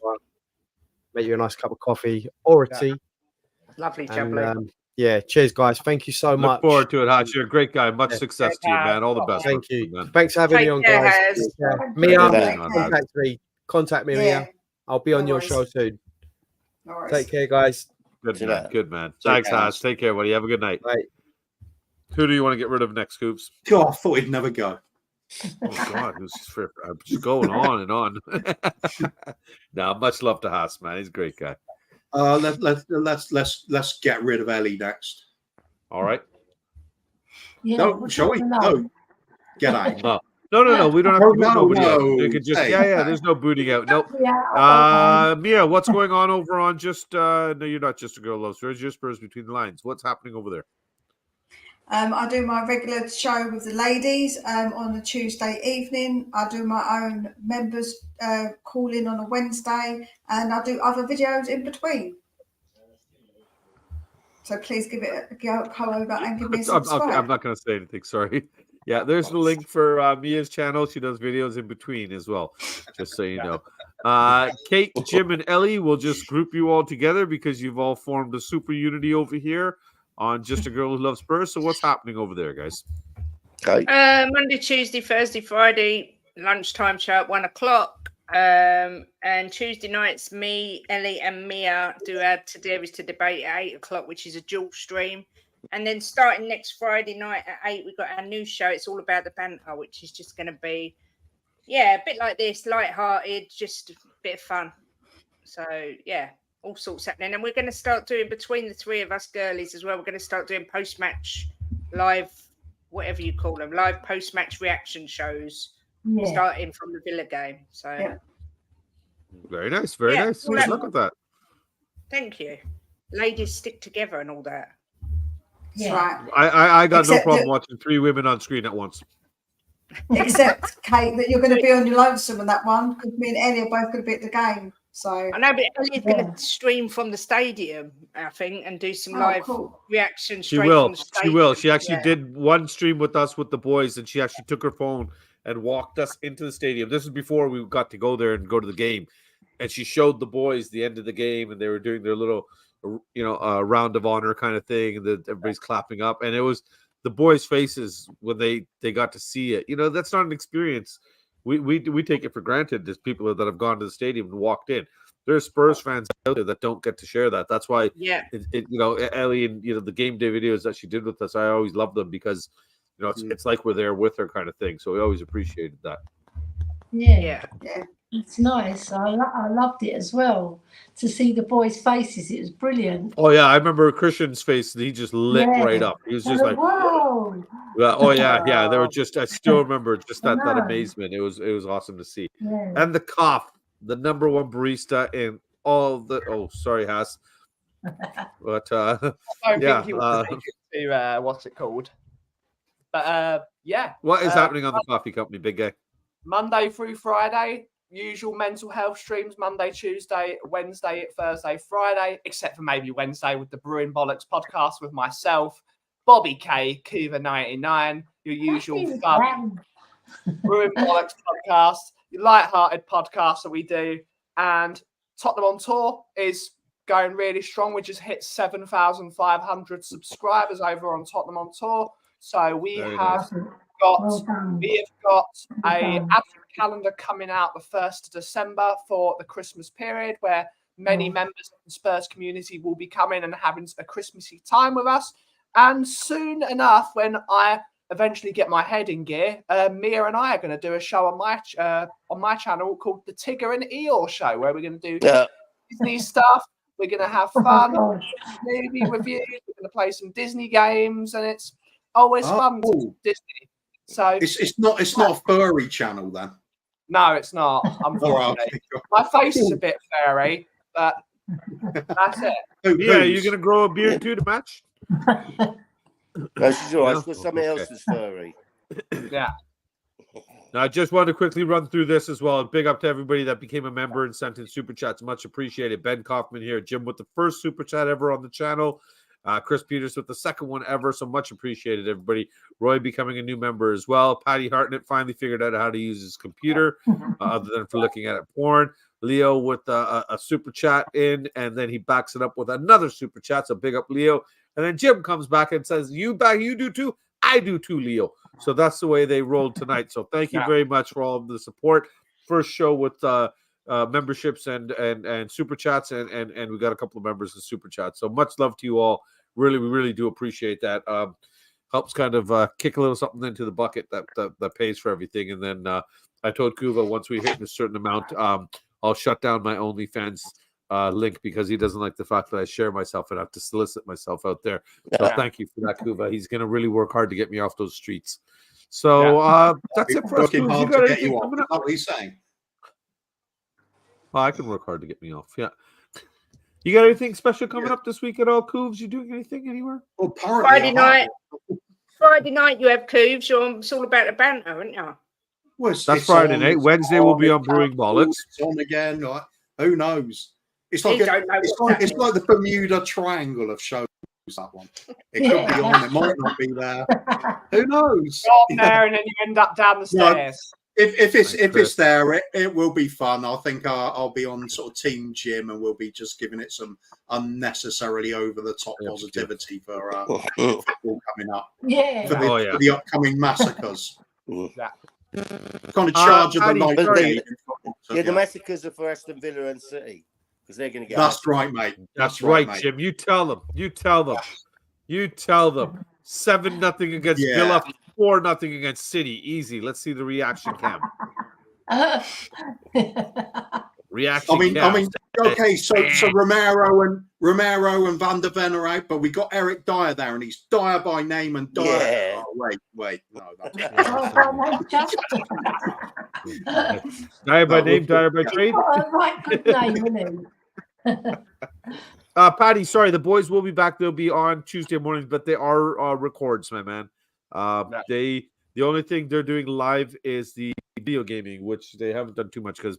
C: make you a nice cup of coffee or a tea.
F: Lovely,
C: And,
F: jubbly.
C: yeah, cheers, guys. Thank you so much.
A: Look forward to it, Haas. You're a great guy. Much success to you, man. All the best.
C: Thank you.
A: Man.
C: Thanks for having me on,
H: care,
C: guys.
H: Haz.
C: Mia,
B: Thank
C: contact me. Contact me,
D: Yeah.
C: Mia. I'll be on
D: No
C: your
D: worries.
C: show soon.
D: No worries.
C: Take care, guys.
A: Good
G: See you
A: man.
G: later.
A: Good man.
B: Take
A: Thanks,
B: care.
A: Haas. Take care, buddy. Have a good night.
C: Bye.
A: Who do you want to get rid of next, Coops?
B: God, I thought he'd never go.
A: Oh God, I'm just going on and on. No, much love to Haas, man. He's a great guy.
B: Let's get rid of Elly next.
A: All right.
E: Yeah,
B: No,
E: what's
B: shall we?
E: up with that?
B: No. Get out.
A: No. We don't have to boot
B: No,
A: nobody out.
B: no.
A: You could just
B: Hey.
A: yeah. There's no booting out. Nope.
E: Yeah,
A: Mia, what's going on over on just no, you're not just a Girl Who Loves Spurs, you're Spurs Between the Lines. What's happening over there?
D: I do my regular show with the ladies on a Tuesday evening. I do my own members call in on a Wednesday, and I do other videos in between. So please give it a go over and give me a subscribe.
A: I'm not going to say anything. Sorry. Yeah, there's the link for Mia's channel. She does videos in between as well, just so you know. Kate, Jim, and Elly will just group you all together because you've all formed a super unity over here on Just a Girl Who Loves Spurs. So what's happening over there, guys?
G: Okay.
H: Monday, Tuesday, Thursday, Friday, lunchtime show at 1:00. And Tuesday nights, me, Elly, and Mia do our Today Is to Debate at 8:00, which is a dual stream. And then starting next Friday night at 8, we've got our new show. It's all about the banter, which is just going to be, a bit like this, light-hearted, just a bit of fun. So, yeah, all sorts happening. And we're going to start doing, between the three of us girlies as well, we're going to start doing post-match live, whatever you call them, live post-match reaction shows, starting from the Villa game. So,
A: Very nice. Very nice.
H: well,
A: Good luck with that.
H: thank you. Ladies stick together and all that.
D: That's right.
A: I got no
D: Except
A: problem
D: that-
A: watching 3 women on screen at once.
D: Except, Kate, that you're going to be on your lonesome on that one because me and Ellie are both going to be at the game. So
H: I know, but Ellie's going to stream from the stadium, I think, and do some live reaction
A: She
H: straight
A: will.
H: from the
A: She
H: stadium.
A: will. She actually
H: Yeah.
A: did one stream with us with the boys, and she actually took her phone and walked us into the stadium. This is before we got to go there and go to the game. And she showed the boys the end of the game, and they were doing their little, round of honor kind of thing, and everybody's clapping up. And it was the boys' faces when they got to see it. That's not an experience. We take it for granted. There's people that have gone to the stadium and walked in. There's Spurs fans out there that don't get to share that. That's why, Elly and the game day videos that she did with us, I always love them because it's like we're there with her kind of thing. So we always appreciated that.
E: Yeah. It's nice. I loved it as well to see the boys' faces. It was brilliant.
A: Oh yeah, I remember Christian's face. He just lit right up. He was just like,
E: "Whoa!"
A: Oh yeah. They were just. I still remember just that
E: know.
A: amazement. It was awesome to see.
E: Yeah.
A: And the cough, the number one barista in all the. Oh, sorry, Haas. But
F: I don't think he was to what's it called? But
A: what is happening on the coffee company, big guy?
F: Monday through Friday, usual mental health streams. Monday, Tuesday, Wednesday, Thursday, Friday, except for maybe Wednesday with the Brewing Bollocks podcast with myself, Bobby K, Kuv 99, your usual fun Brewing Bollocks podcast, your light-hearted podcast that we do, and Tottenham on Tour is going really strong. We just hit 7,500 subscribers over on Tottenham on Tour. So we have got a calendar coming out the 1st of December for the Christmas period, where many members of the Spurs community will be coming and having a Christmassy time with us. And soon enough, when I eventually get my head in gear, Mia and I are going to do a show on my channel called the Tigger and Eeyore Show, where we're going to do Disney stuff. We're going to have fun, movie reviews. We're going to play some Disney games, and it's always fun to do Disney. So
B: it's not a furry channel then.
F: No, it's not. Unfortunately, my face is a bit furry, but that's it.
A: Yeah, you're going to grow a beard too to match.
G: No, she's all right. She's got something else that's furry.
F: Yeah.
A: Now, I just wanted to quickly run through this as well. Big up to everybody that became a member and sent in super chats. Much appreciated. Ben Kaufman here. Jim with the first super chat ever on the channel. Chris Peters with the second one ever. So much appreciated, everybody. Roy becoming a new member as well. Patty Hartnett finally figured out how to use his computer other than for looking at porn. Leo with a super chat in, and then he backs it up with another super chat. So big up, Leo. And then Jim comes back and says, you do too? I do too, Leo. So that's the way they rolled tonight. So thank you very much for all of the support. First show with memberships and super chats, and we got a couple of members of super chats. So much love to you all. Really, we really do appreciate that. Helps kind of kick a little something into the bucket that pays for everything. And then I told Kuva once we hit a certain amount, I'll shut down my OnlyFans link because he doesn't like the fact that I share myself and have to solicit myself out there. So thank you for that, Kuva. He's going to really work hard to get me off those streets. So that's it for us. You got anything coming up?
B: What are you saying?
A: Well, I can work hard to get me off. Yeah. You got anything special coming up this week at all, Coovs? You doing anything anywhere?
B: Well,
H: Friday night you have Coovs. It's all about the banter, isn't you?
B: Well,
A: that's Friday night. Wednesday we'll be on Brewing Bollocks.
B: It's on again. Like, who knows? It's like it's like the Bermuda Triangle of shows. That one. It could be on. It might not be there. Who knows?
F: Go there, and then you end up down the stairs.
B: If it's there, it will be fun. I think I'll be on sort of Team Jim, and we'll be just giving it some unnecessarily over the top positivity for football coming up.
E: Yeah.
B: For the upcoming massacres. Kind of charge of the night.
G: Yeah, the massacres are for Aston Villa and City because they're going to get.
B: That's right, mate.
A: That's right, mate. Jim. You tell them. 7-0 against Villa. 4-0 against City. Easy. Let's see the reaction cam. Reaction.
B: I mean. Okay, so Romero and Van der Ven are out, but we got Eric Dyer there, and he's Dyer by name and Dyer.
G: Yeah.
B: Oh, wait, no.
A: Dyer by name, Dyer by trade.
E: Right, good name, isn't it?
A: Patty, sorry, the boys will be back. They'll be on Tuesday mornings, but they are records, my man. The only thing they're doing live is the video gaming, which they haven't done too much because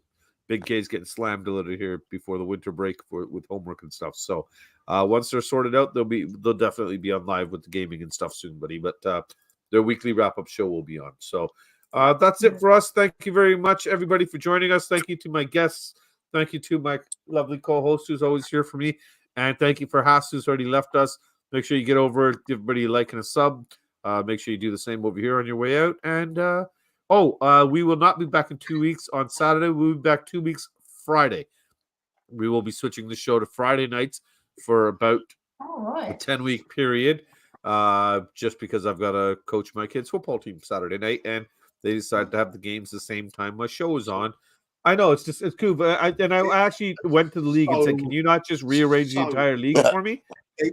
A: Big K's getting slammed a little here before the winter break with homework and stuff. So once they're sorted out, they'll definitely be on live with the gaming and stuff soon, buddy. But their weekly wrap-up show will be on. So that's it for us. Thank you very much, everybody, for joining us. Thank you to my guests. Thank you to my lovely co-host who's always here for me. And thank you for Haas, who's already left us. Make sure you get over, give everybody a like and a sub. Make sure you do the same over here on your way out. And we will not be back in 2 weeks on Saturday. We'll be back 2 weeks Friday. We will be switching the show to Friday nights for about a 10-week period. Just because I've got to coach my kids' football team Saturday night, and they decided to have the games the same time my show is on. I know it's cool, but I actually went to the league and said, "Can you not just rearrange the entire league for me?"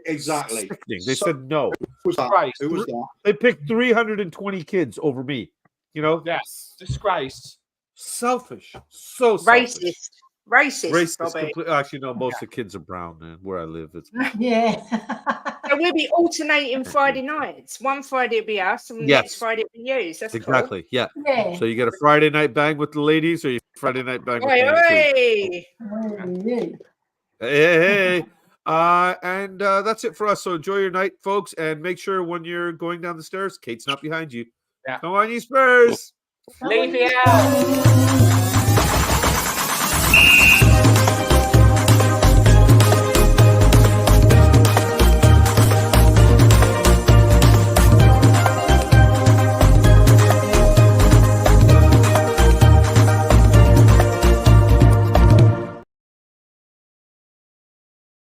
B: Exactly.
A: They said no.
B: Who was that?
A: They picked 320 kids over me. You know?
F: Yes. Disgrace.
A: Selfish. So selfish.
H: Racist.
A: Actually, no. Most of the kids are brown, man. Where I live, it's
H: So we'll be alternating Friday nights. One Friday will be us, and next Friday will be you. That's
A: exactly
H: cool.
A: Yeah. So you get a Friday night bang with the ladies, or you Friday night bang with the ladies. Hey. And that's it for us. So enjoy your night, folks, and make sure when you're going down the stairs, Kate's not behind you.
F: Yeah.
A: Come on, you Spurs.
F: Leave it out.